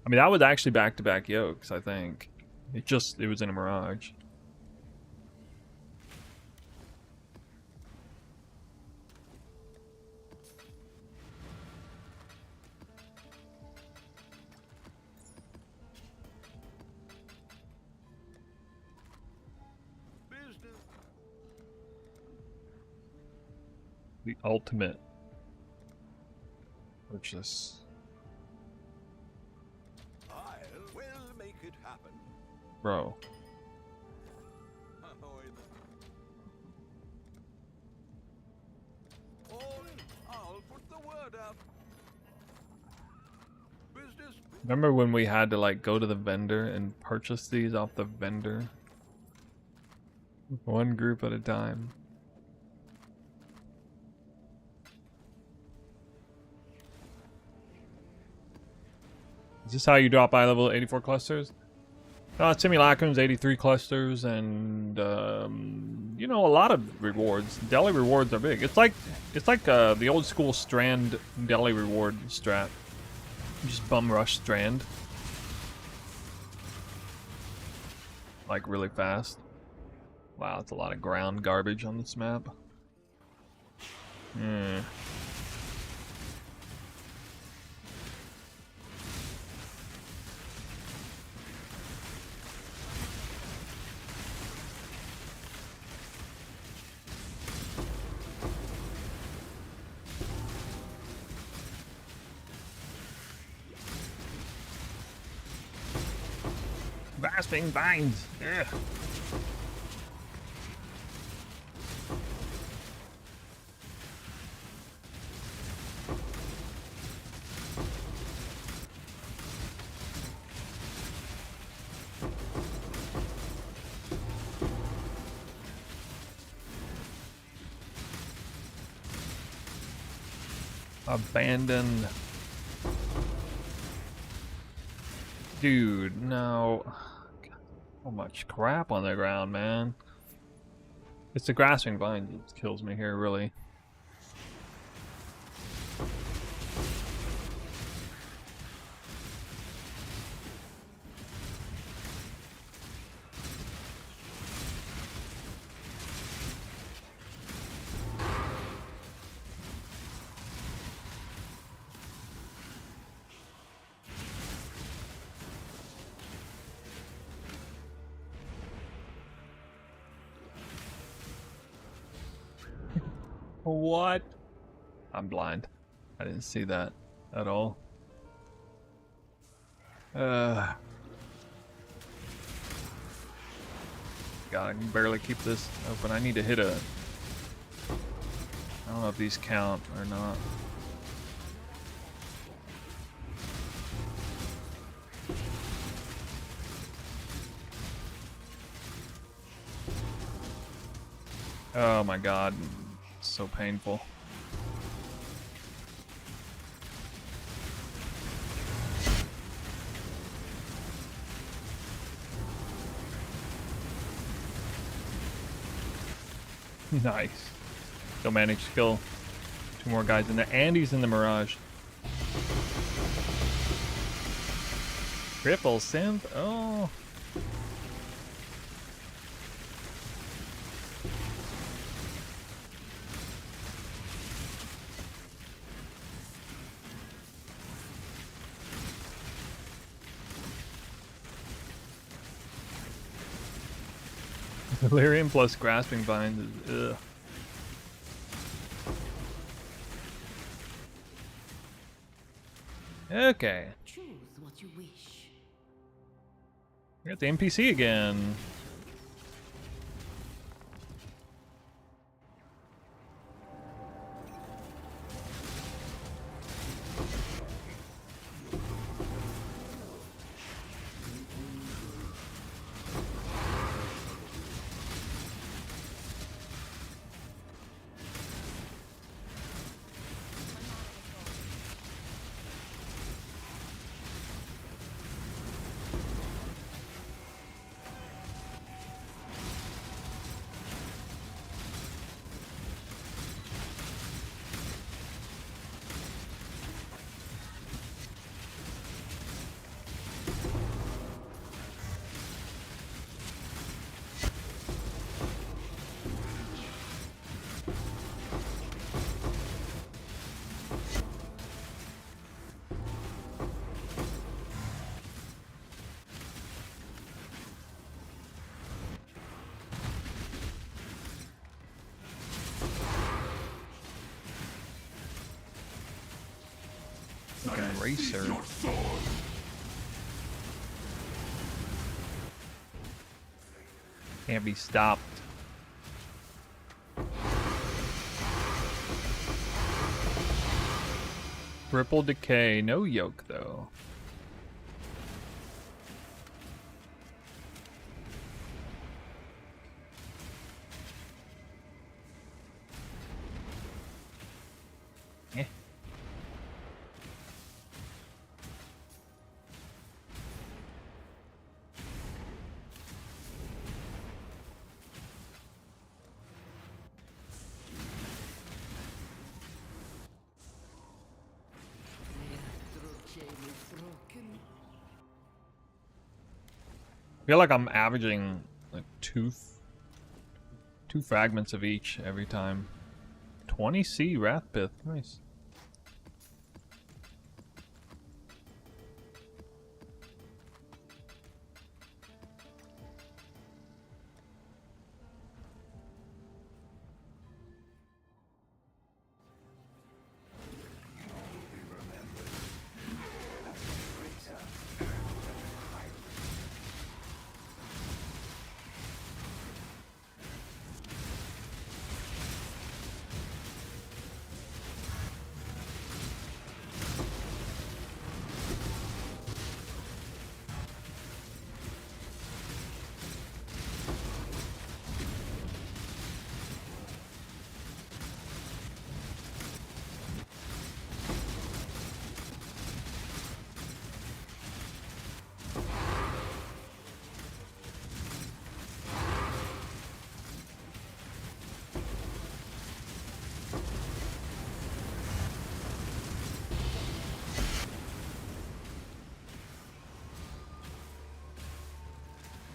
I mean, that was actually back-to-back yokes, I think. It was in a Mirage. Business. The ultimate purchase. I'll make it happen. Bro. I'll put the word out. Business. Remember when we had to like go to the vendor and purchase these off the vendor? One group at a time. Is this how you drop eye level 84 clusters? Simulacrum's 83 clusters, and you know, a lot of rewards. Deli rewards are big. It's like the old school Strand Deli reward strat. You just bum rush Strand like really fast. Wow, that's a lot of ground garbage on this map. Hmm. Grasping vines. Ugh. Abandoned. Dude, no. So much crap on the ground, man. It's the grasping vine that kills me here, really. What? I'm blind. I didn't see that at all. God, I can barely keep this open. I need to hit a... I don't know if these count or not. Oh my god. So painful. Nice. Still managed to kill 2 more guys in there. And he's in the Mirage. Triple synth? Oh. Delirium plus grasping vines is ugh. Okay. Choose what you wish. We got the NPC again. Eraser. Can't be stopped. Triple decay, no yoke though. Eh. I feel like I'm averaging like two fragments of each every time. 20C Wrathpith, nice.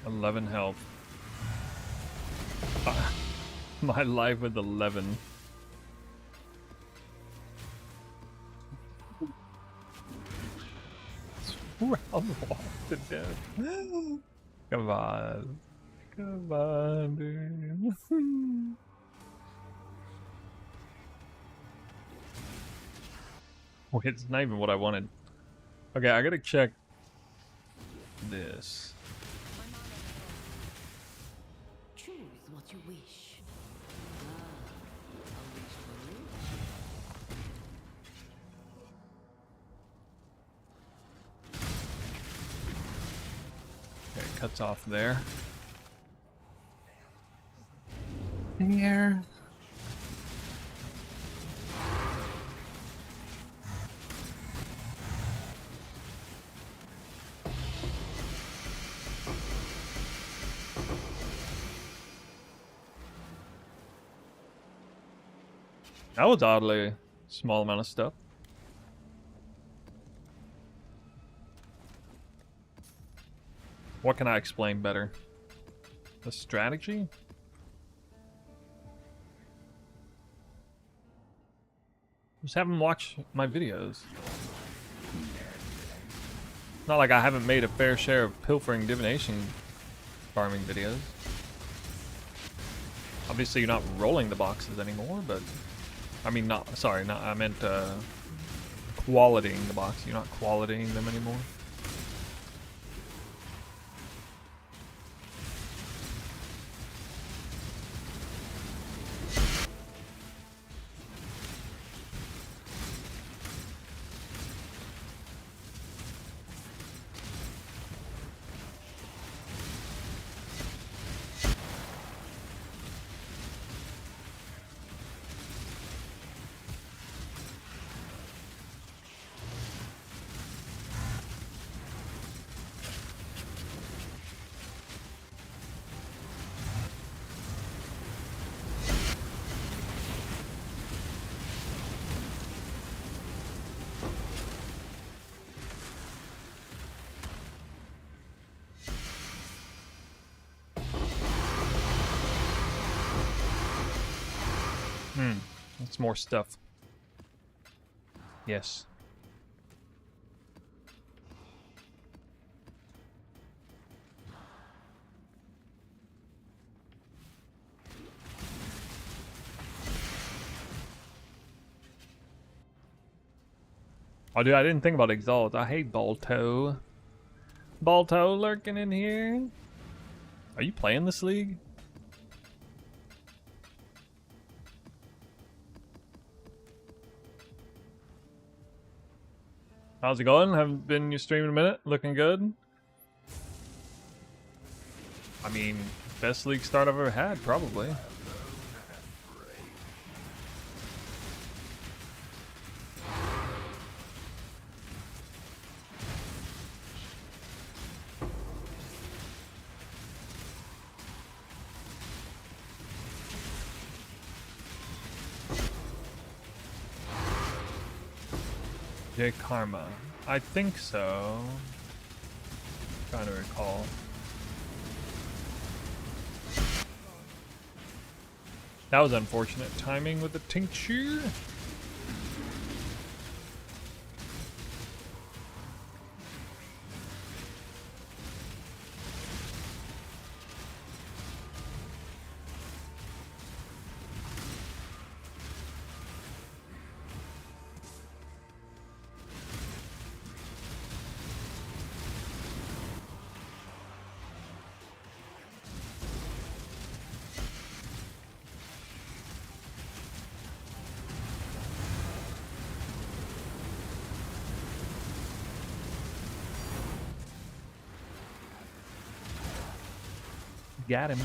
$11 health. My life with 11. Round walk to death. Come on. Come on, dude. Wait, it's not even what I wanted. Okay, I gotta check this. Choose what you wish. Ah, a wish for you. Okay, it cuts off there. Here. That was oddly small amount of stuff. What can I explain better? The strategy? Just have them watch my videos. Not like I haven't made a fair share of pilfering divination farming videos. Obviously you're not rolling the boxes anymore, but I mean not sorry, not I meant qualitying the box. You're not qualitying them anymore. That's more stuff. Yes. Oh, dude, I didn't think about Exalt. I hate Balto. Balto lurking in here. Are you playing this league? How's it going? Haven't been your stream in a minute. Looking good. I mean, best league start I've ever had, probably. J Karma. I think so. Trying to recall. That was unfortunate timing with the tincture. Got him.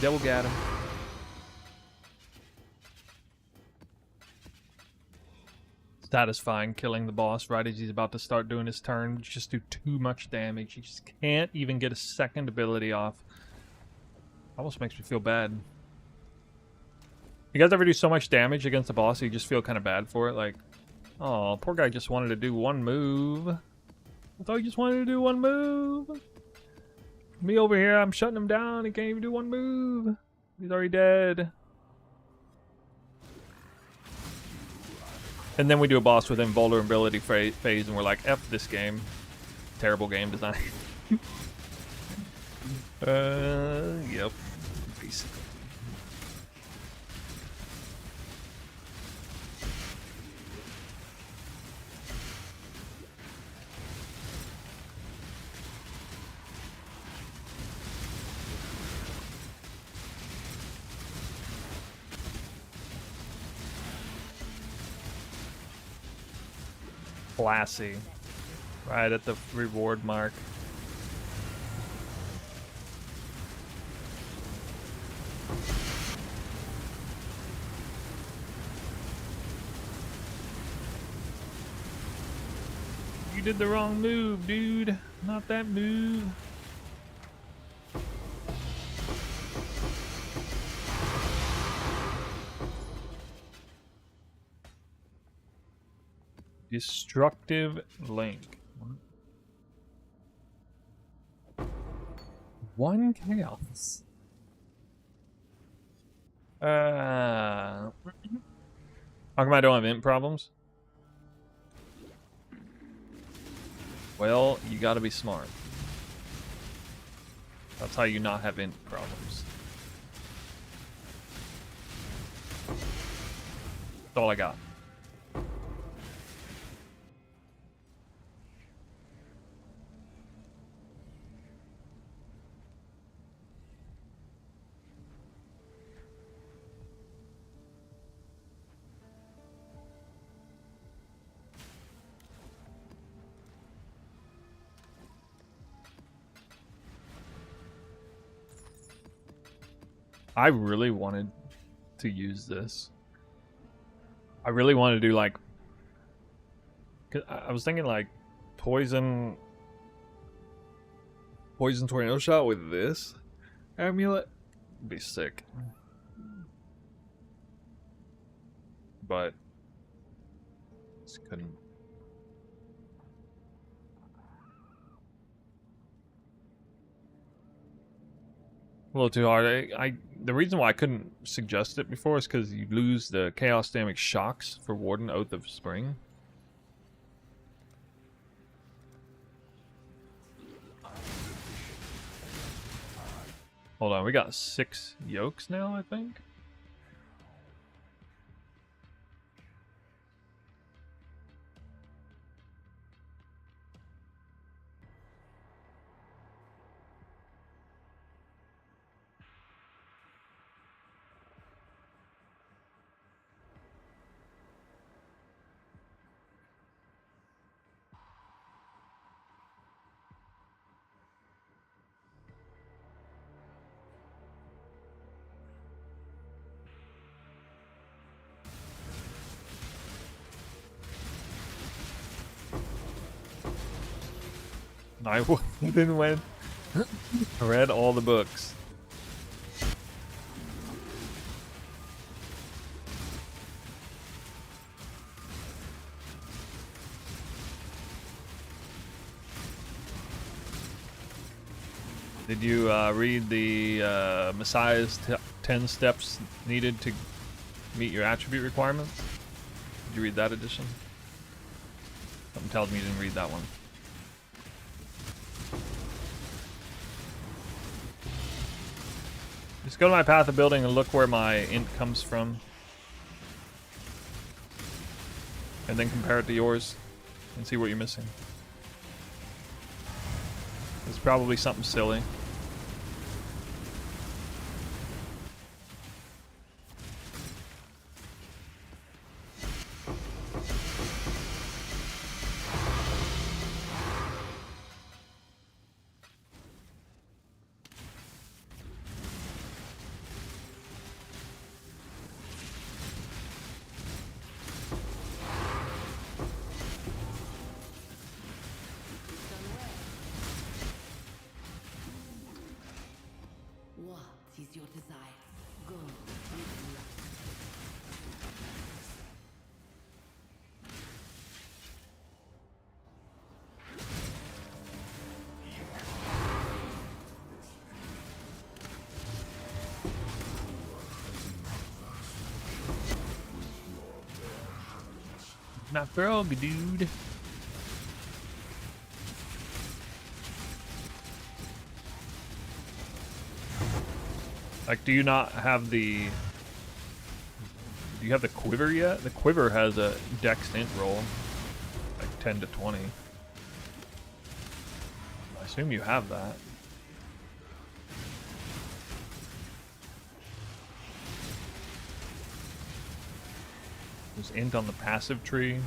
Double got him. Satisfying killing the boss right as he's about to start doing his turn. Just do too much damage. He just can't even get a second ability off. Almost makes me feel bad. You guys ever do so much damage against a boss you just feel kind of bad for it? Like, oh, poor guy just wanted to do one move. I thought he just wanted to do one move. Me over here, I'm shutting him down. He can't even do one move. He's already dead. And then we do a boss with invulnerability phase, and we're like, F this game. Terrible game design. Yep. Basically. Classy. Right at the reward mark. You did the wrong move, dude. Not that move. Destructive Link. One chaos. How come I don't have int problems? Well, you gotta be smart. That's how you not have int problems. That's all I got. I really wanted to use this. I really wanted to do like, 'cause I was thinking like poison tornado shot with this amulet would be sick. But just couldn't. A little too hard. The reason why I couldn't suggest it before is because you lose the Chaos Dynamic Shocks for Warden Oath of Spring. Hold on, we got 6 yokes now, I think. I didn't win. I read all the books. Did you read the Messiah's 10 steps needed to meet your attribute requirements? Did you read that edition? Something tells me you didn't read that one. Just go to my path of building and look where my int comes from. And then compare it to yours and see what you're missing. It's probably something silly. What is your desire? Go. Not frog, dude. Like, do you not have the... Do you have the quiver yet? The quiver has a dex int roll. Like 10 to 20. I assume you have that. There's int on the passive tree.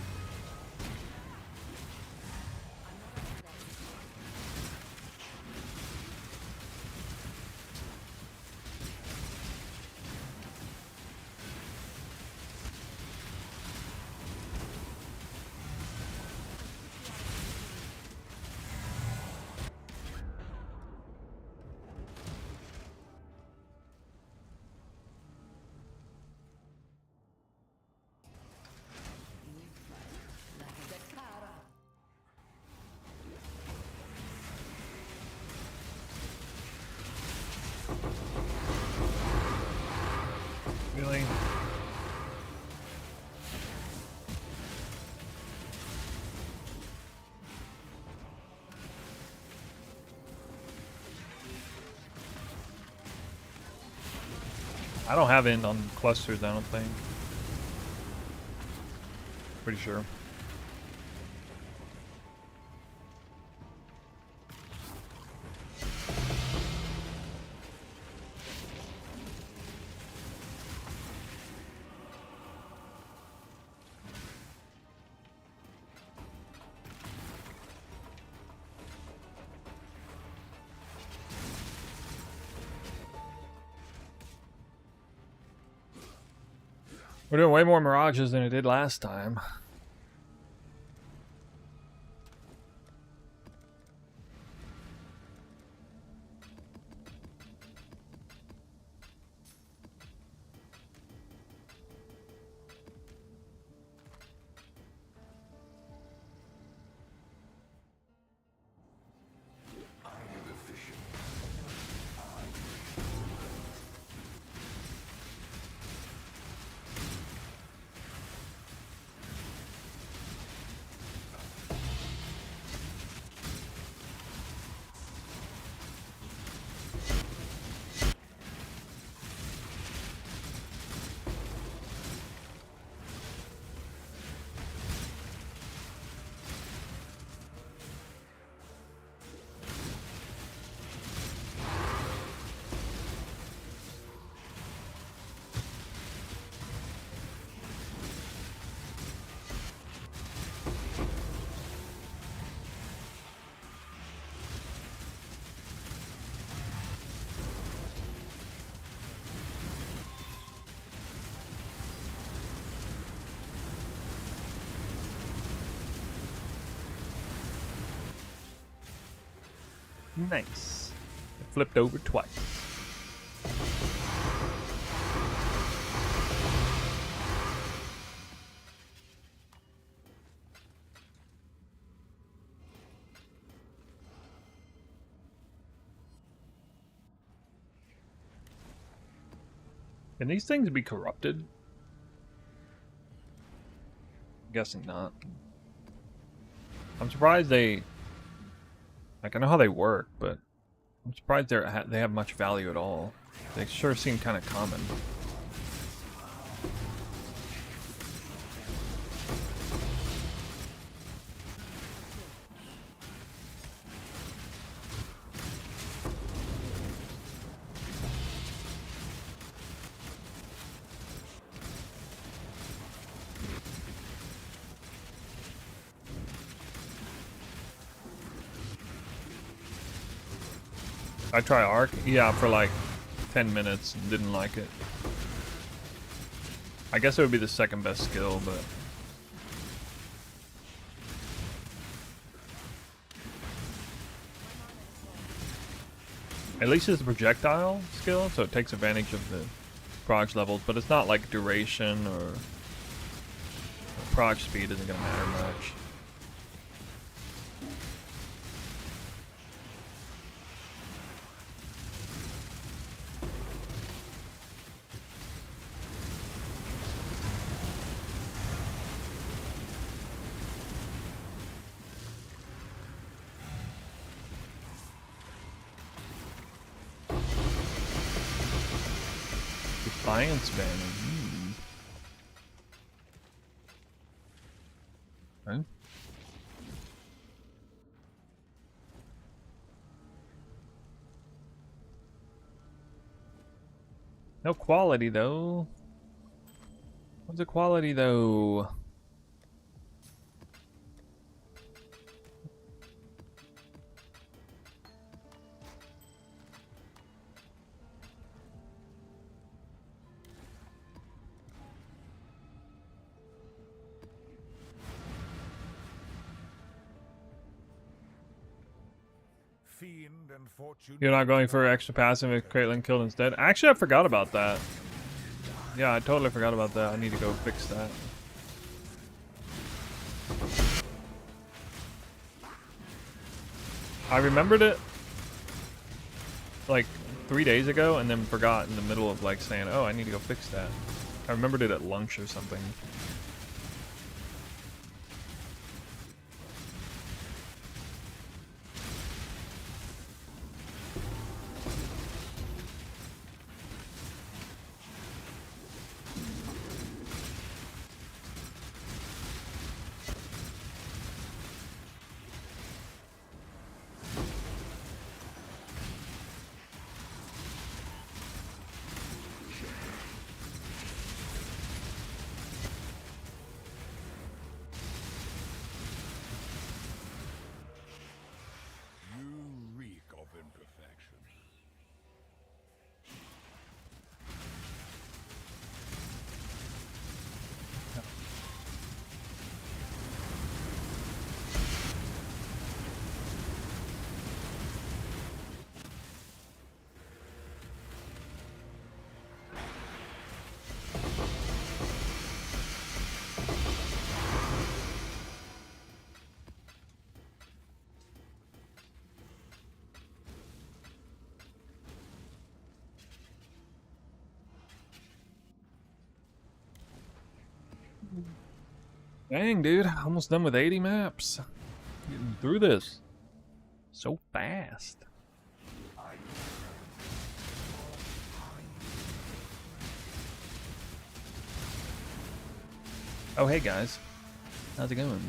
Really? I don't have int on clusters, I don't think. Pretty sure. We're doing way more mirages than it did last time. Nice. It flipped over twice. Can these things be corrupted? Guessing not. I'm surprised they... Like, I know how they work, but I'm surprised they have much value at all. They sure seem kind of common. I try Arc? Yeah, for like 10 minutes. Didn't like it. I guess it would be the second best skill, but... At least it's a projectile skill, so it takes advantage of the proj levels, but it's not like duration or proj speed isn't going to matter much. Defiance banning. Okay. No quality though. What's the quality though? Fiend and fortune. You're not going for extra passive if Caitlyn killed instead? Actually, I forgot about that. Yeah, I totally forgot about that. I need to go fix that. I remembered it like 3 days ago and then forgot in the middle of like saying, oh, I need to go fix that. I remembered it at lunch or something. You reek of imperfection. Dang, dude. Almost done with 80 maps. Getting through this so fast. Oh, hey, guys. How's it going?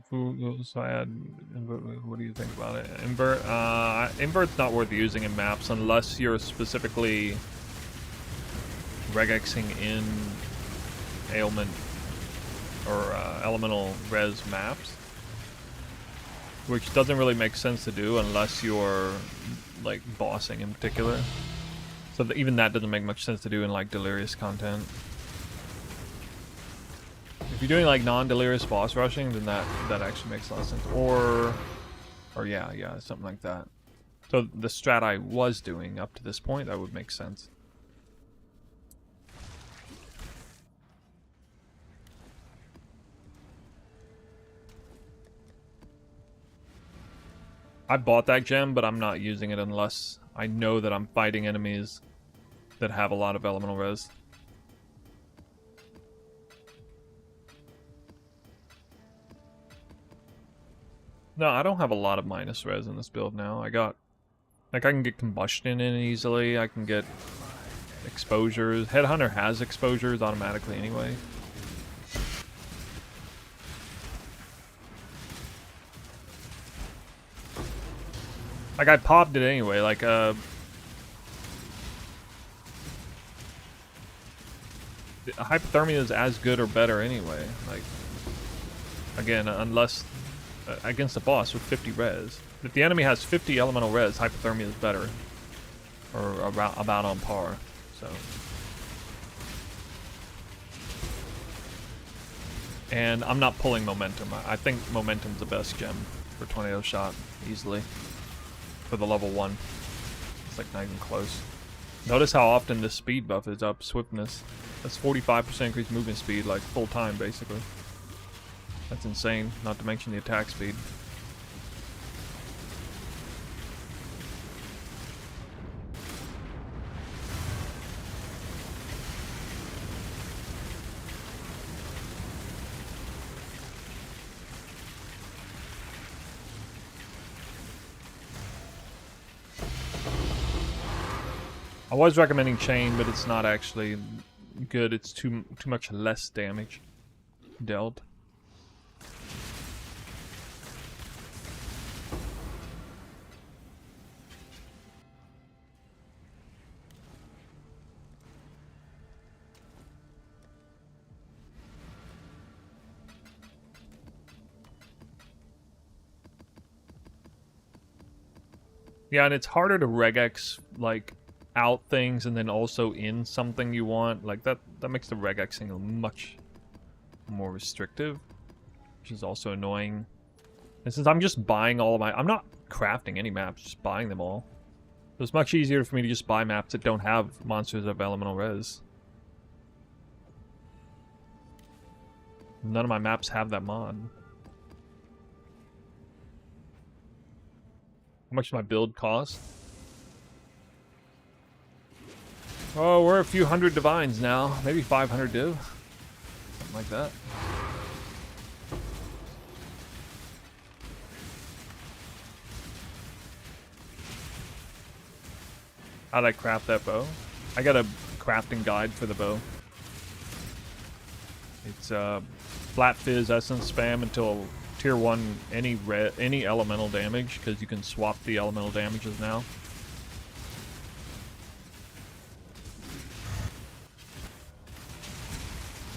So I had invert. What do you think about it? Invert. Invert's not worth using in maps unless you're specifically regexing in ailment or elemental res maps, which doesn't really make sense to do unless you're like bossing in particular. So even that doesn't make much sense to do in like delirious content. If you're doing like non-delirious boss rushing, then that actually makes a lot of sense. Or yeah, something like that. So the strat I was doing up to this point, that would make sense. I bought that gem, but I'm not using it unless I know that I'm fighting enemies that have a lot of elemental res. No, I don't have a lot of minus res in this build now. I can get combustion in easily. I can get exposures. Headhunter has exposures automatically anyway. Like, I popped it anyway, like, hypothermia is as good or better anyway, like, again, unless, against a boss with 50 res. If the enemy has 50 elemental res, hypothermia is better, or about on par, so. And I'm not pulling momentum. I think momentum's the best gem for Tornado Shot, easily. For the level 1. It's like not even close. Notice how often this speed buff is up. Swiftness. That's 45% increased movement speed, like full time basically. That's insane, not to mention the attack speed. I was recommending chain, but it's not actually good. It's too much less damage dealt. Yeah, and it's harder to regex like out things and then also in something you want. Like that makes the regexing much more restrictive, which is also annoying. And since I'm just buying all of I'm not crafting any maps, just buying them all. So it's much easier for me to just buy maps that don't have monsters of elemental res. None of my maps have that mod. How much does my build cost? Oh, we're a few hundred divines now. Maybe 500 div. Something like that. How'd I craft that bow? I got a crafting guide for the bow. It's flat fizz essence spam until tier 1 any elemental damage, because you can swap the elemental damages now.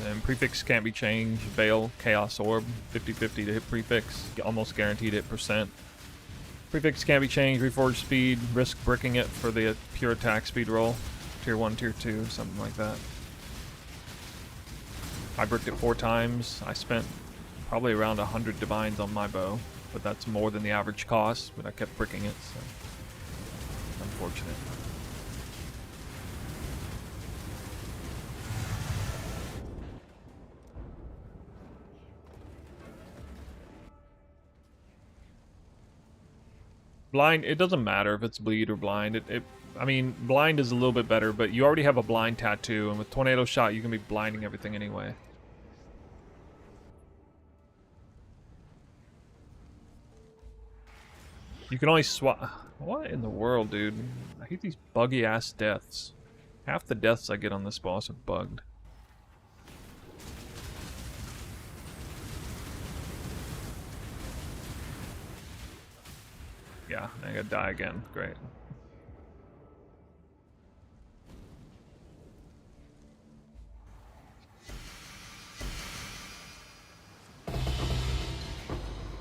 And prefix can't be changed. Veil, Chaos Orb, 50-50 to hit prefix, almost guaranteed hit percent. Prefix can't be changed. Reforged speed, risk bricking it for the pure attack speed roll. Tier 1, tier 2, something like that. I bricked it 4 times. I spent probably around 100 divines on my bow, but that's more than the average cost, but I kept bricking it, so unfortunate. Blind, it doesn't matter if it's bleed or blind. I mean, blind is a little bit better, but you already have a blind tattoo, and with Tornado Shot, you can be blinding everything anyway. You can only swap. What in the world, dude? I hate these buggy ass deaths. Half the deaths I get on this boss are bugged. Yeah, I gotta die again. Great.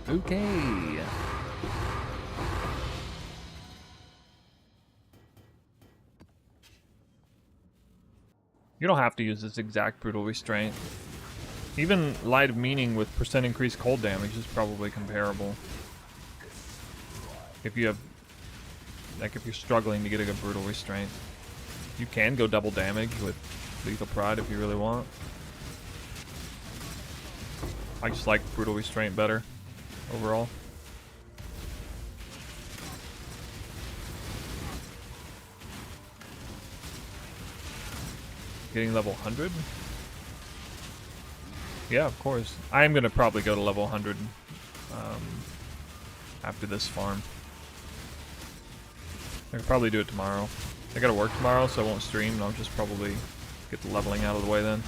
Okay. You don't have to use this exact brutal restraint. Even Light of Meaning with percent increased cold damage is probably comparable. If you have, like, if you're struggling to get a good brutal restraint, you can go double damage with Lethal Pride if you really want. I just like brutal restraint better overall. Getting level 100? Yeah, of course. I am going to probably go to level 100 after this farm. I could probably do it tomorrow. I gotta work tomorrow, so I won't stream, and I'll just probably get the leveling out of the way then.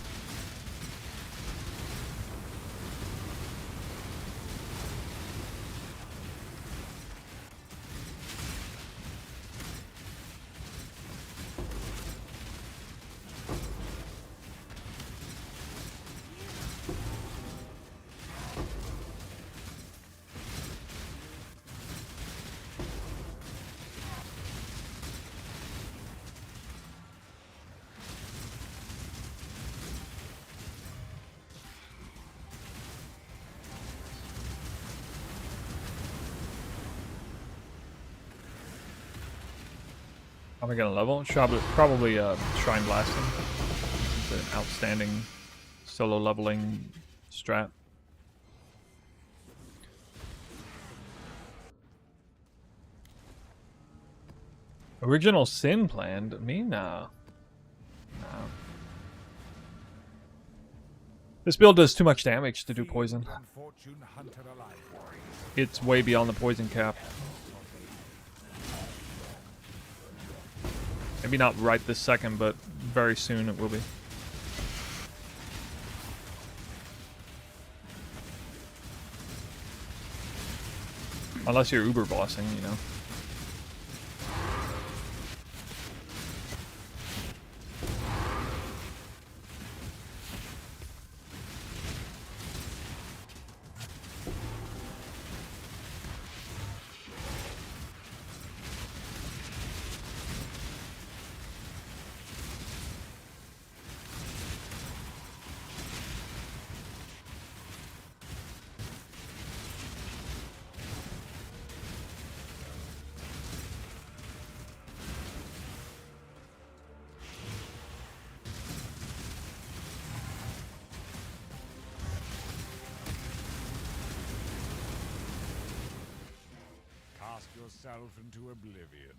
Am I gonna level? Probably Shrine Blasting. It's an outstanding solo leveling strat. Original Sin planned? Me? No. No. This build does too much damage to do poison. Fiend and fortune hunter alike. It's way beyond the poison cap. Maybe not right this second, but very soon it will be. Unless you're uber bossing, you know. Cast yourself into oblivion.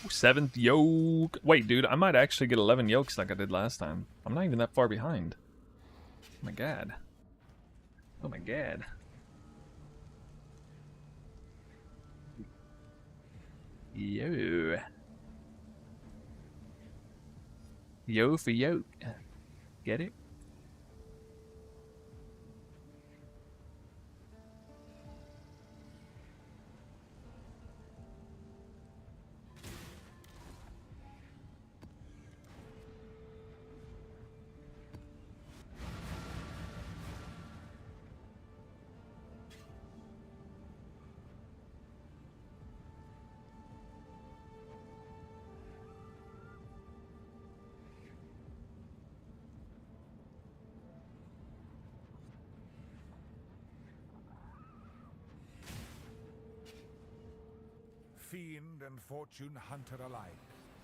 Seventh yoke. Wait, dude, I might actually get 11 yokes like I did last time. I'm not even that far behind. Oh my god. Oh my god. Yo. Yo for yoke. Get it? Fiend and fortune hunter alike.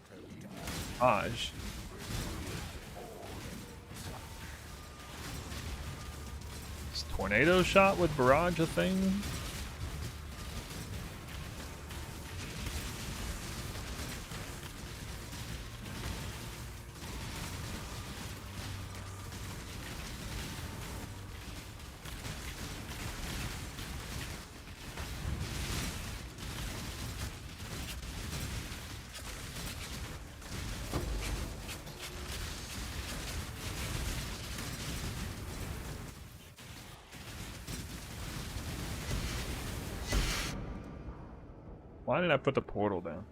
Turned to Aj. Is tornado shot with barrage a thing? Why did I put the portal down?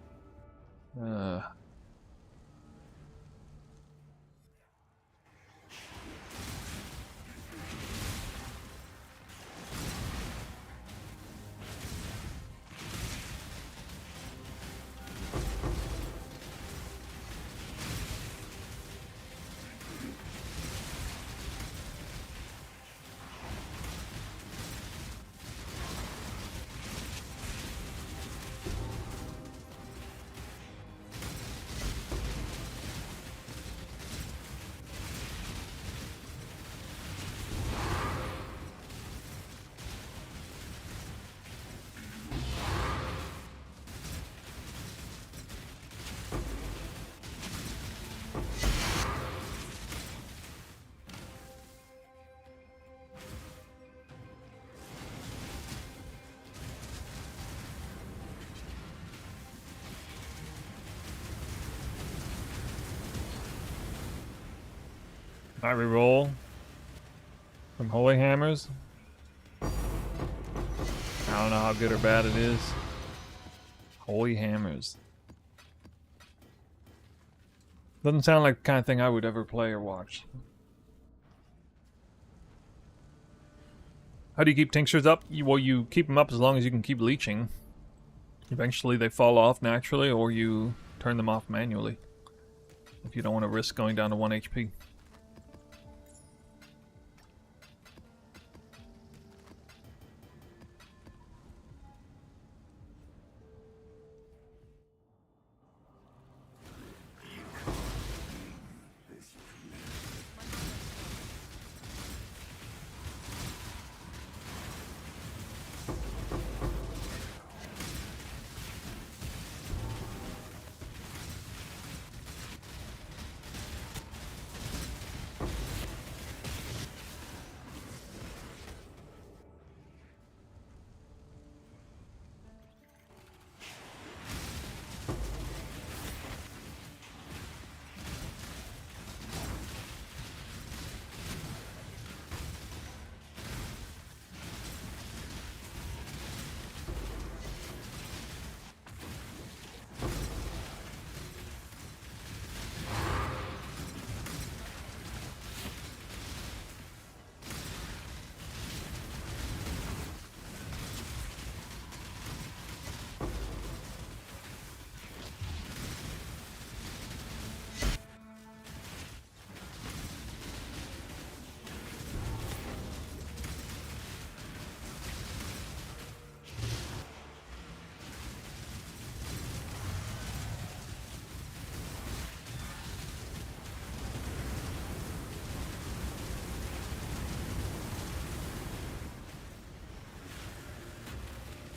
I reroll from Holy Hammers. I don't know how good or bad it is. Holy Hammers. Doesn't sound like the kind of thing I would ever play or watch. How do you keep tinctures up? Well, you keep them up as long as you can keep leeching. Eventually they fall off naturally, or you turn them off manually. If you don't want to risk going down to 1 HP.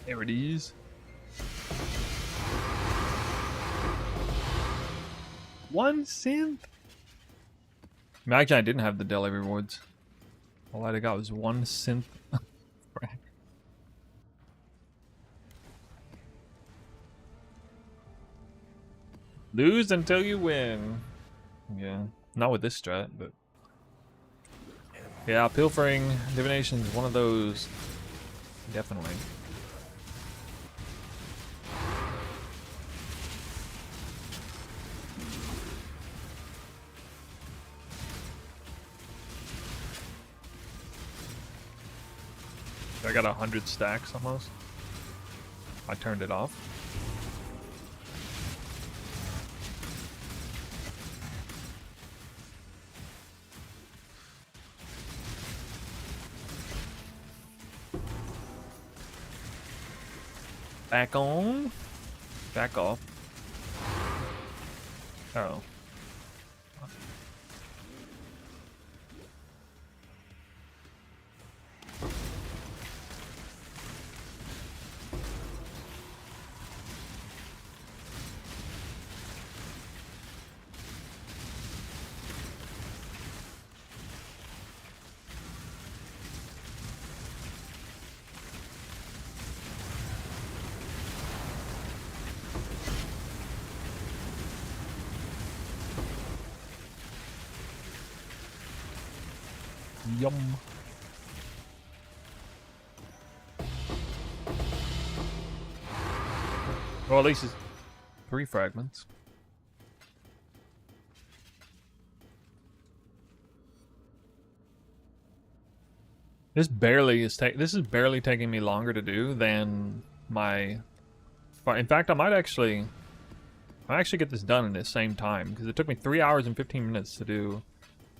There it is. One synth? Imagine I didn't have the Deli rewards. All I got was one synth. Lose until you win. Yeah, not with this strat, but yeah, pilfering divination is one of those. Definitely. I got 100 stacks almost. I turned it off. Back on. Back off. Oh. Yum. Well, at least it's 3 fragments. This is barely taking me longer to do than my. In fact, I might actually get this done in the same time because it took me 3 hours and 15 minutes to do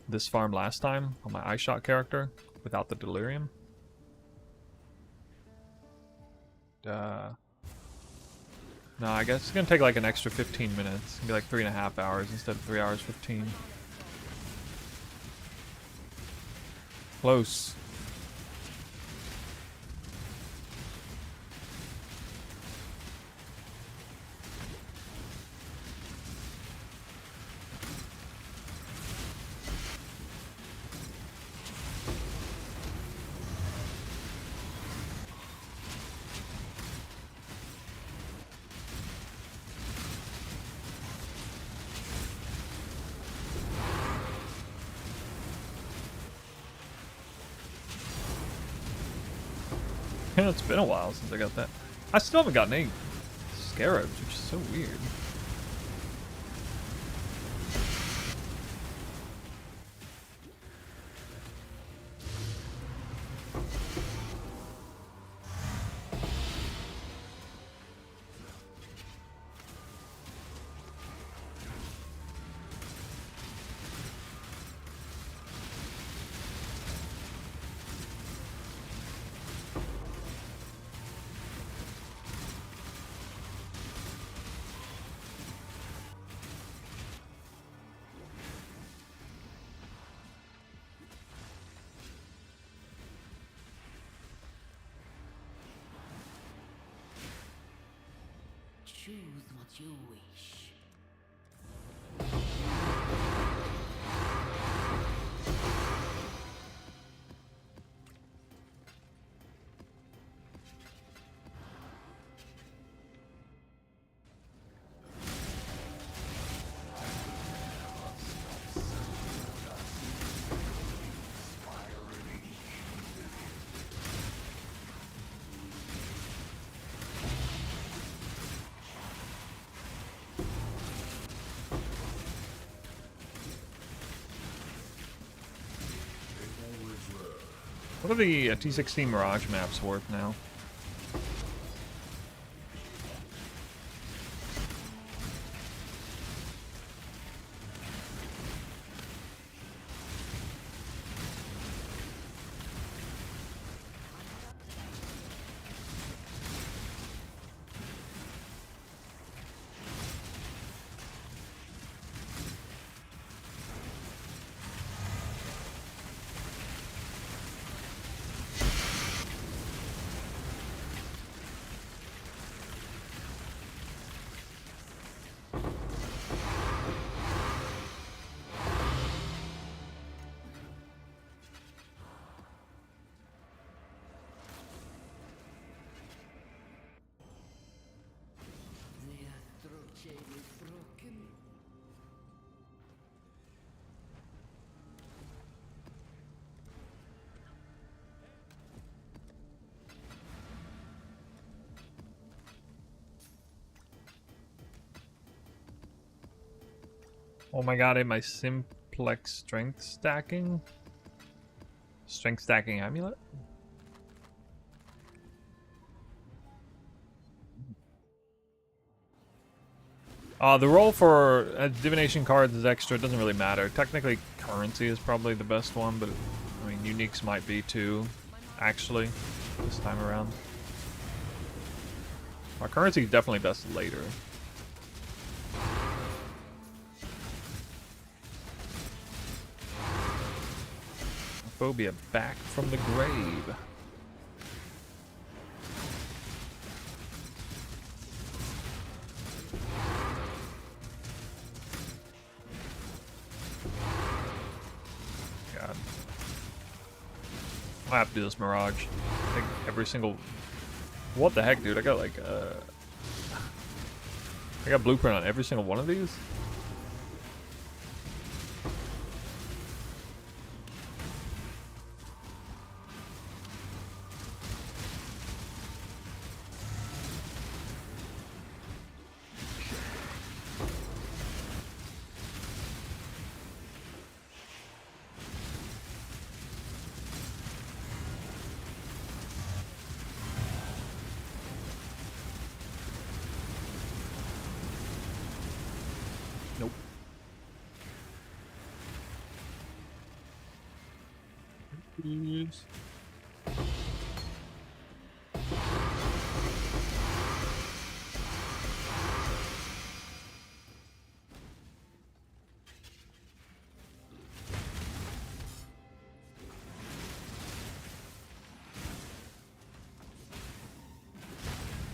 this farm last time on my iShot character without the delirium. No, I guess it's gonna take like an extra 15 minutes. It's gonna be like 3.5 hours instead of 3 hours 15. Close. It's been a while since I got that. I still haven't gotten any scarabs, which is so weird. Choose what you wish. What are the T16 Mirage maps worth now? The astral chain is broken. Oh my god, my simplex strength stacking? Strength stacking amulet? The roll for divination cards is extra. It doesn't really matter. Technically, currency is probably the best one, but I mean, uniques might be too, actually, this time around. My currency is definitely best later. Phobia back from the grave. God. I have to do this Mirage. I think every single... What the heck, dude? I got like, I got blueprint on every single one of these? Freeze.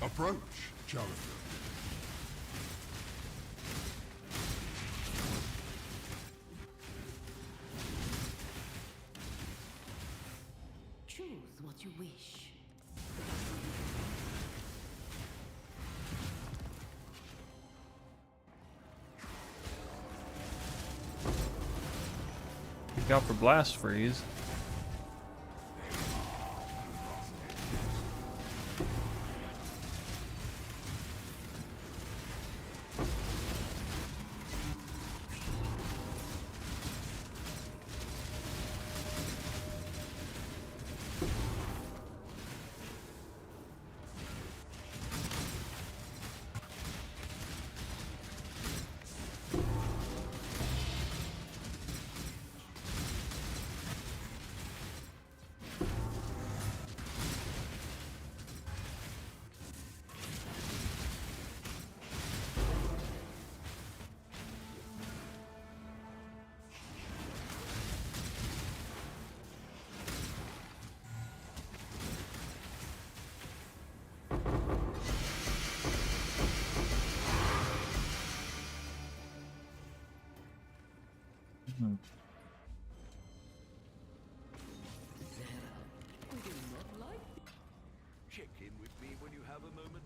Approach, challenger. Choose what you wish. Look out for blast freeze. Check in with me when you have a moment.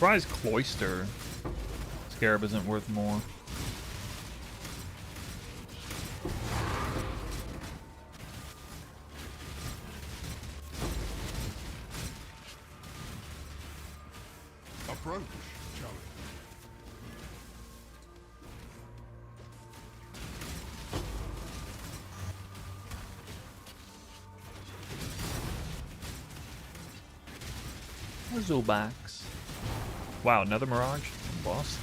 Surprised Cloister Scarab isn't worth more. Approach, challenger. Zubax. Wow, another Mirage? Boss?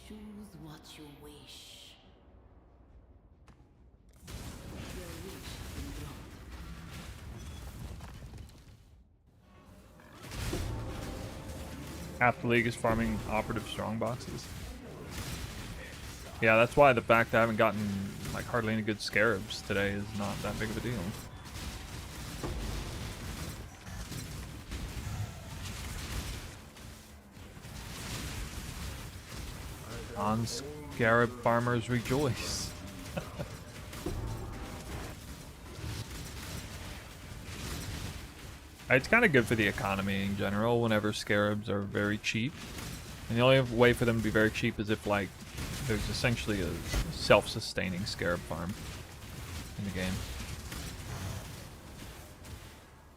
Choose what you wish. Your wish has been granted. Half the league is farming operative strong boxes. Yeah, that's why the fact I haven't gotten like hardly any good scarabs today is not that big of a deal. Non-scarab farmers rejoice. It's kind of good for the economy in general whenever scarabs are very cheap. And the only way for them to be very cheap is if like there's essentially a self-sustaining scarab farm in the game.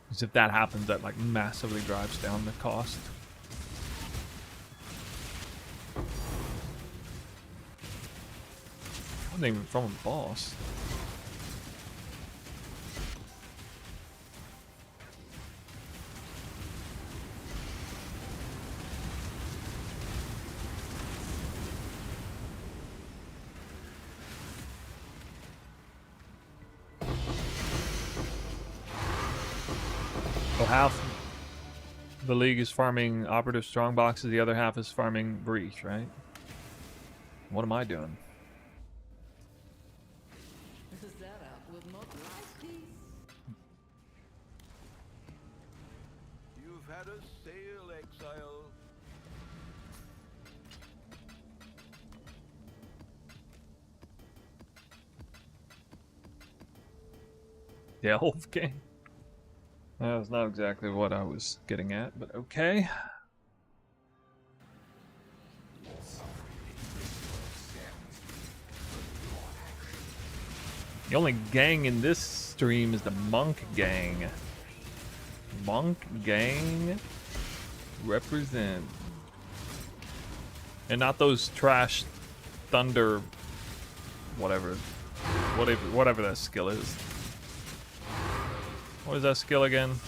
Because if that happens, that like massively drives down the cost. Isn't even from a boss. So half the league is farming operative strong boxes, the other half is farming breach, right? What am I doing? Zara will not like this. You've had a sail, exile. Delve game? That's not exactly what I was getting at, but okay. The only gang in this stream is the Monk Gang. Monk Gang represent. And not those trash thunder whatever that skill is. What is that skill again?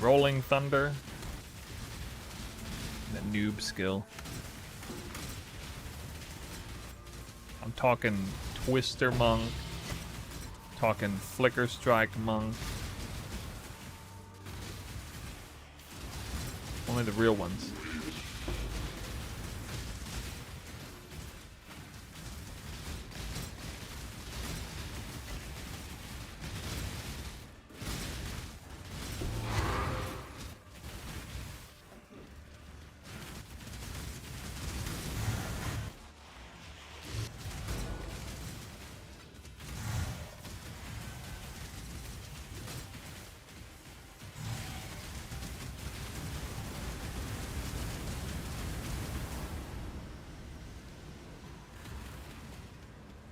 Rolling Thunder? That noob skill. I'm talking Twister Monk. Talking Flicker Strike Monk. Only the real ones.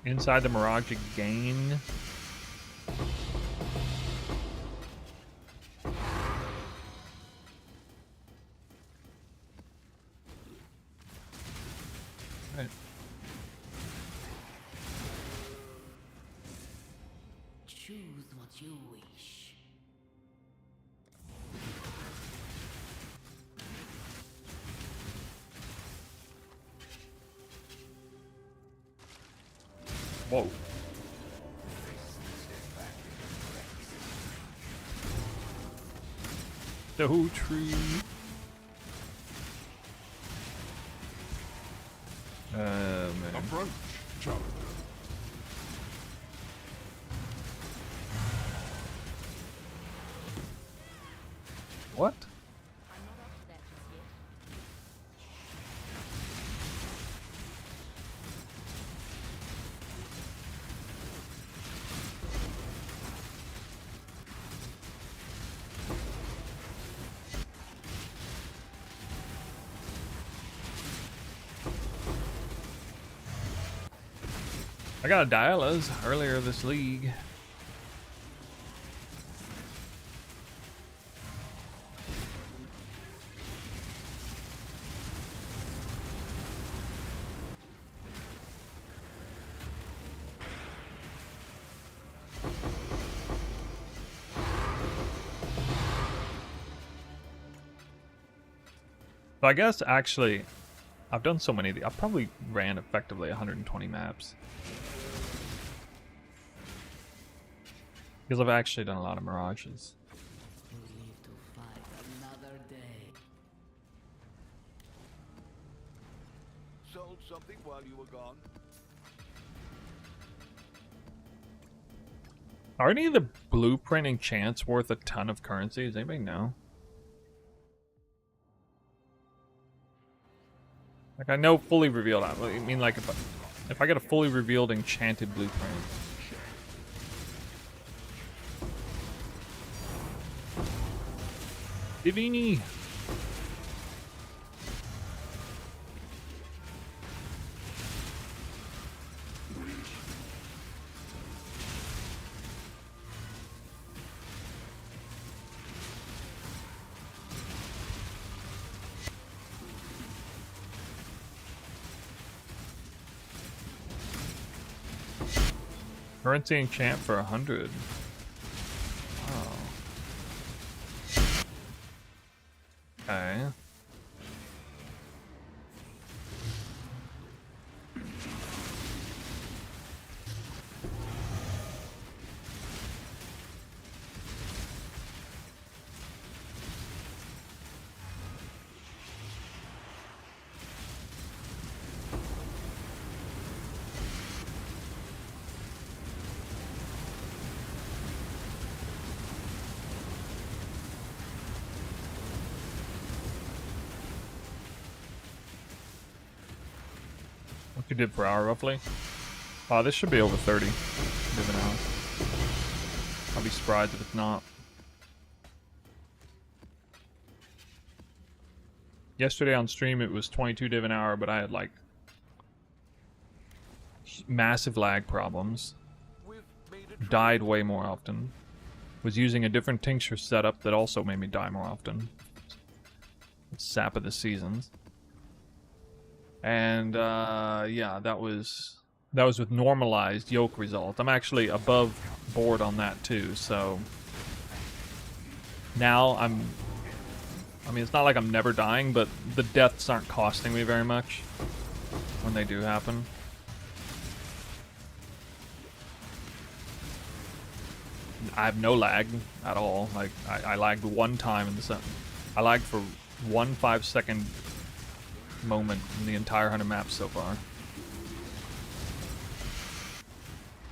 Inside the Mirage again. Right. Choose what you wish. Whoa. So true. Man. Approach, challenger. What? I'm not up to that just yet. I got a Dialas earlier this league. So I guess actually, I've done so many of these. I probably ran effectively 120 maps. Because I've actually done a lot of Mirages. You live to fight another day. Sold something while you were gone. Are any of the blueprint enchants worth a ton of currency? Does anybody know? Like, I know fully revealed. I mean, like, if I get a fully revealed enchanted blueprint. Divini! Currency enchant for 100. Wow. Okay. What you did per hour, roughly? This should be over 30. Div an hour. I'll be surprised if it's not. Yesterday on stream it was 22 div an hour, but I had like massive lag problems. Died way more often. Was using a different tincture setup that also made me die more often. Sap of the seasons. And yeah, that was with normalized yoke result. I'm actually above board on that too, so now I mean, it's not like I'm never dying, but the deaths aren't costing me very much when they do happen. I have no lag at all. Like, I lagged one time in the sun. I lagged for 1 5-second moment in the entire 100 maps so far.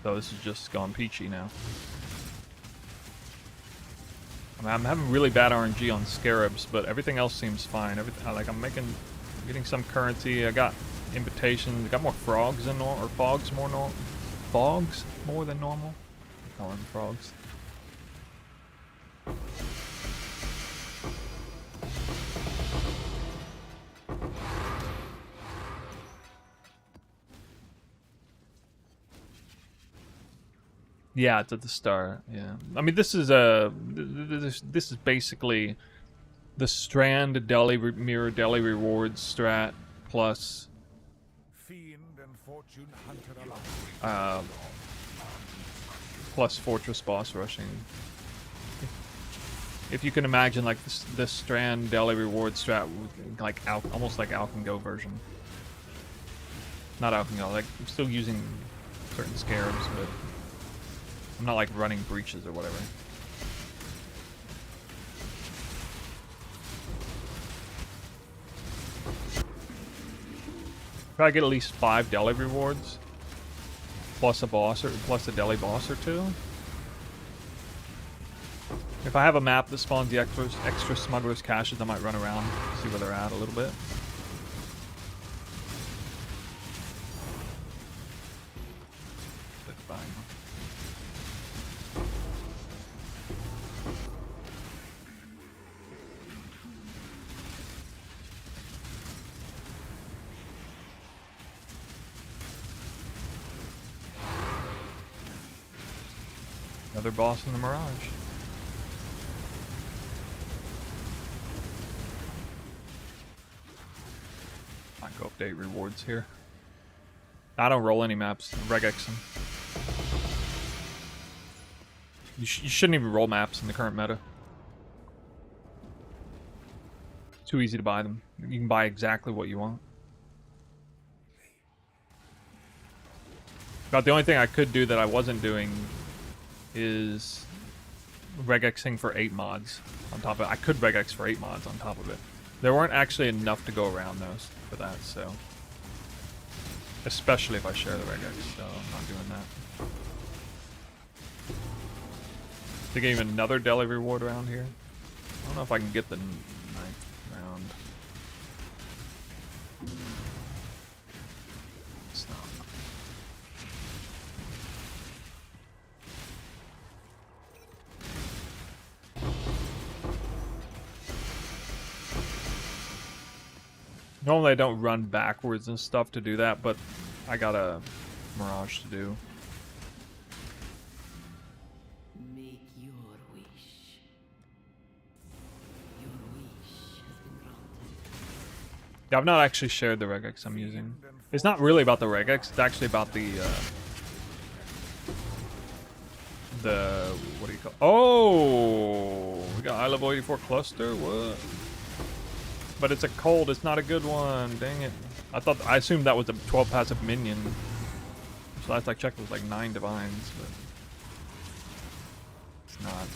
So this is just gone peachy now. I mean, I'm having really bad RNG on scarabs, but everything else seems fine. I'm getting some currency. I got invitations. I got more frogs than normal, or fogs more than normal. I call them frogs. Yeah, it's at the start. Yeah, I mean, this is this is basically the Strand Deli Mirror Deli rewards strat plus Fiend and fortune hunter alike. plus Fortress boss rushing. If you can imagine, like this Strand Deli reward strat, like almost like Go version. Not Go, like I'm still using certain scarabs, but I'm not like running breaches or whatever. Try to get at least 5 Deli rewards, plus a boss or plus a Deli boss or 2. If I have a map that spawns the extra smugglers caches, I might run around, see where they're at a little bit. That's fine. Another boss in the Mirage. Might go update rewards here. I don't roll any maps. Regex them. You shouldn't even roll maps in the current meta. It's too easy to buy them. You can buy exactly what you want. About the only thing I could do that I wasn't doing is regexing for 8 mods on top of it. I could regex for 8 mods on top of it. There weren't actually enough to go around those for that, so. Especially if I share the regex, so I'm not doing that. Think even another Deli reward around here. I don't know if I can get the 9th round. It's not. Normally I don't run backwards and stuff to do that, but I got a Mirage to do. Make your wish. Your wish has been granted. Yeah, I've not actually shared the regex I'm using. It's not really about the regex, it's actually about the the what do you call? Oh, we got I level 84 cluster. What? But it's a cold. It's not a good one. Dang it! I assumed that was a 12 passive minion. So last I checked, it was like 9 divines, but it's not.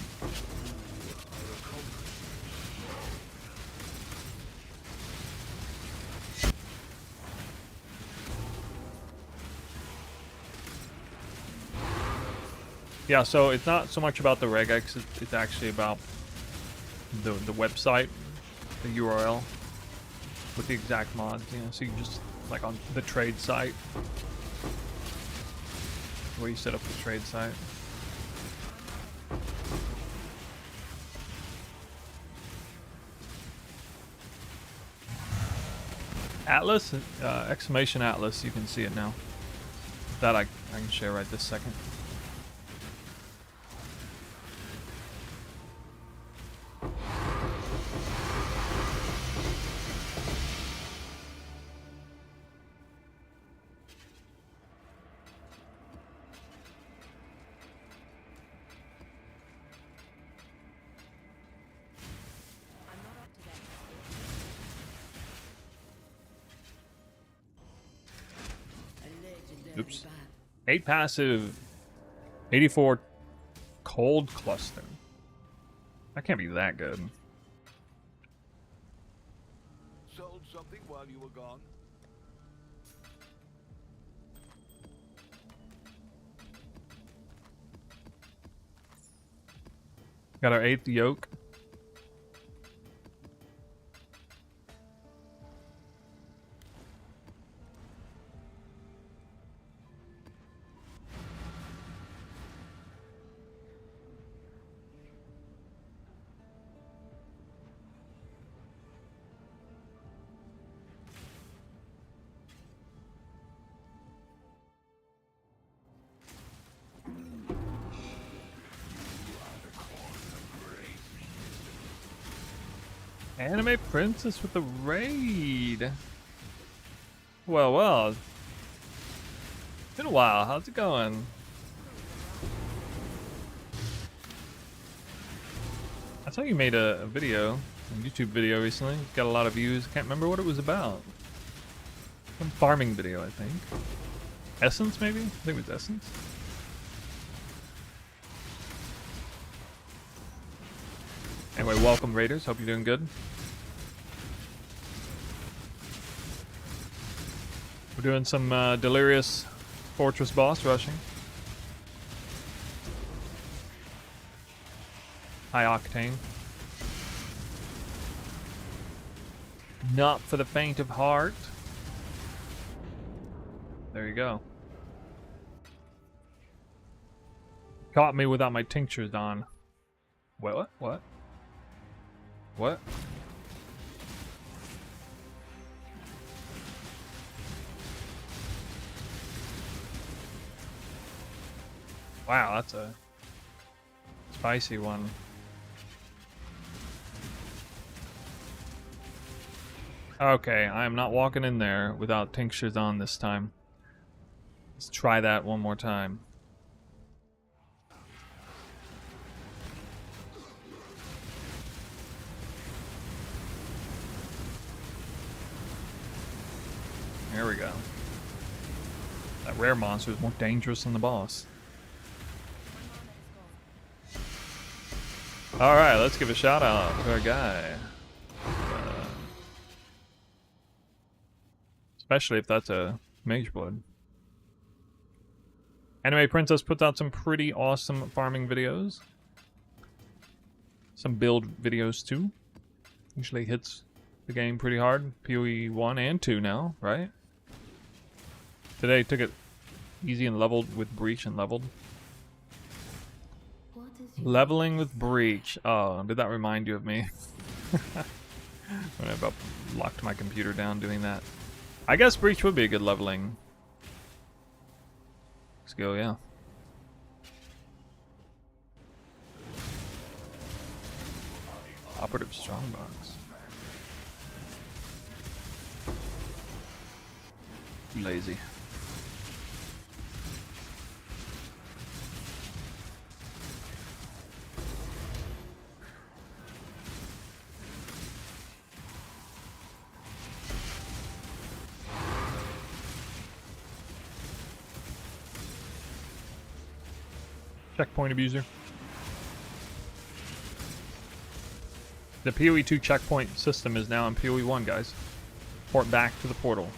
Yeah, so it's not so much about the regex, it's actually about the website, the URL, with the exact mods, you know, so you can just, like on the trade site, where you set up the trade site. Atlas, exclamation Atlas, you can see it now. That I can share right this second. Oops. 8 passive, 84 cold cluster. That can't be that good. Sold something while you were gone. Got our 8th yoke. Anime Princess with the raid. Well, well. It's been a while. How's it going? I saw you made a video, a YouTube video recently. Got a lot of views. Can't remember what it was about. Some farming video, I think. Essence, maybe? I think it was Essence. Anyway, welcome Raiders. Hope you're doing good. We're doing some delirious fortress boss rushing. High octane. Not for the faint of heart. There you go. Caught me without my tinctures on. What? What? What? Wow, that's a spicy one. Okay, I am not walking in there without tinctures on this time. Let's try that one more time. There we go. That rare monster is more dangerous than the boss. Alright, let's give a shout out to our guy. Especially if that's a Mage Blood. Anime Princess puts out some pretty awesome farming videos. Some build videos too. Usually hits the game pretty hard. PoE 1 and 2 now, right? Today took it easy and leveled with Breach and leveled. Leveling with Breach. Oh, did that remind you of me? When I about locked my computer down doing that. I guess Breach would be a good leveling skill, yeah. Operative Strongbox. Lazy. Checkpoint abuser. The PoE 2 checkpoint system is now in PoE 1, guys. Port back to the portal.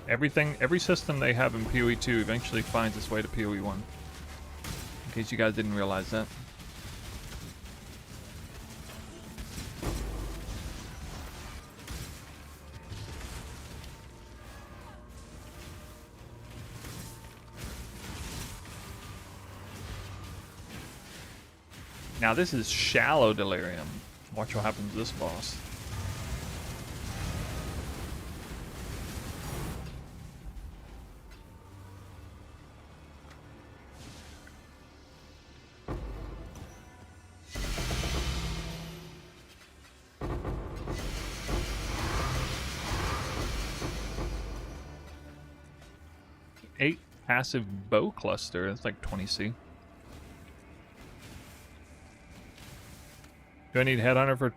Every system they have in PoE 2 eventually finds its way to PoE 1. In case you guys didn't realize that. Now this is shallow delirium. Watch what happens to this boss. Eight passive bow cluster. That's like 20C. Do I need Headhunter for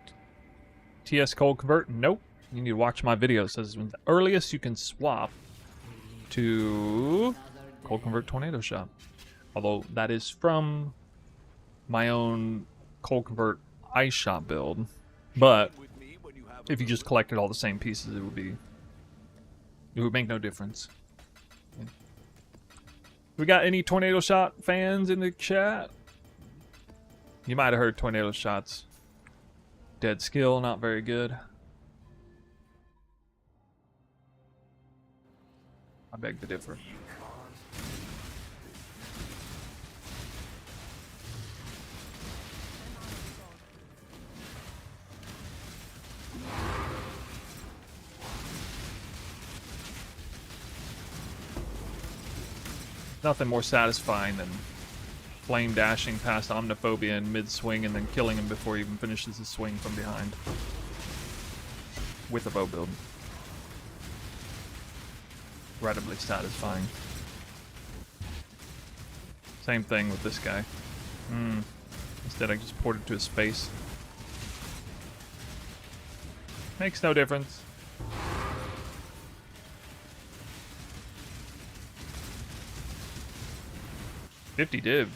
TS Cold Convert? Nope. You need to watch my video. It says the earliest you can swap to Cold Convert Tornado Shot. Although that is from my own Cold Convert Ice Shot build. But if you just collected all the same pieces, it would make no difference. We got any Tornado Shot fans in the chat? You might have heard Tornado Shot's dead skill, not very good. I beg to differ. Nothing more satisfying than flame dashing past Omniphobia in mid-swing and then killing him before he even finishes his swing from behind. With a bow build. Incredibly satisfying. Same thing with this guy. Instead I just ported to his face. Makes no difference. $50 div.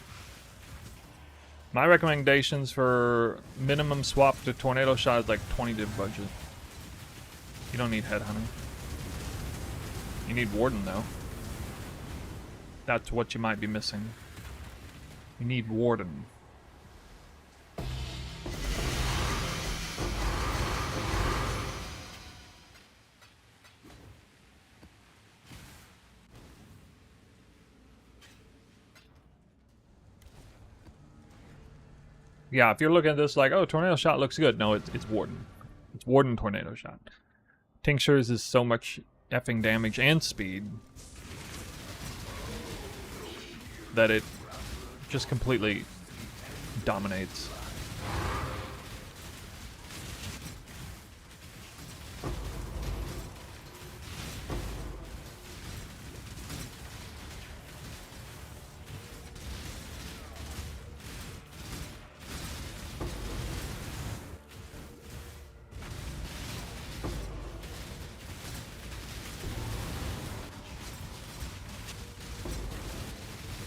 My recommendations for minimum swap to Tornado Shot is like 20 div budget. You don't need Headhunter. You need Warden though. That's what you might be missing. You need Warden. Yeah, if you're looking at this like, oh, Tornado Shot looks good. No, it's Warden. It's Warden Tornado Shot. Tinctures is so much effing damage and speed that it just completely dominates.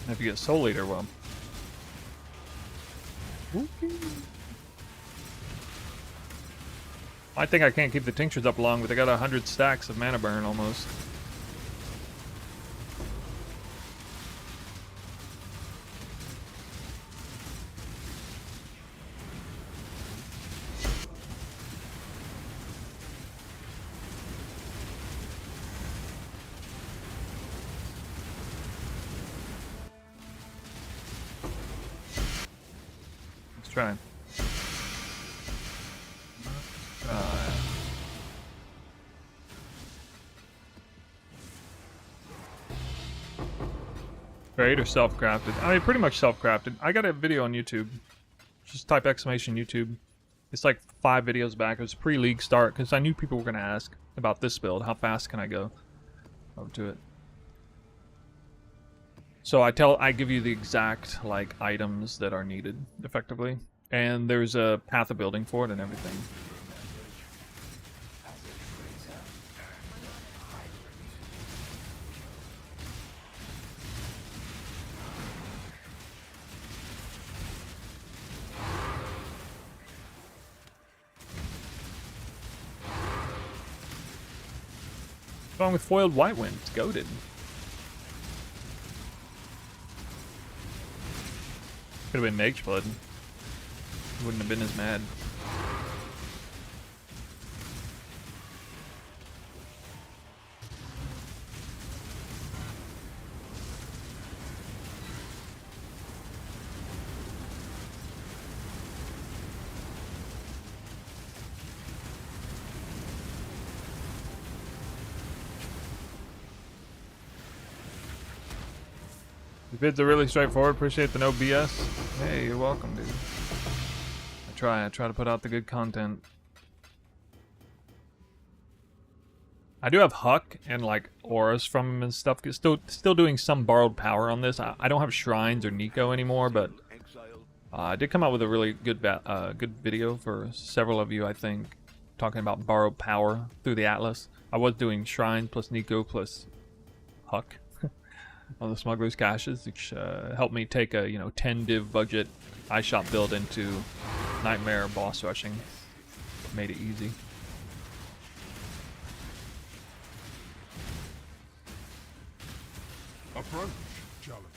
If you get Soul Eater, well. I think I can't keep the tinctures up long, but they got 100 stacks of mana burn almost. Try. Trade or self-crafted? I mean, pretty much self-crafted. I got a video on YouTube. Just type exclamation YouTube. It's like 5 videos back. It was pre-league start because I knew people were going to ask about this build. How fast can I go over to it? So I give you the exact like items that are needed effectively, and there's a path of building for it and everything. wrong with foiled white wind? It's goated. Could have been Mage Blood. Wouldn't have been as mad. The vids are really straightforward. Appreciate the no BS. Hey, you're welcome, dude. I try to put out the good content. I do have Huck and like auras from him and stuff. Still doing some borrowed power on this. I don't have shrines or Nico anymore, but I did come out with a really good good video for several of you, I think, talking about borrowed power through the Atlas. I was doing shrines plus Nico plus Huck on the Smuggler's Caches, which helped me take a 10 div budget iShop build into Nightmare boss rushing. Made it easy. Approach, Jonathan.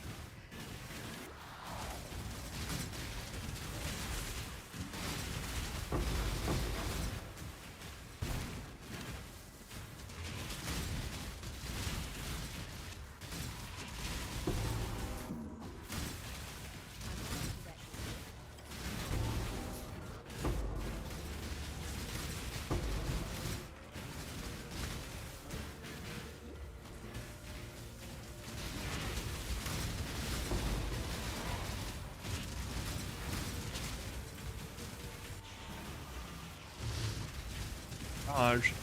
Dodge.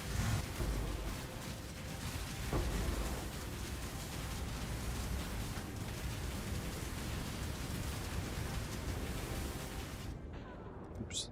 Oops.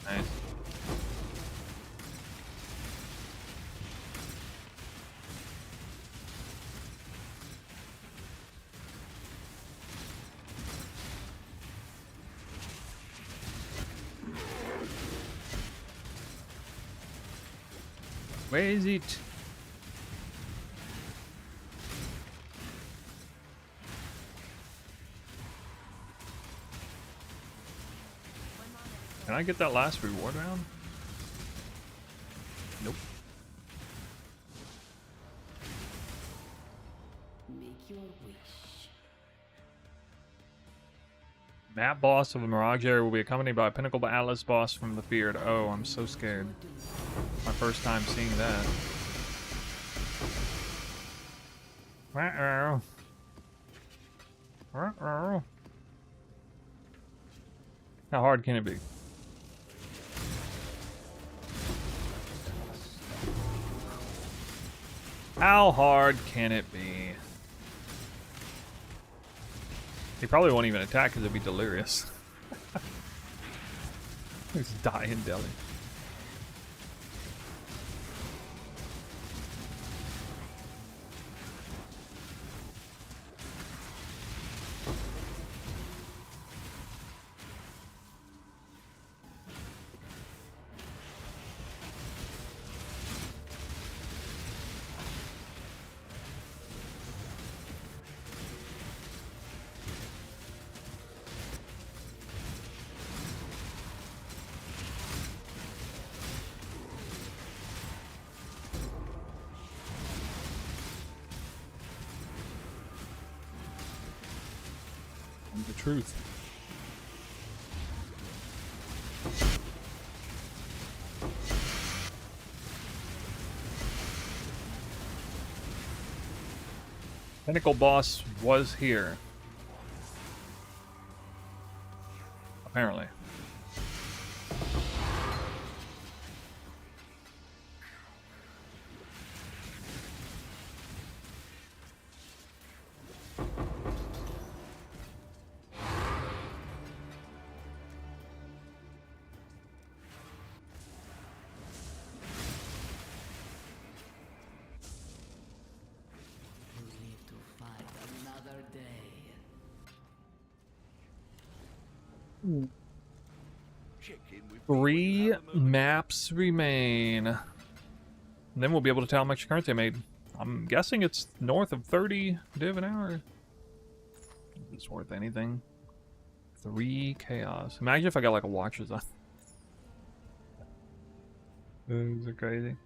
Nice. Where is it? Can I get that last reward round? Nope. Make your wish. Map boss of the Mirage area will be accompanied by a Pinnacle Atlas boss from the Feared. Oh, I'm so scared. My first time seeing that. Uh-oh. Uh-oh. How hard can it be? How hard can it be? He probably won't even attack because it'd be delirious. He's dying, Deli. The truth. Pinnacle boss was here. Apparently. Check in with me when you 3 have a moment. maps remain. And then we'll be able to tell how much currency I made. I'm guessing it's north of 30 div an hour. If it's worth anything. 3 chaos. Imagine if I got like a watches on. Things are crazy.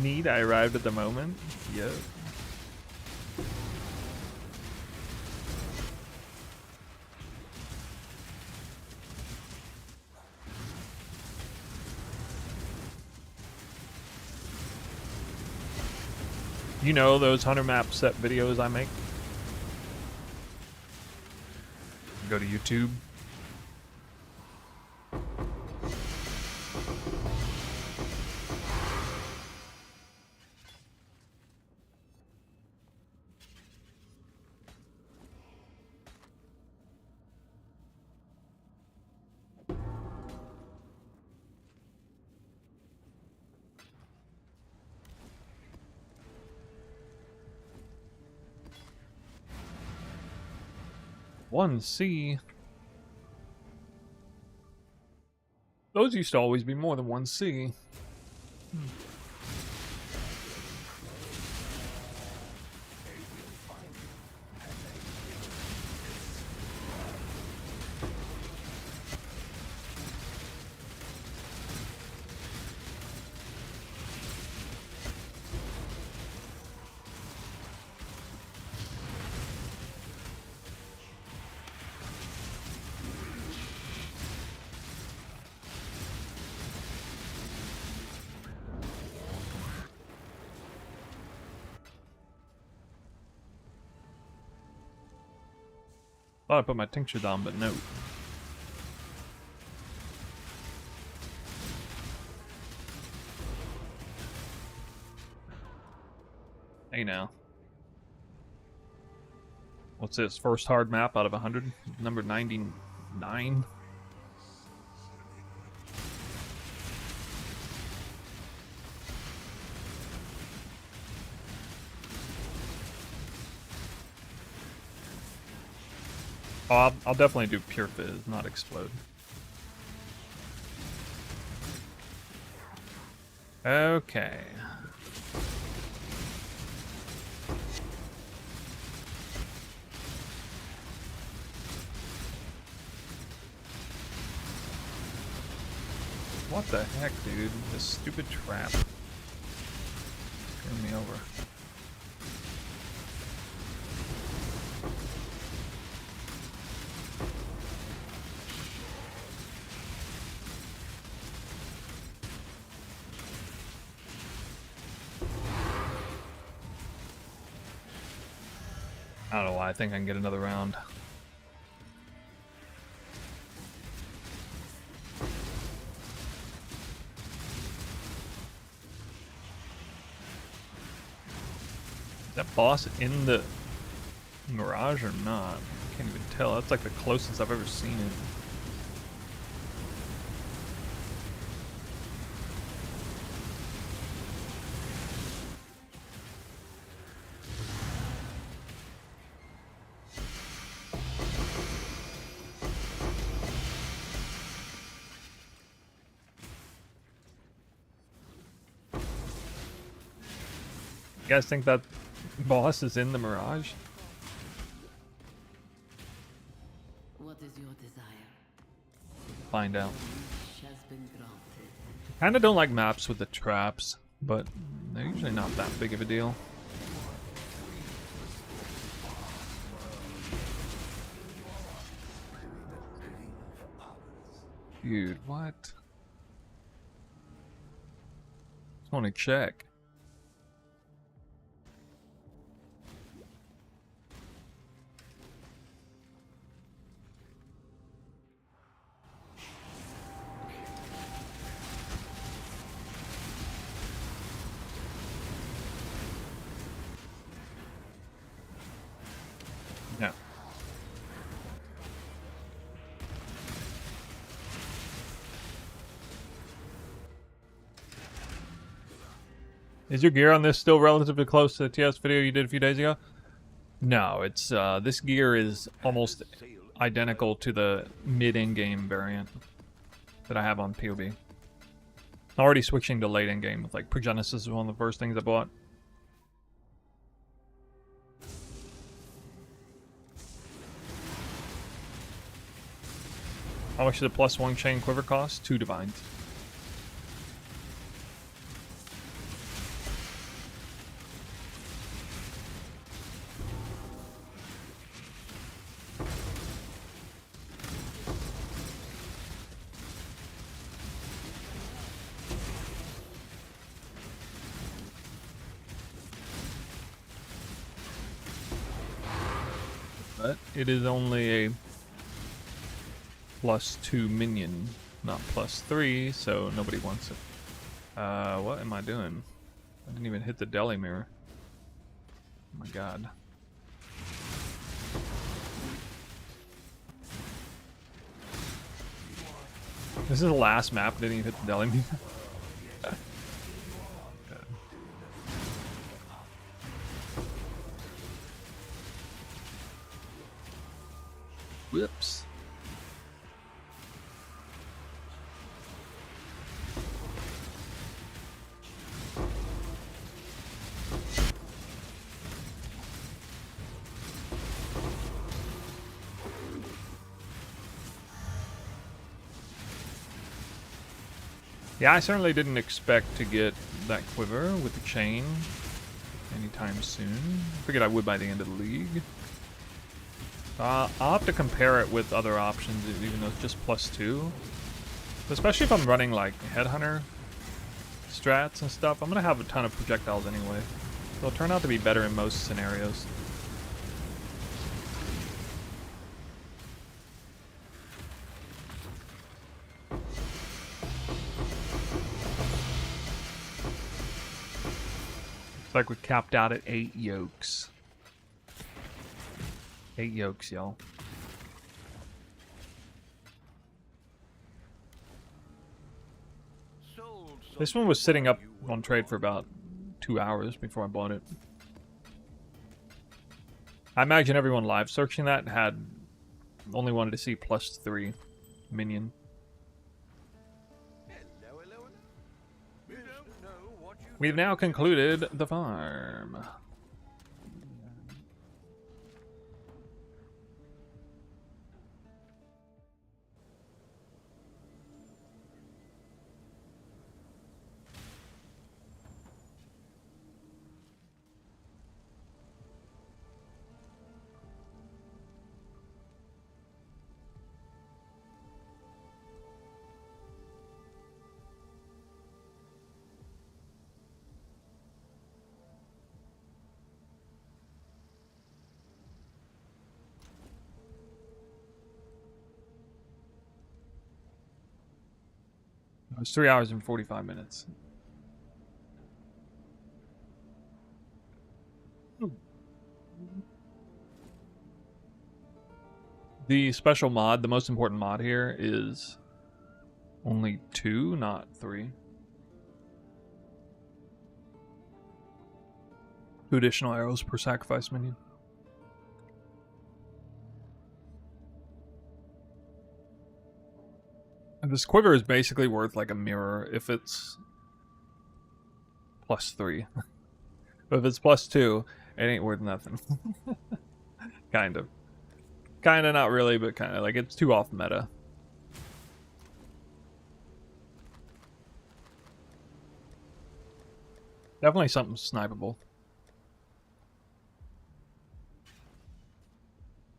Neat, I arrived at the moment. Yep. You know those 100 map set videos I make? Go to YouTube. One C. Those used to always be more than 1C. Thought I put my tincture down, but no. Hey now. What's this? First hard map out of 100? Number 99? Oh, I'll definitely do pure fizz, not explode. Okay. What the heck, dude? This stupid trap. Screwing me over. I don't know why, I think I can get another round. Is that boss in the Mirage or not? I can't even tell. That's like the closest I've ever seen it. You guys think that boss is in the Mirage? What is your desire? Find out. Wish has been granted. Kinda don't like maps with the traps, but they're usually not that big of a deal. Dude, what? Just want to check. Yeah. Is your gear on this still relatively close to the TS video you did a few days ago? No, it's this gear is almost identical to the mid-in-game variant that I have on POB. I'm already switching to late in-game with like Progenesis is one of the first things I bought. How much does a +1 chain quiver cost? 2 divines. But it is only a +2 minion, not +3, so nobody wants it. What am I doing? I didn't even hit the Deli mirror. Oh my god. This is the last map, didn't even hit the Deli mirror. Whoops. Yeah, I certainly didn't expect to get that quiver with the chain anytime soon. I figured I would by the end of the league. I'll have to compare it with other options, even though it's just +2. Especially if I'm running like Headhunter strats and stuff, I'm gonna have a ton of projectiles anyway. They'll turn out to be better in most scenarios. Looks like we capped out at 8 yokes. 8 yokes, y'all. This one was sitting up on trade for about 2 hours before I bought it. I imagine everyone live searching that had only wanted to see +3 minion. We've now concluded the farm. It was 3 hours and 45 minutes. The special mod, the most important mod here, is only 2, not 3. 2 additional arrows per sacrifice minion. And this quiver is basically worth like a mirror if it's +3. But if it's +2, it ain't worth nothing. Kind of. Kind of, not really, but kind of. Like, it's too off meta. Definitely something snipeable.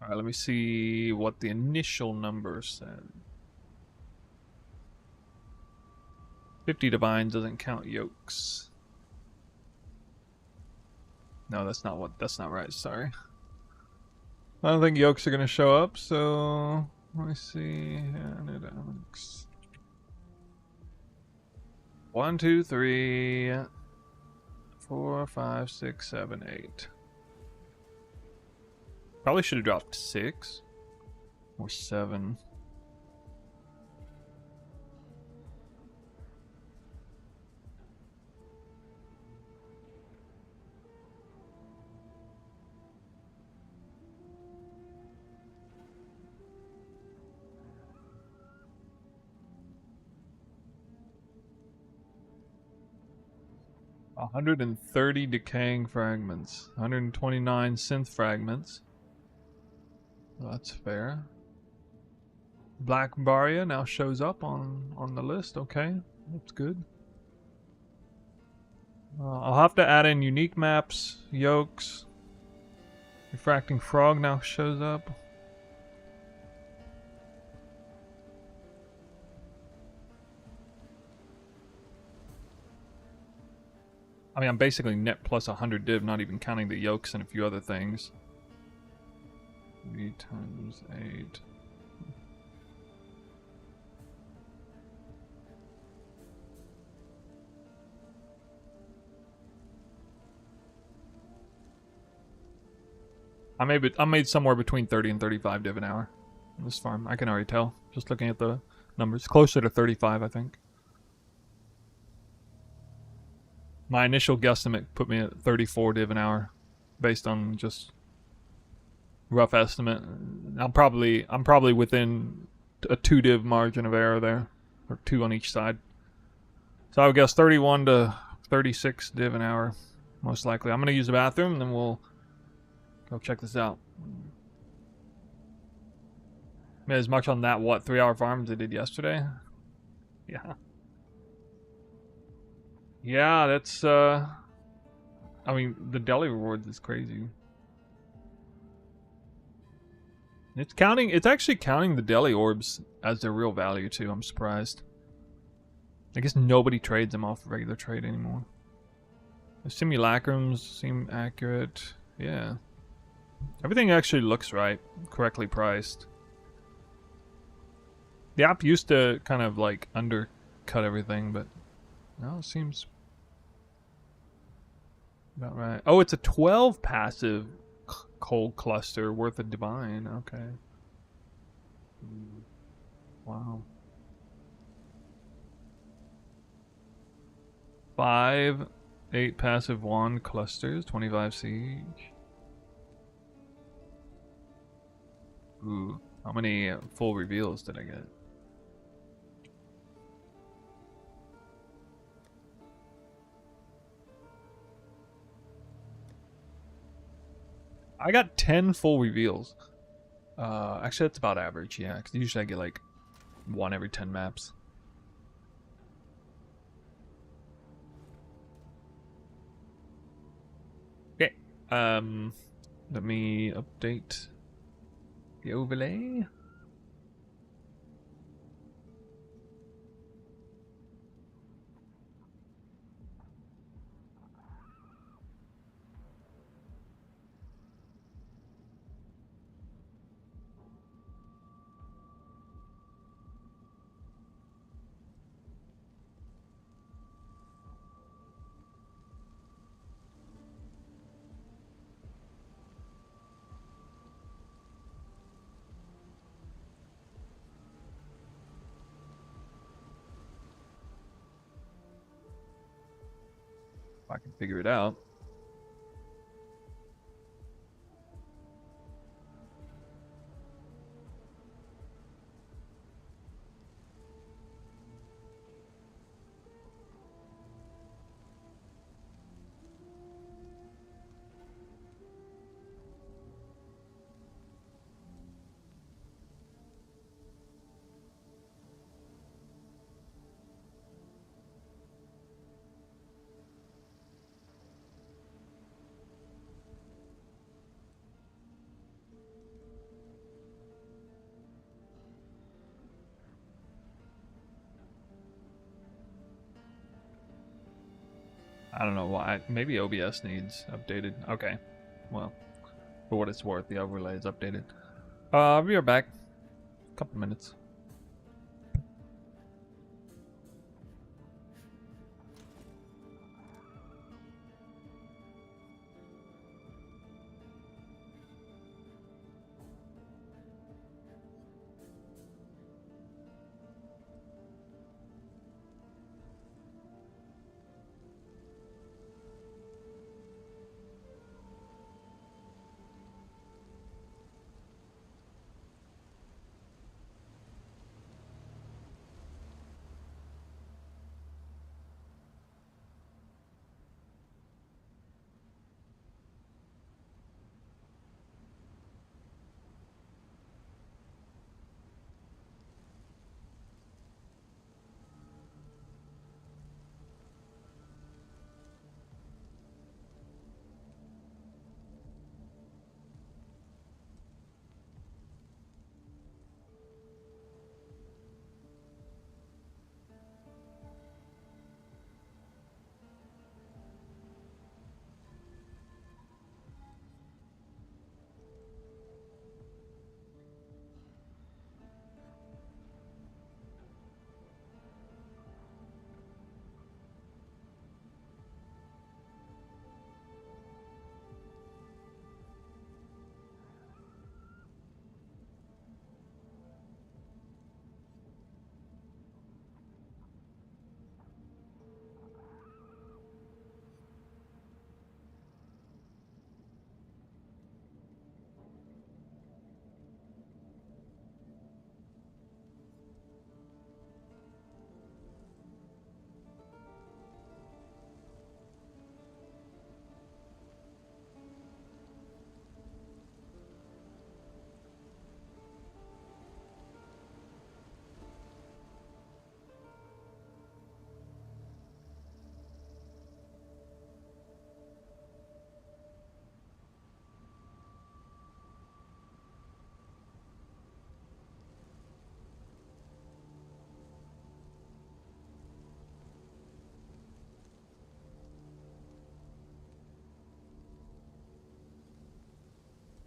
Alright, let me see what the initial number said. 50 divines doesn't count yokes. No, that's not right, sorry. I don't think yokes are gonna show up, so let me see. Analytics. 1, 2, 3, 4, 5, 6, 7, 8. Probably should have dropped 6 or 7. $130 decaying fragments, 129 synth fragments. Well, that's fair. Black Baria now shows up on the list. Okay, that's good. I'll have to add in unique maps, yokes. Refracting Frog now shows up. I mean, I'm basically net plus 100 div, not even counting the yokes and a few other things. 3 times 8. I made somewhere between 30 and 35 div an hour in this farm. I can already tell, just looking at the numbers. Closer to 35, I think. My initial guesstimate put me at 34 div an hour, based on just rough estimate. I'm probably within a 2 div margin of error there, or 2 on each side. So I would guess 31 to 36 div an hour, most likely. I'm gonna use the bathroom, and then we'll go check this out. Made as much on that 3-hour farm as I did yesterday. Yeah. Yeah, that's I mean, the Deli rewards is crazy. It's actually counting the Deli orbs as their real value too. I'm surprised. I guess nobody trades them off regular trade anymore. The simulacrums seem accurate. Yeah. Everything actually looks right, correctly priced. The app used to kind of like undercut everything, but now it seems about right. Oh, it's a 12 passive cold cluster worth a divine. Okay. Wow. 5, 8 passive wand clusters, 25 siege. Ooh, how many full reveals did I get? I got 10 full reveals. Actually, that's about average, yeah, because usually I get like 1 every 10 maps. Okay, let me update the overlay. If I can figure it out. I don't know why. Maybe OBS needs updated. Okay. Well, for what it's worth, the overlay is updated. We are back. Couple minutes.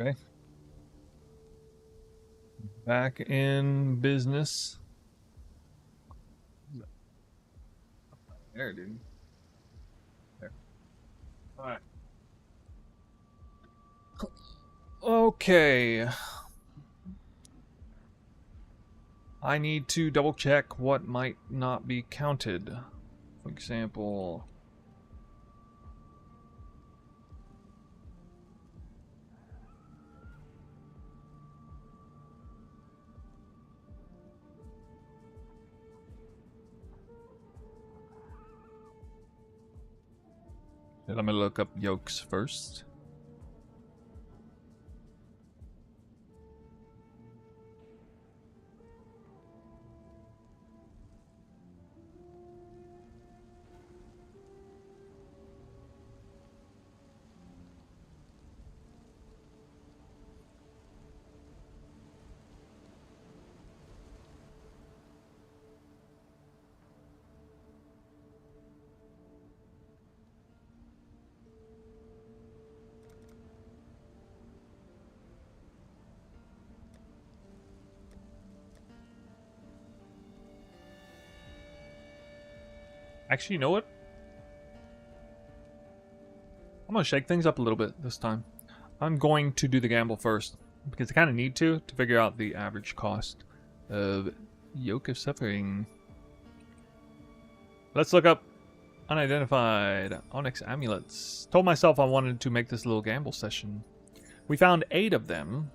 Okay. Back in business. There, dude. There. Alright. Okay. I need to double check what might not be counted. For example... Let me look up yolks first. Actually, you know what? I'm going to shake things up a little bit this time. I'm going to do the gamble first, because I kind of need to figure out the average cost of Yoke of Suffering. Let's look up unidentified onyx amulets. Told myself I wanted to make this little gamble session. We found 8 of them,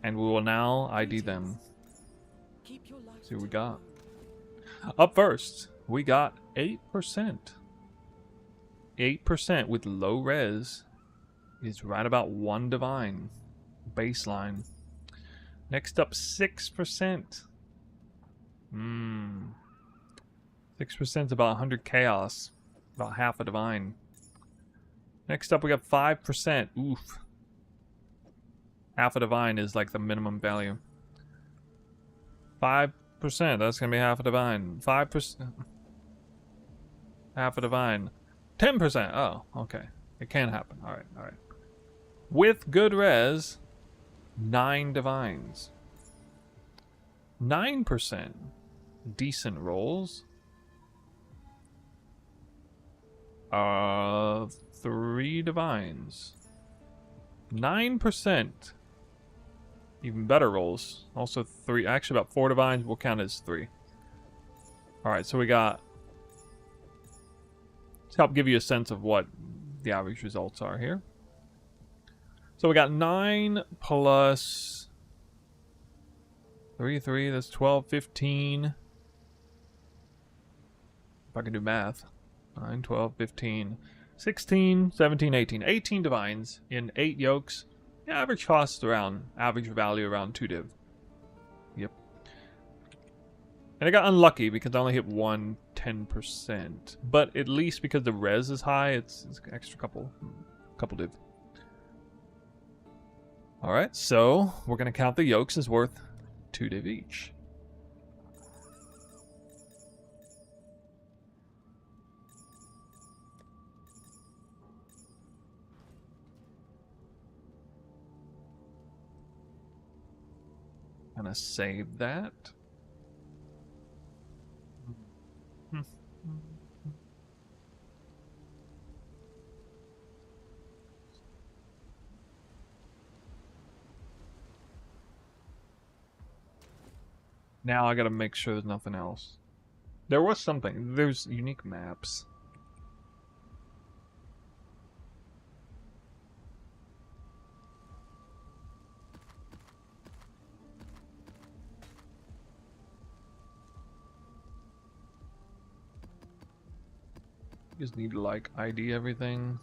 and we will now ID them. See what we got. Up first, we got 8%. 8% with low res is right about 1 divine baseline. Next up, 6%. 6% is about 100 chaos, about half a divine. Next up, we got 5%. Oof. Half a divine is like the minimum value. 5%, that's gonna be half a divine. 5%. half a divine. 10%. Oh, okay. It can happen. Alright, alright. With good res, 9 divines. 9%. Decent rolls. 3 divines. 9%. Even better rolls. Also 3. Actually, about 4 divines will count as 3. Alright, so we got... to help give you a sense of what the average results are here. So we got 9 plus 3, that's 12, 15. If I can do math. 9, 12, 15, 16, 17, 18. 18 divines in 8 yolks. The average cost around, average value around 2 div. Yep. And I got unlucky because I only hit 10%. But at least because the res is high, it's an extra couple div. Alright, so we're going to count the yolks as worth 2 div each. Gonna save that. Now I gotta make sure there's nothing else. There was something. There's unique maps. Just need to like ID everything.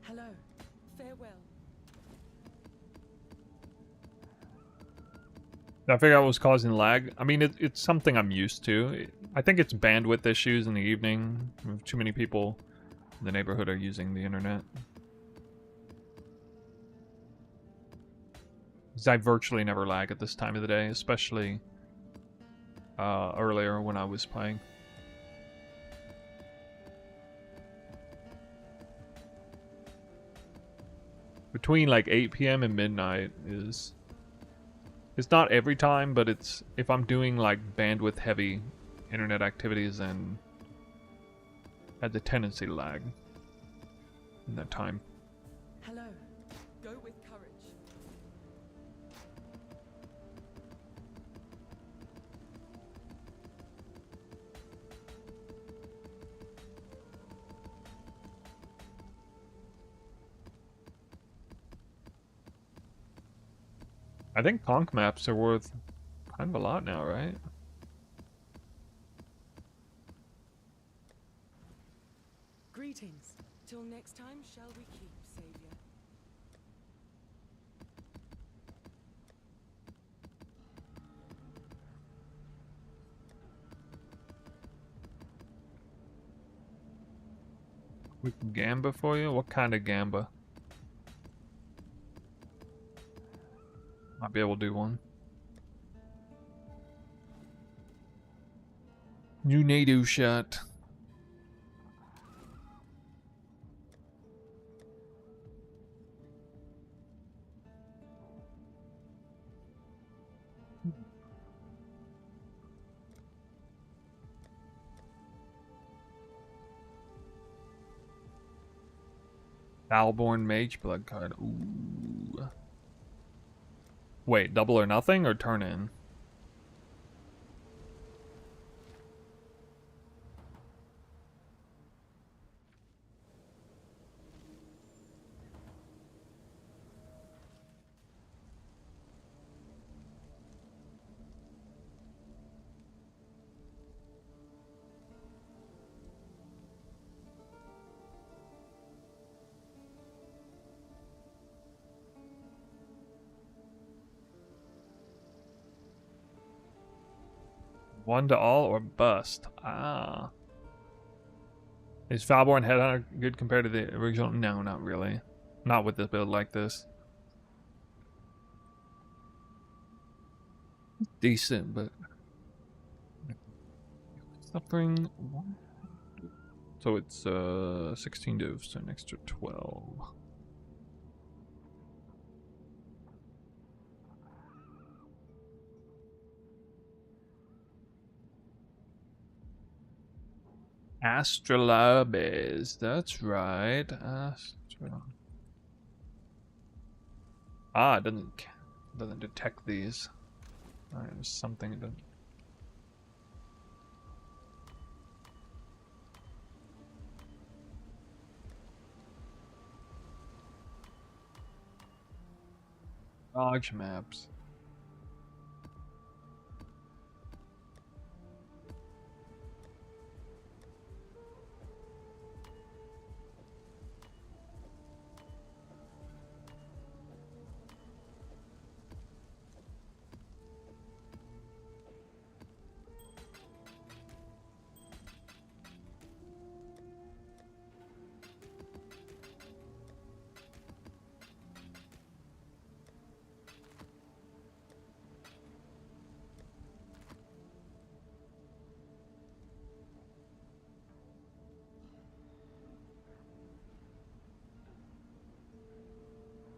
Hello. Farewell. I figure out what was causing lag. I mean, it's something I'm used to. I think it's bandwidth issues in the evening. Too many people in the neighborhood are using the internet. 'Cause I virtually never lag at this time of the day, especially earlier when I was playing. Between like 8 p.m. and midnight is... It's not every time, but it's if I'm doing like bandwidth heavy internet activities, then I had the tendency to lag in that time. Hello. Go with courage. I think conch maps are worth kind of a lot now, right? Greetings. Till next time, shall we keep, Savior? We can gamba for you? What kind of gamba? Might be able to do one. New NATO shot. Valborn Mage Blood card. Ooh. Wait, double or nothing or turn in? 1 to all or bust. Ah. Is Falborn Headhunter good compared to the original? No, not really. Not with this build like this. Decent, but suffering. So it's 16 doves, so an extra 12. Astrolabes, that's right. Ah, it doesn't detect these. Alright, there's something it doesn't. Dodge maps.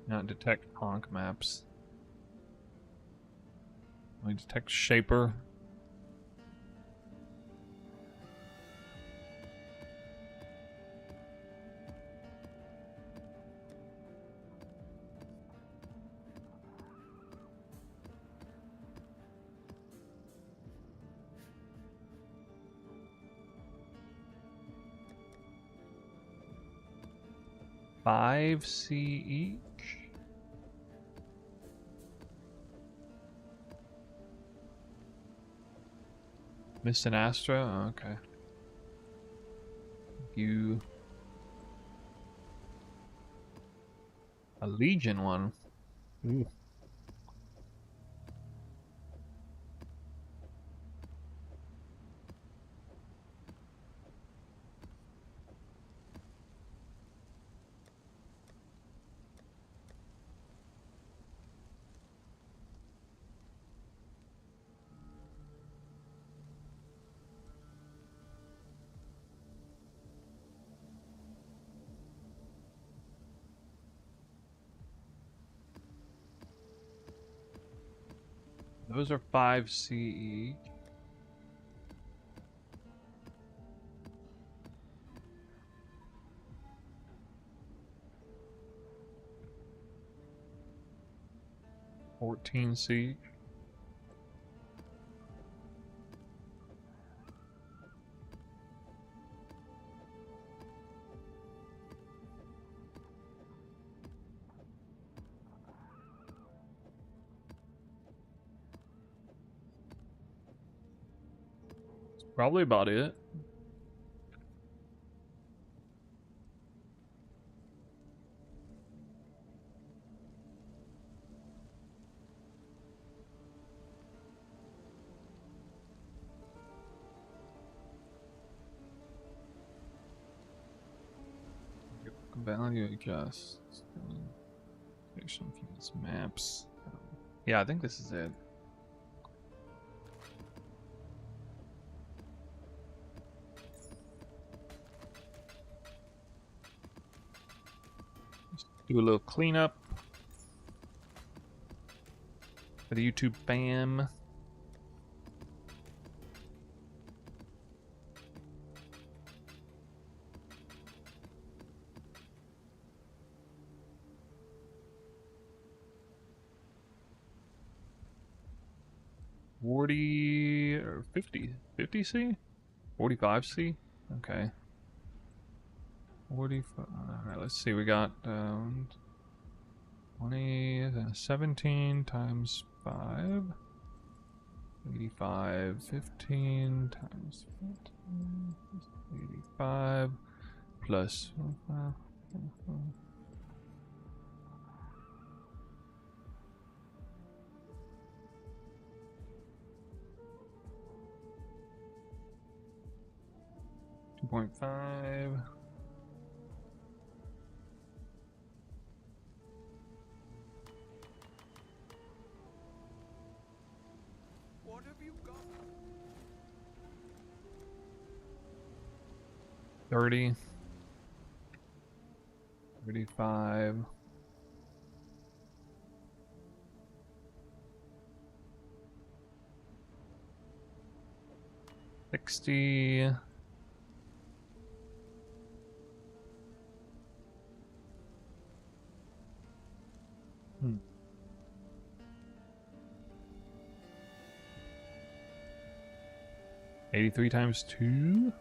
Not detect honk maps. We detect shaper. Five C each. Missed an Astra? Oh, okay. You. A Legion one. Ooh. Those are 5 C each. $14 C. Probably about it. Value adjust. Station fields, maps. Yeah, I think this is it. Just do a little cleanup for the YouTube fam. $40 or 50? 50 C? 45 C? Okay. 45. Alright, let's see. We got 20, 17 times 5. 85, 15 times 15, 85 plus 5. 2.5. What have you got? 30. 35. 60. 83 times 2.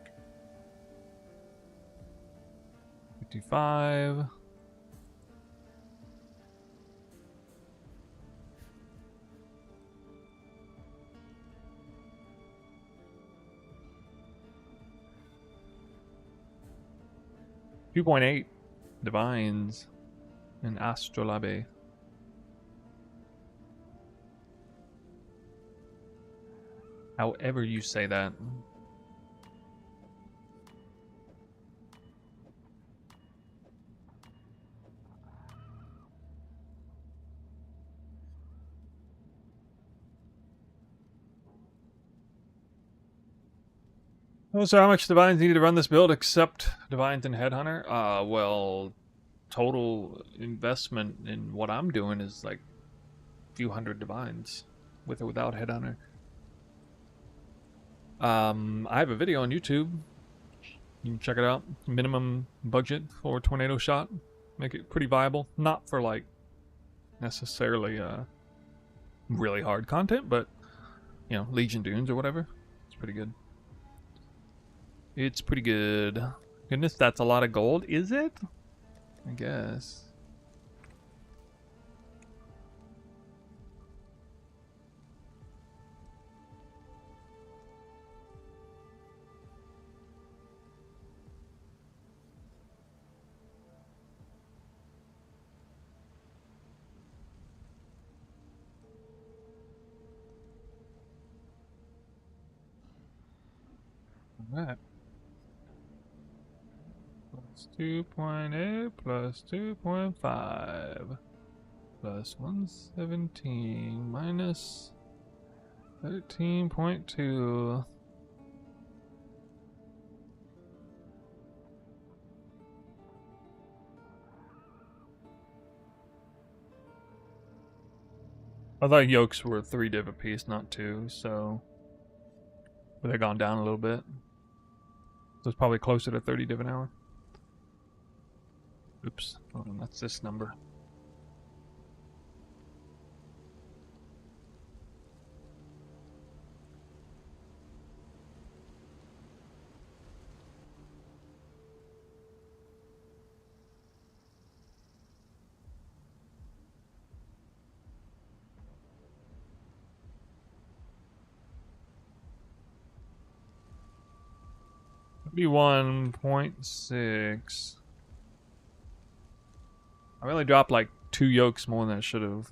55. .8 divines in Astrolabe. However you say that. Oh, so how much divines needed to run this build except divines and headhunter? Well, total investment in what I'm doing is like a few hundred divines with or without headhunter. I have a video on YouTube. You can check it out. Minimum budget for tornado shot. Make it pretty viable. Not for like necessarily really hard content, but you know, Legion Dunes or whatever. It's pretty good. It's pretty good. Goodness, that's a lot of gold, is it? I guess. All right. Plus 2.8 plus 2.5 plus 117 minus 13.2. I thought yolks were 3 div apiece, not 2, so but they've gone down a little bit. So it's probably closer to 30 div an hour. Oops, hold on, that's this number. Be 1.6. I really dropped like 2 yolks more than I should have.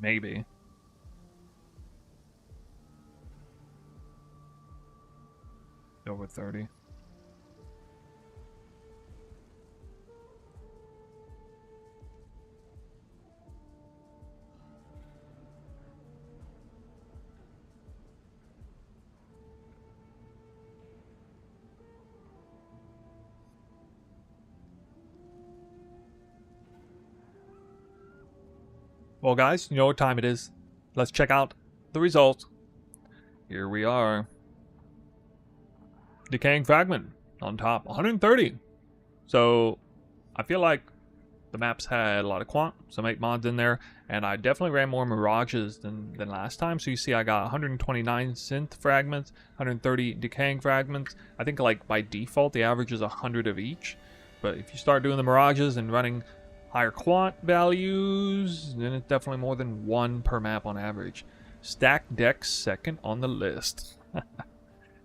Maybe. Over 30. Well, guys, you know what time it is. Let's check out the result. Here we are. Decaying Fragment on top, 130. So, I feel like the maps had a lot of quant, some 8 mods in there, and I definitely ran more Mirages than last time. So you see I got 129 Synth Fragments, 130 Decaying Fragments. I think like by default the average is 100 of each. But if you start doing the Mirages and running higher quant values, then it's definitely more than 1 per map on average. Stack Dex second on the list.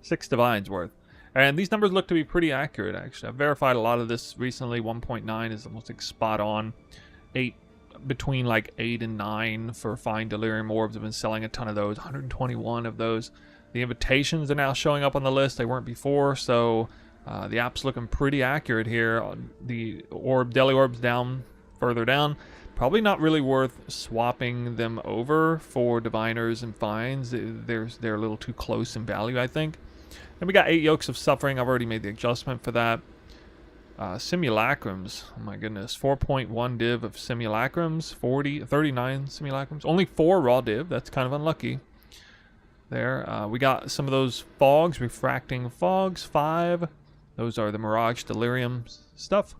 6 divines worth. And these numbers look to be pretty accurate, actually. I've verified a lot of this recently. 1.9 is almost like spot on. 8 between like 8 and 9 for fine delirium orbs. I've been selling a ton of those, 121 of those. The invitations are now showing up on the list. They weren't before, so the app's looking pretty accurate here. The Deli orbs down, further down. Probably not really worth swapping them over for diviners and fines. They're a little too close in value, I think. And we got 8 yokes of suffering. I've already made the adjustment for that. Simulacrums, oh my goodness, 4.1 div of simulacrums, 39 simulacrums, only 4 raw div. That's kind of unlucky there. We got some of those fogs, refracting fogs, 5. Those are the Mirage Delirium stuff.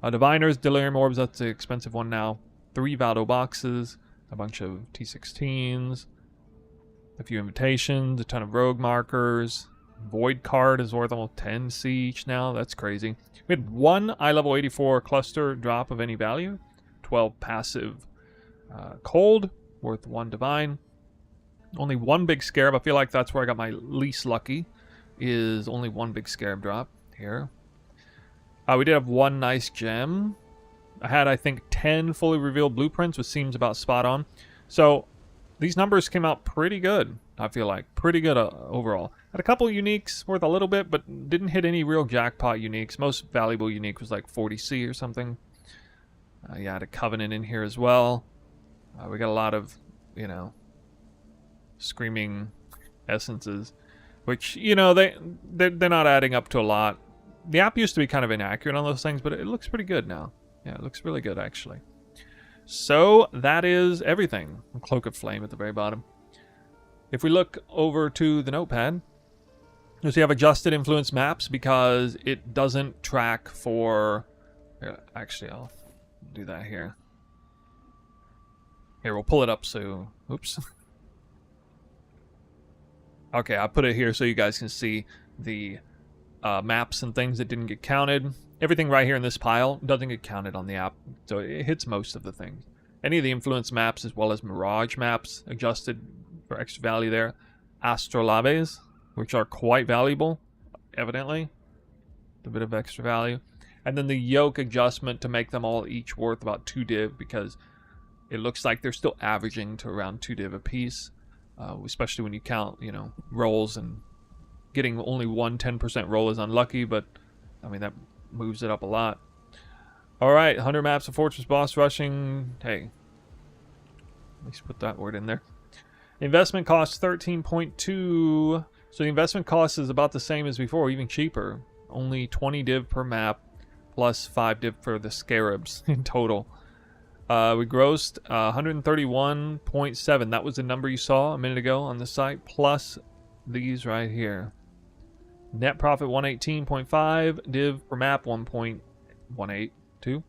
Diviners, Delirium Orbs, that's the expensive one now. 3 Valdo boxes, a bunch of T16s, a few invitations, a ton of rogue markers. Void card is worth almost 10 C each now. That's crazy. We had 1 eye level 84 cluster drop of any value. 12 passive cold, worth 1 divine. Only 1 big scarab. I feel like that's where I got my least lucky. Is only 1 big scarab drop here. We did have 1 nice gem. I had, I think, 10 fully revealed blueprints, which seems about spot on. So these numbers came out pretty good, I feel like. Pretty good overall. Had a couple uniques worth a little bit, but didn't hit any real jackpot uniques. Most valuable unique was like 40C or something. Yeah, I had a Covenant in here as well. We got a lot of, you know, screaming essences, which, you know, they're not adding up to a lot. The app used to be kind of inaccurate on those things, but it looks pretty good now. Yeah, it looks really good, actually. So that is everything. Cloak of Flame at the very bottom. If we look over to the notepad, you'll see I've adjusted influence maps because it doesn't track for... Here, actually, I'll do that here. Here, we'll pull it up so... Oops. Okay, I put it here so you guys can see the maps and things that didn't get counted. Everything right here in this pile doesn't get counted on the app, so it hits most of the things. Any of the influence maps as well as Mirage maps adjusted for extra value there. Astrolabes, which are quite valuable, evidently. A bit of extra value. And then the yoke adjustment to make them all each worth about 2 div, because it looks like they're still averaging to around 2 div a piece. Especially when you count, you know, rolls, and getting only 1 10% roll is unlucky, but I mean, that moves it up a lot. Alright, 100 maps of Fortress boss rushing. Hey, at least put that word in there. Investment cost 13.2. So the investment cost is about the same as before, even cheaper. Only 20 div per map, plus 5 div for the scarabs in total. We grossed 131.7. That was the number you saw a minute ago on the site, plus these right here. Net profit 118.5. Div per map 1.182.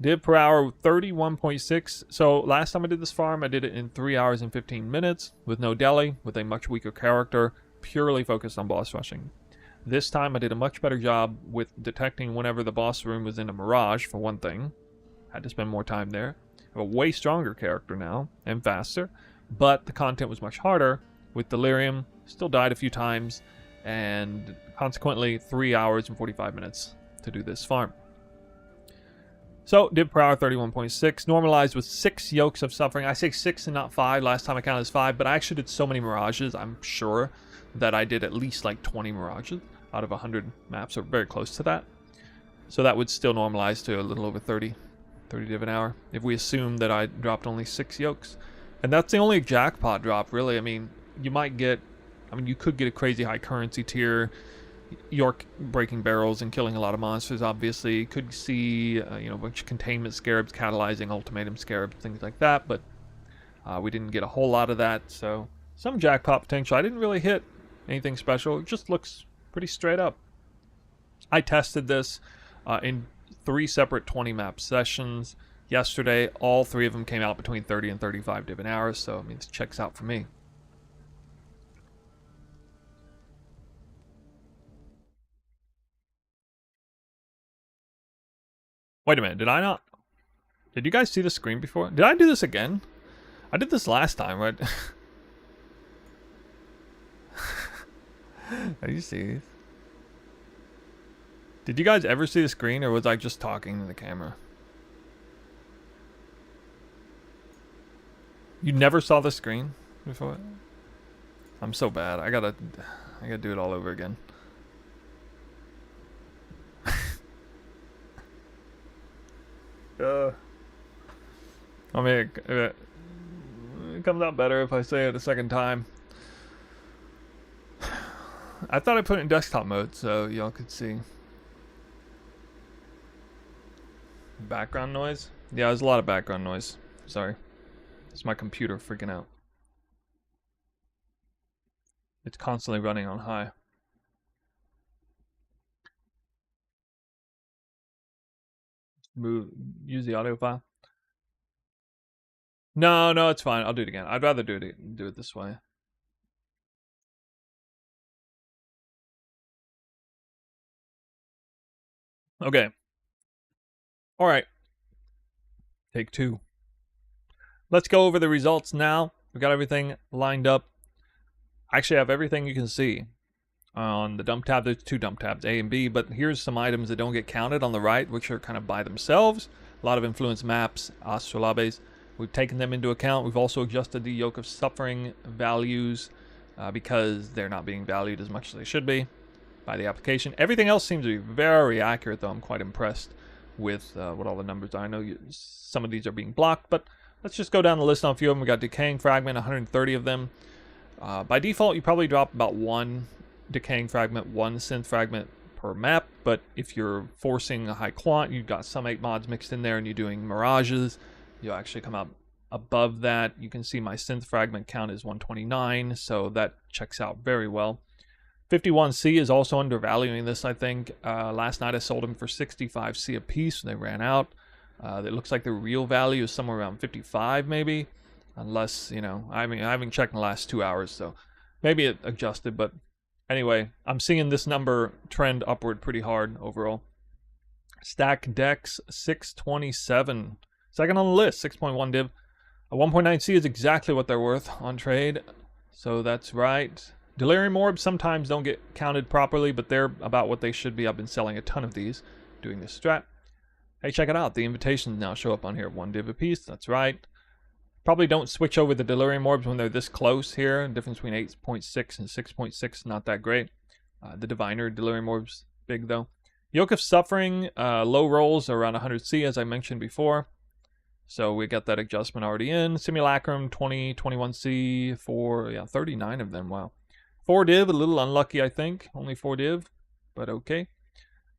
Div per hour 31.6. So last time I did this farm, I did it in 3 hours and 15 minutes with no Deli, with a much weaker character, purely focused on boss rushing. This time I did a much better job with detecting whenever the boss room was in a Mirage, for one thing. Had to spend more time there. I have a way stronger character now, and faster, but the content was much harder with Delirium. Still died a few times, and consequently 3 hours and 45 minutes to do this farm. So, div per hour 31.6, normalized with 6 yokes of suffering. I say 6 and not 5. Last time I counted as 5, but I actually did so many Mirages, I'm sure that I did at least like 20 Mirages out of 100 maps, or very close to that. So that would still normalize to a little over 30 div an hour, if we assume that I dropped only 6 yokes. And that's the only jackpot drop, really. I mean, you might get... I mean, you could get a crazy high currency tier, York breaking barrels and killing a lot of monsters, obviously. Could see, you know, a bunch of containment scarabs catalyzing ultimatum scarabs, things like that, but we didn't get a whole lot of that, so some jackpot potential. I didn't really hit anything special. It just looks pretty straight up. I tested this in 3 separate 20 map sessions yesterday. All 3 of them came out between 30 and 35 div an hour, so I mean, this checks out for me. Wait a minute, did I not? Did you guys see the screen before? Did I do this again? I did this last time, right? Are you serious? Did you guys ever see the screen, or was I just talking to the camera? You never saw the screen before? I'm so bad. I gotta do it all over again. I mean, it comes out better if I say it a second time. I thought I put it in desktop mode so y'all could see. Background noise? Yeah, there's a lot of background noise. Sorry. It's my computer freaking out. It's constantly running on high. Use the audio file. No, it's fine. I'll do it again. I'd rather do it this way. Okay. All right. Take 2. Let's go over the results now. We've got everything lined up. I actually have everything you can see. On the dump tab, there's 2 dump tabs, A and B, but here's some items that don't get counted on the right, which are kind of by themselves. A lot of influence maps, astrolabes. We've taken them into account. We've also adjusted the Yoke of Suffering values because they're not being valued as much as they should be by the application. Everything else seems to be very accurate, though. I'm quite impressed with what all the numbers are. I know some of these are being blocked, but let's just go down the list on a few of them. We got Decaying Fragment, 130 of them. By default, you probably drop about 1 Decaying Fragment, 1 Synth Fragment per map, but if you're forcing a high quant, you've got some 8 mods mixed in there and you're doing mirages, you'll actually come out above that. You can see my Synth Fragment count is 129, so that checks out very well. 51C is also undervaluing this, I think. Last night I sold them for 65C a piece. They ran out. It looks like the real value is somewhere around 55 maybe. Unless, you know, I mean, I haven't checked in the last 2 hours, so maybe it adjusted. But anyway, I'm seeing this number trend upward pretty hard overall. Stack Dex 627. Second on the list, 6.1 div. A 1.9C is exactly what they're worth on trade. So that's right. Delirium Orbs sometimes don't get counted properly, but they're about what they should be. I've been selling a ton of these doing this strat. Hey, check it out. The invitations now show up on here. 1 div a piece. That's right. Probably don't switch over the Delirium Orbs when they're this close here. The difference between 8.6 and 6.6 not that great. The Diviner Delirium Orbs, big though. Yoke of Suffering, low rolls are around 100C as I mentioned before. So we got that adjustment already in. Simulacrum, 20, 21C, 39 of them, wow. 4 div, a little unlucky I think. Only 4 div, but okay.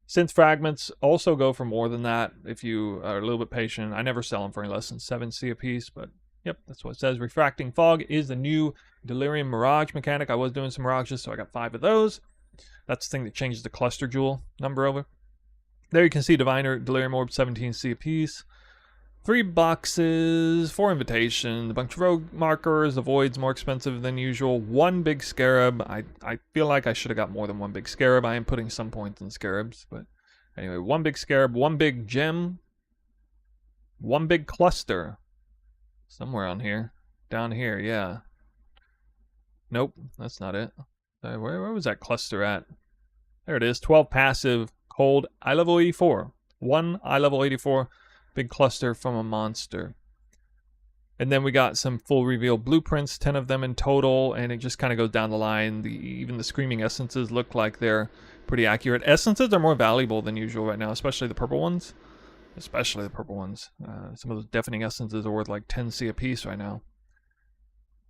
Synth Fragments also go for more than that if you are a little bit patient. I never sell them for any less than 7C a piece, but yep, that's what it says. Refracting Fog is the new Delirium Mirage mechanic. I was doing some Mirages, so I got 5 of those. That's the thing that changes the cluster jewel number over. There you can see Diviner, Delirium Orb, 17C a piece. 3 boxes, 4 invitation, a bunch of rogue markers, the void's more expensive than usual. 1 big scarab. I feel like I should have got more than 1 big scarab. I am putting some points in scarabs, but anyway, 1 big scarab, 1 big gem, 1 big cluster. Somewhere on here. Down here, yeah. Nope, that's not it. Where was that cluster at? There it is, 12 passive, cold, eye level 84. 1 eye level 84. Big cluster from a monster. And then we got some full reveal blueprints, 10 of them in total, and it just kind of goes down the line. Even the Screaming Essences look like they're pretty accurate. Essences are more valuable than usual right now, especially the purple ones. Especially the purple ones. Some of those Deafening Essences are worth like 10C a piece right now.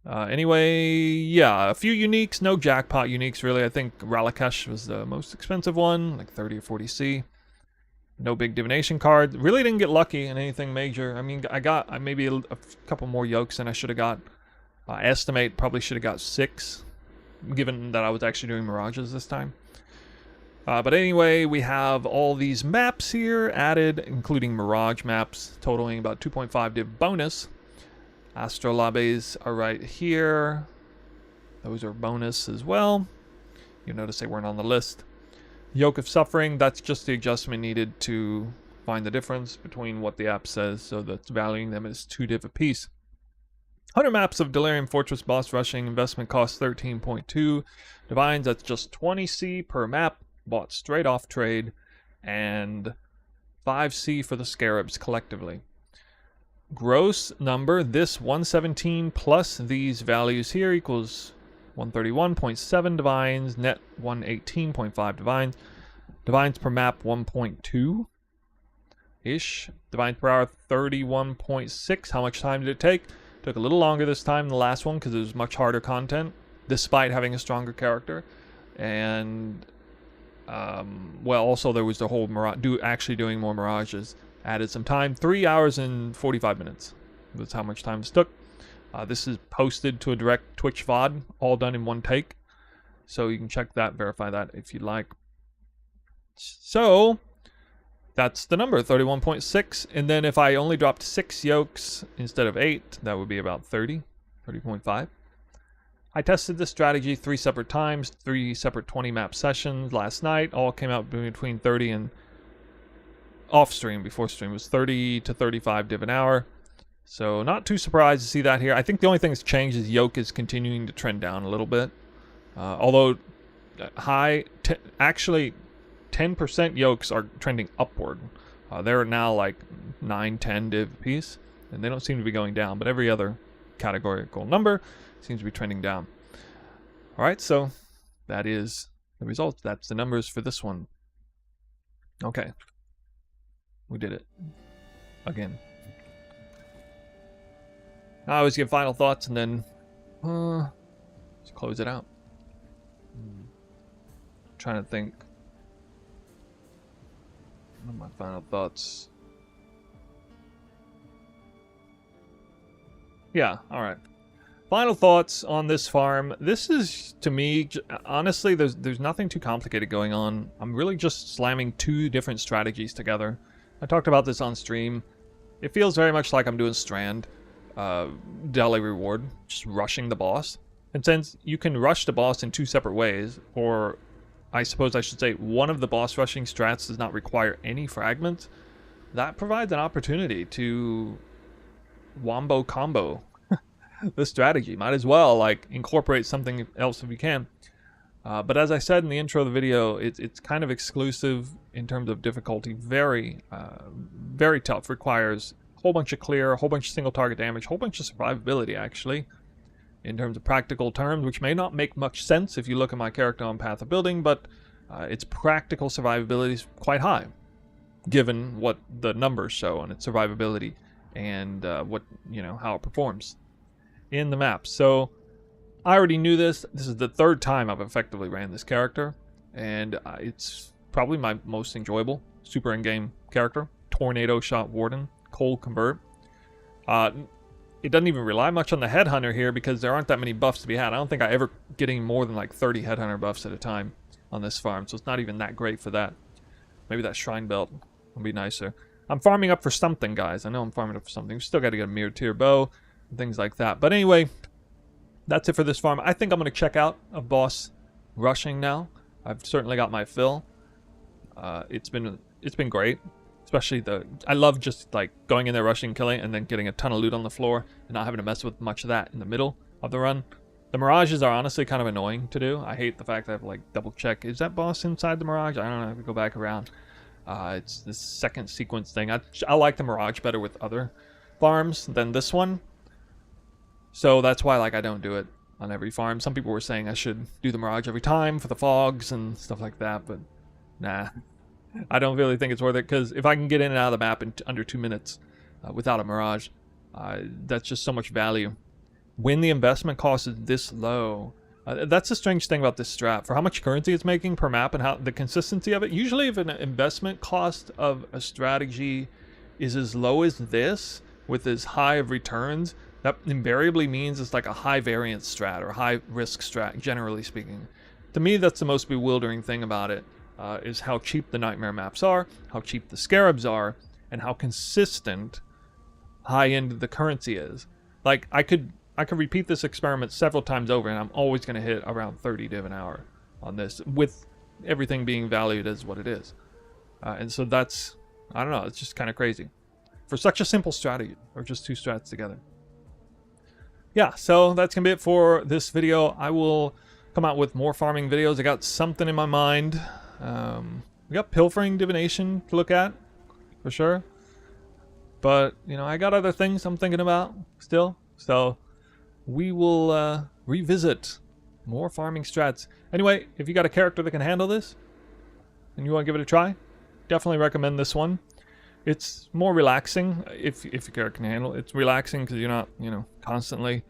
Anyway, yeah, a few uniques, no jackpot uniques really. I think Ralakesh was the most expensive one, like 30 or 40C. No big divination card. Really didn't get lucky in anything major. I mean, I got maybe a couple more yokes than I should have got. I estimate probably should have got 6, given that I was actually doing Mirages this time. But anyway, we have all these maps here added, including Mirage maps, totaling about 2.5 div bonus. Astrolabes are right here. Those are bonus as well. You'll notice they weren't on the list. Yoke of Suffering, that's just the adjustment needed to find the difference between what the app says, so that's valuing them as 2 div a piece. 100 maps of Delirium Fortress boss rushing, investment cost 13.2. Divines, that's just 20C per map, bought straight off trade, and 5C for the Scarabs collectively. gross number, this 117 plus these values here equals 131.7 divines, net 118.5 divines. Divines per map 1.2-ish. Divines per hour 31.6. How much time did it take? Took a little longer this time than the last one because it was much harder content, despite having a stronger character. And, well, also there was the whole actually doing more mirages. Added some time. 3 hours and 45 minutes. That's how much time this took. This is posted to a direct Twitch VOD, all done in one take. So you can check that, verify that if you'd like. So that's the number, 31.6. And then if I only dropped 6 yokes instead of 8, that would be about 30.5. I tested this strategy 3 separate times, 3 separate 20 map sessions last night. All came out between 30 and off stream, before stream was 30 to 35 div an hour. So not too surprised to see that here. I think the only thing that's changed is yoke is continuing to trend down a little bit. Although actually 10% yokes are trending upward. They're now like 9, 10 div apiece, and they don't seem to be going down, but every other categorical number seems to be trending down. Alright, so that is the results. That's the numbers for this one. Okay. We did it. Again. I always give final thoughts and then just close it out. Trying to think. What are my final thoughts? Yeah, alright. Final thoughts on this farm. This is, to me, honestly, there's nothing too complicated going on. I'm really just slamming 2 different strategies together. I talked about this on stream. It feels very much like I'm doing Strand. Deli reward, just rushing the boss. And since you can rush the boss in 2 separate ways, or I suppose I should say one of the boss rushing strats does not require any fragments, that provides an opportunity to wombo combo the strategy. Might as well like incorporate something else if you can. But as I said in the intro of the video, it's kind of exclusive in terms of difficulty. Very tough. Requires a whole bunch of clear, a whole bunch of single target damage, a whole bunch of survivability actually, in terms of practical terms, which may not make much sense if you look at my character on Path of Building, but its practical survivability is quite high, given what the numbers show on its survivability and what, you know, how it performs in the map. So I already knew this. This is the 3rd time I've effectively ran this character, and it's probably my most enjoyable super in-game character. Tornado Shot Warden, Cold Convert. It doesn't even rely much on the Headhunter here because there aren't that many buffs to be had. I don't think I ever getting more than like 30 Headhunter buffs at a time on this farm, so it's not even that great for that. Maybe that Shrine Belt would be nicer. I'm farming up for something, guys. I know I'm farming up for something. Still got to get a Mirror Tier Bow and things like that. But anyway, that's it for this farm. I think I'm going to check out a boss rushing now. I've certainly got my fill. It's been great. Especially I love just like going in there, rushing, killing, and then getting a ton of loot on the floor and not having to mess with much of that in the middle of the run. The mirages are honestly kind of annoying to do. I hate the fact that I have to like double check. Is that boss inside the mirage? I don't know. I have to go back around. It's this second sequence thing. I like the mirage better with other farms than this one. So that's why like I don't do it on every farm. Some people were saying I should do the mirage every time for the fogs and stuff like that, but nah. I don't really think it's worth it, because if I can get in and out of the map in under 2 minutes without a mirage, that's just so much value. When the investment cost is this low, that's the strange thing about this strat. For how much currency it's making per map and how the consistency of it, usually if an investment cost of a strategy is as low as this, with as high of returns, that invariably means it's like a high variance strat or high risk strat, generally speaking. To me, that's the most bewildering thing about it. Is how cheap the nightmare maps are, how cheap the scarabs are, and how consistent high-end the currency is. Like I could repeat this experiment several times over, and I'm always going to hit around 30 div an hour on this, with everything being valued as what it is. And so that's, I don't know, it's just kind of crazy for such a simple strategy, or just 2 strats together. Yeah, so that's gonna be it for this video. I will come out with more farming videos. I got something in my mind. We got Pilfering Divination to look at, for sure. But, you know, I got other things I'm thinking about still. So we will revisit more farming strats. Anyway, if you got a character that can handle this and you want to give it a try, definitely recommend this one. It's more relaxing if your character can handle it. It's relaxing because you're not, you know, constantly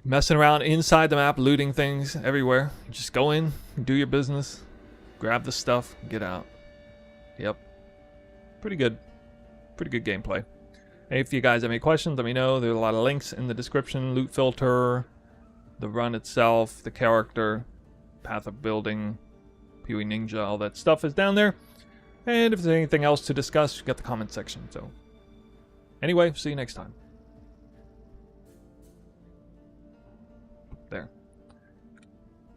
messing around inside the map, looting things everywhere. You just go in, do your business, grab the stuff, get out. Yep. Pretty good. Pretty good gameplay. Hey, if you guys have any questions, let me know. There's a lot of links in the description. Loot filter, the run itself, the character, path of building, Pee-wee Ninja, all that stuff is down there. And if there's anything else to discuss, you got the comment section. So, anyway, see you next time. There.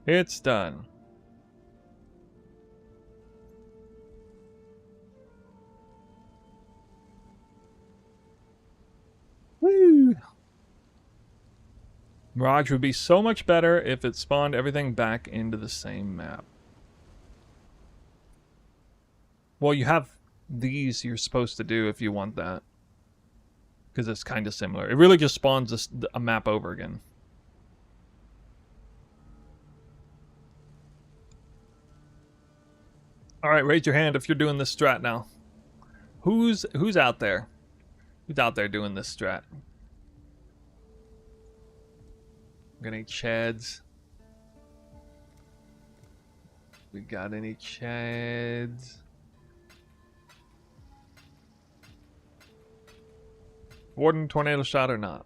It's done. Woo! Mirage would be so much better if it spawned everything back into the same map. Well, you have these you're supposed to do if you want that. Because it's kind of similar. It really just spawns a map over again. Alright, raise your hand if you're doing this strat now. Who's out there? Who's out there doing this strat? Got any chads? We got any chads? Warden tornado shot or not?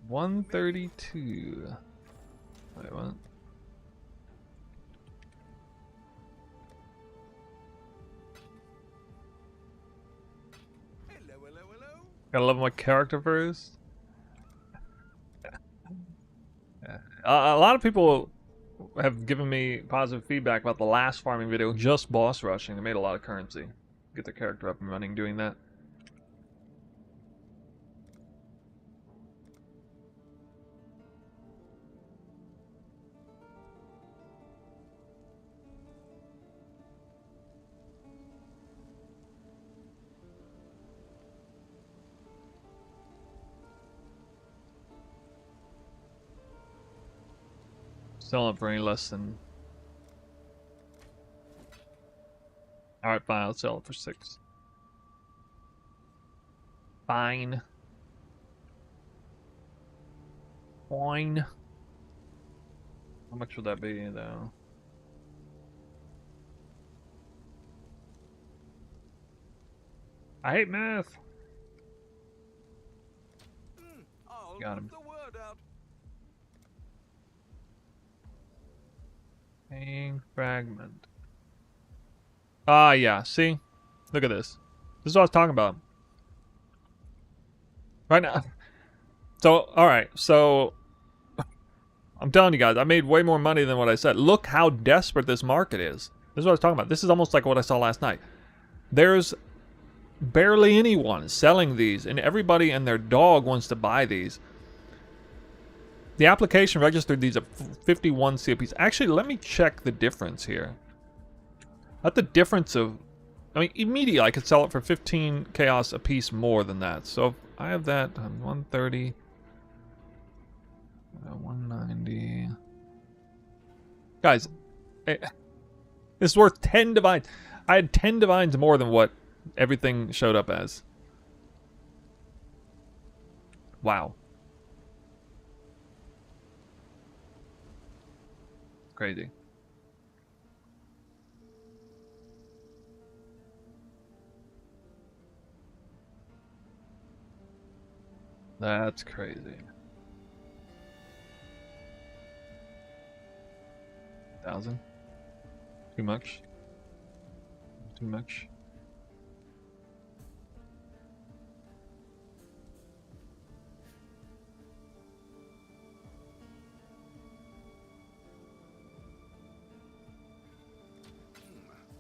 132. Wait, what? Hello. Gotta love my character first. Yeah. A lot of people have given me positive feedback about the last farming video, just boss rushing. They made a lot of currency. Get their character up and running doing that. Selling for any less than... Alright, fine, I'll sell it for 6. Fine. Fine. How much would that be, though? I hate math. I'll Got put him. the word out. Hang fragment. Ah, yeah. See? Look at this. This is what I was talking about. Right now. So, alright. So, I'm telling you guys, I made way more money than what I said. Look how desperate this market is. This is what I was talking about. This is almost like what I saw last night. There's barely anyone selling these, and everybody and their dog wants to buy these. The application registered these at 51 COPs. Actually, let me check the difference here. At the difference of... I mean, immediately I could sell it for 15 chaos a piece more than that. So if I have that on 130... 190... Guys, it's worth 10 divines. I had 10 divines more than what everything showed up as. Wow. Crazy. That's crazy. 1,000? Too much? Too much?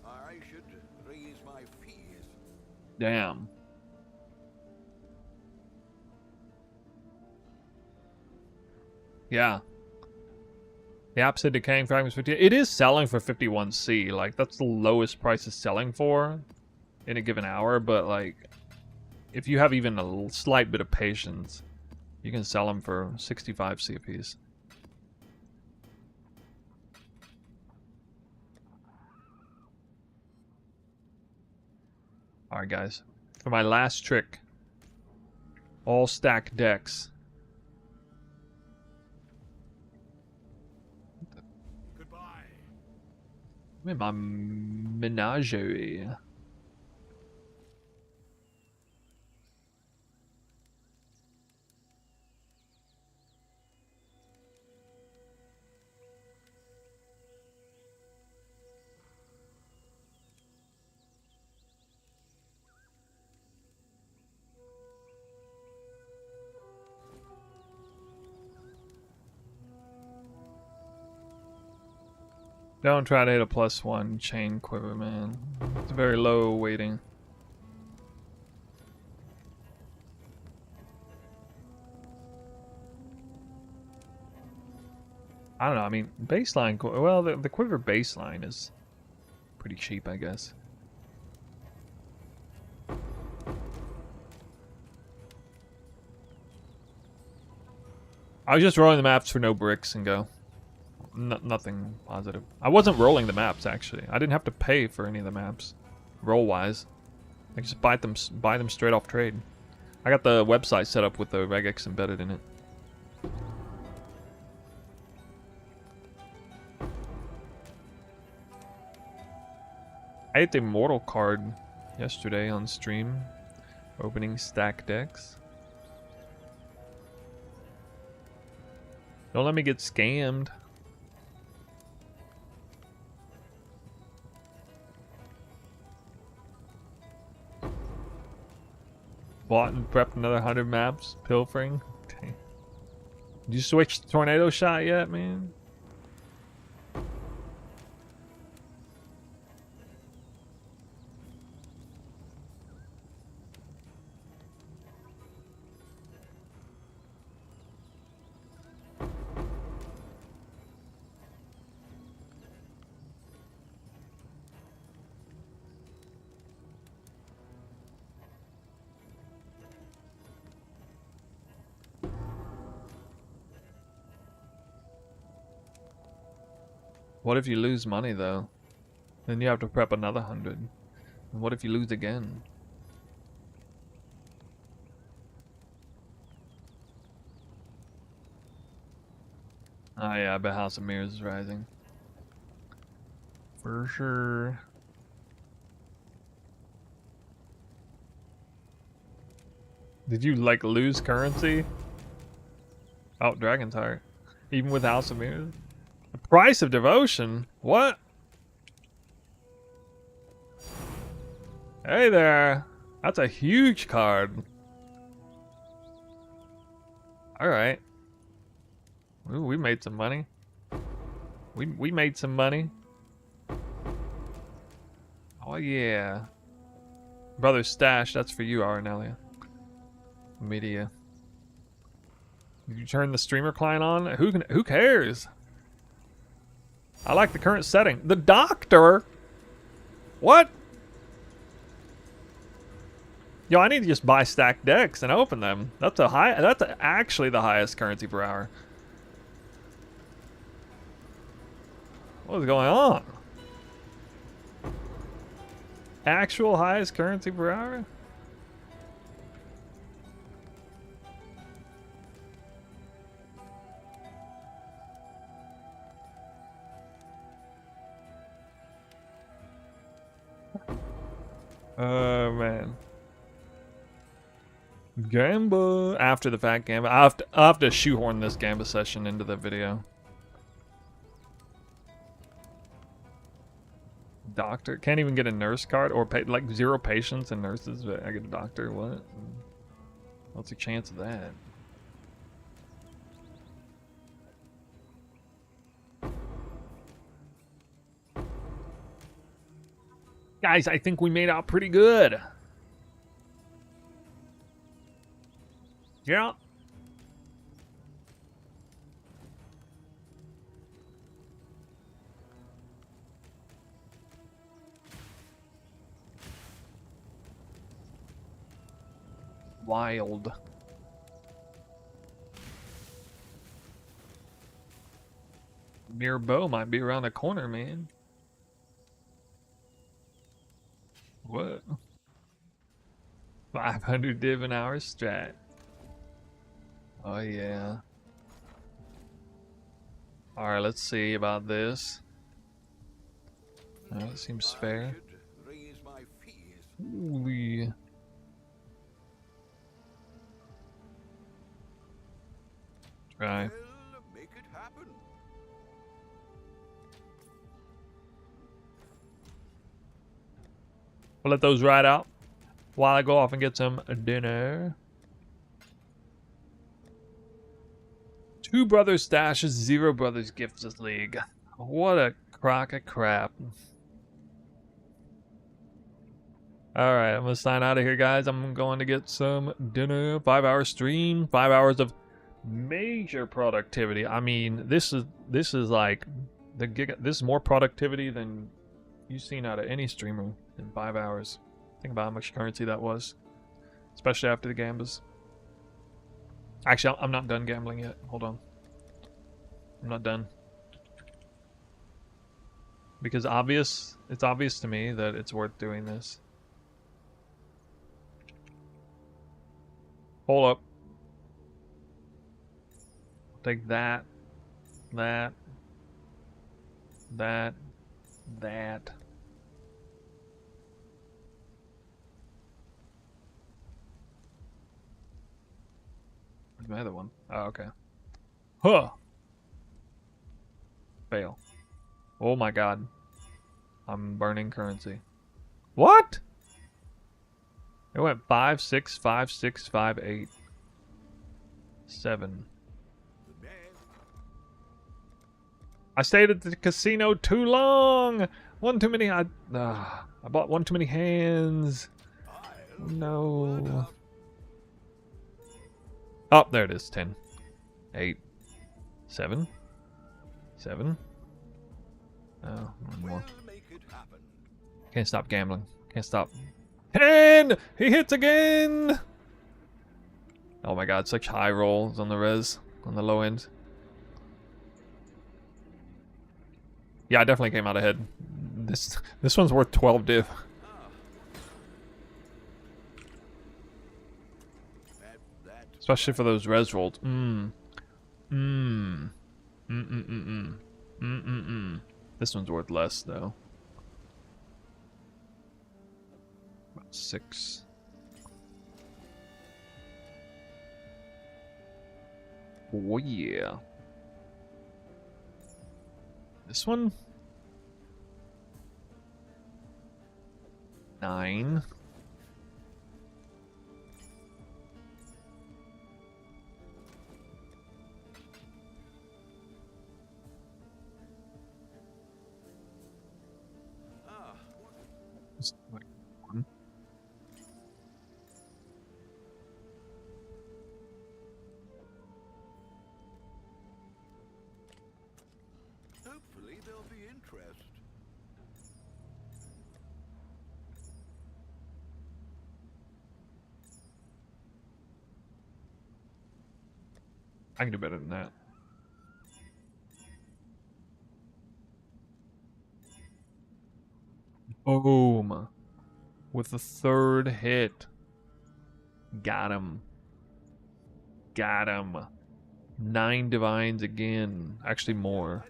I should raise my fees. Damn. Yeah. The app said decaying fragments 50. It is selling for 51C. Like, that's the lowest price it's selling for. in a given hour, but like if you have even a slight bit of patience, you can sell them for 65 C apiece. Alright guys, for my last trick, all stack decks. Goodbye. I'm in my menagerie. Don't try to hit a +1 chain quiver, man. It's very low weighting. I don't know, I mean, baseline, well, the quiver baseline is pretty cheap, I guess. I was just rolling the maps for no bricks and go. Nothing positive. I wasn't rolling the maps, actually. I didn't have to pay for any of the maps, roll-wise. I just buy them straight off trade. I got the website set up with the regex embedded in it. I hit the Immortal card yesterday on stream, opening stack decks. Don't let me get scammed. Bought and prepped another 100 maps, pilfering. Dang. Did you switch to tornado shot yet, man? What if you lose money though? Then you have to prep another 100. And what if you lose again? Oh yeah, I bet House of Mirrors is rising. For sure. Did you like lose currency? Oh, Dragon's Heart. Even with House of Mirrors? The price of devotion? What? Hey there. That's a huge card. Alright. Ooh, we made some money. We made some money. Oh yeah. Brother Stash, that's for you, Arnelia. Media. Did you turn the streamer client on? Who cares? I like the current setting. The Doctor? What? Yo, I need to just buy stacked decks and open them. That's actually the highest currency per hour. What is going on? Actual highest currency per hour? Oh man. Gamba. After the fact Gamba. I'll have to shoehorn this Gamba session into the video. Doctor. Can't even get a nurse card or pay, like 0 patients and nurses. But I get a doctor. What? What's the chance of that? Guys, I think we made out pretty good. Yeah. wild. Mirbeau might be around the corner, man. What? 500 div an hour strat. Oh yeah. Alright, let's see about this. That seems fair. should raise my fees. Holy. Try. Well, make it happen. We'll let those ride out while I go off and get some dinner. Two brothers stashes, 0 brothers gifts league. What a crock of crap. Alright, I'm gonna sign out of here, guys. I'm going to get some dinner. 5-hour stream, 5 hours of major productivity. I mean, this is like this is more productivity than you've seen out of any streamer in 5 hours. Think about how much currency that was, especially after the gambas. Actually, I'm not done gambling yet. Hold on. I'm not done. Because it's obvious to me that it's worth doing this. Hold up. Take that. That. That. That. Where's my other one? Oh, okay. Huh. Fail. Oh my god. I'm burning currency. What? It went 5, 6, 5, 6, 5, 8, 7. I stayed at the casino too long. One too many. I bought one too many hands. No. Oh, there it is. 10, 8, 7, 7. Oh, one more. Can't stop gambling. Can't stop. 10! He hits again! Oh my god, such high rolls on the res, on the low end. Yeah, I definitely came out ahead. This one's worth 12 div. Especially for those res rolls. This one's worth less though. About 6. Oh yeah. This one? 9. Just like 1. Hopefully there'll be interest. I can do better than that. Boom. With the 3rd hit. Got him. Got him. 9 divines again. Actually more.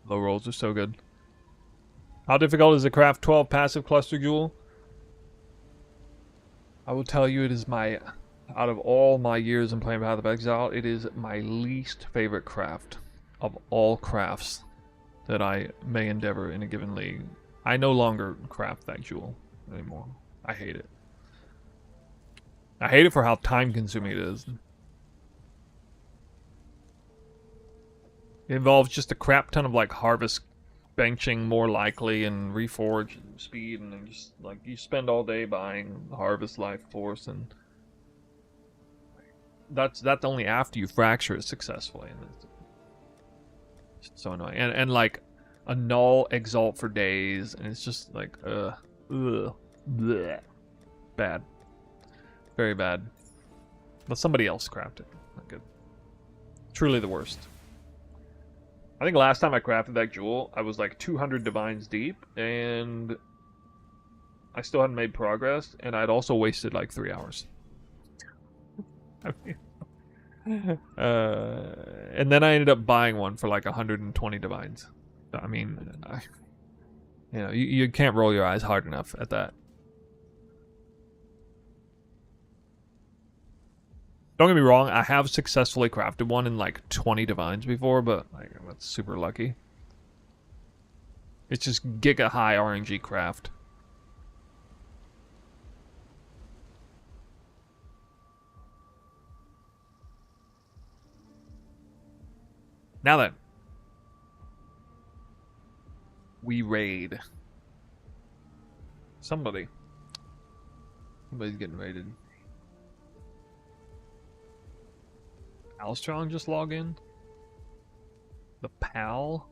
Low rolls are so good. How difficult is the craft 12 passive cluster jewel? I will tell you, it is my, out of all my years in playing Path of Exile, it is my least favorite craft of all crafts that I may endeavor in a given league. I no longer craft that jewel anymore. I hate it. I hate it for how time consuming it is. It involves just a crap ton of like harvest benching more likely and reforge speed, and then just like you spend all day buying harvest life force, and that's only after you fracture it successfully, and So annoying. And like a null exalt for days, and it's just like bleh. Bad. Very bad. Let somebody else craft it. Not good. Truly the worst. I think last time I crafted that jewel, I was like 200 divines deep, and I still hadn't made progress, and I'd also wasted like 3 hours. I mean, and then I ended up buying one for like 120 divines. I mean, you know, you can't roll your eyes hard enough at that. Don't get me wrong, I have successfully crafted one in like 20 divines before, but like, that's super lucky. It's just giga high RNG craft. Now then, we raid. Somebody's getting raided. Alstrong just log in? The pal?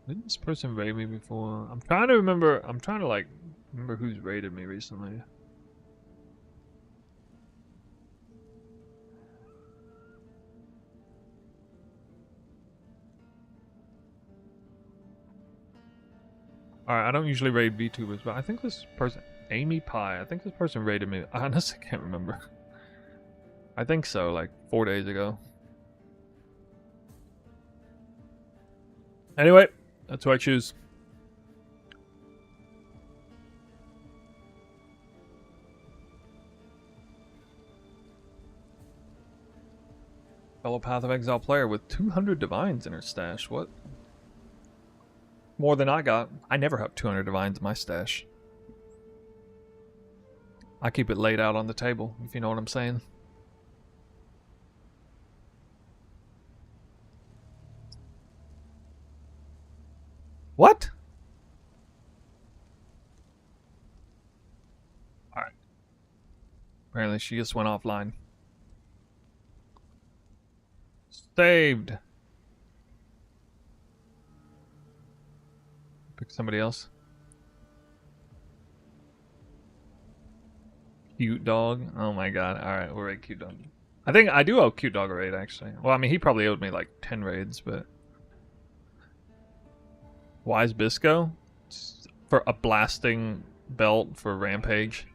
Didn't this person raid me before? I'm trying to remember. I'm trying to like remember who's raided me recently. Alright, I don't usually raid VTubers, but I think this person, Amy Pie, I think this person raided me. I honestly can't remember. I think so, like 4 days ago. Anyway, that's who I choose. Fellow Path of Exile player with 200 divines in her stash. What? More than I got. I never have 200 divines in my stash. I keep it laid out on the table, if you know what I'm saying. What? Alright. Apparently she just went offline. Saved. Pick somebody else. Cute dog. Oh my god. Alright, we'll raid cute dog. I think I do owe cute dog a raid actually. Well, I mean he probably owed me like 10 raids, but Wise Bisco for a blasting belt for Rampage.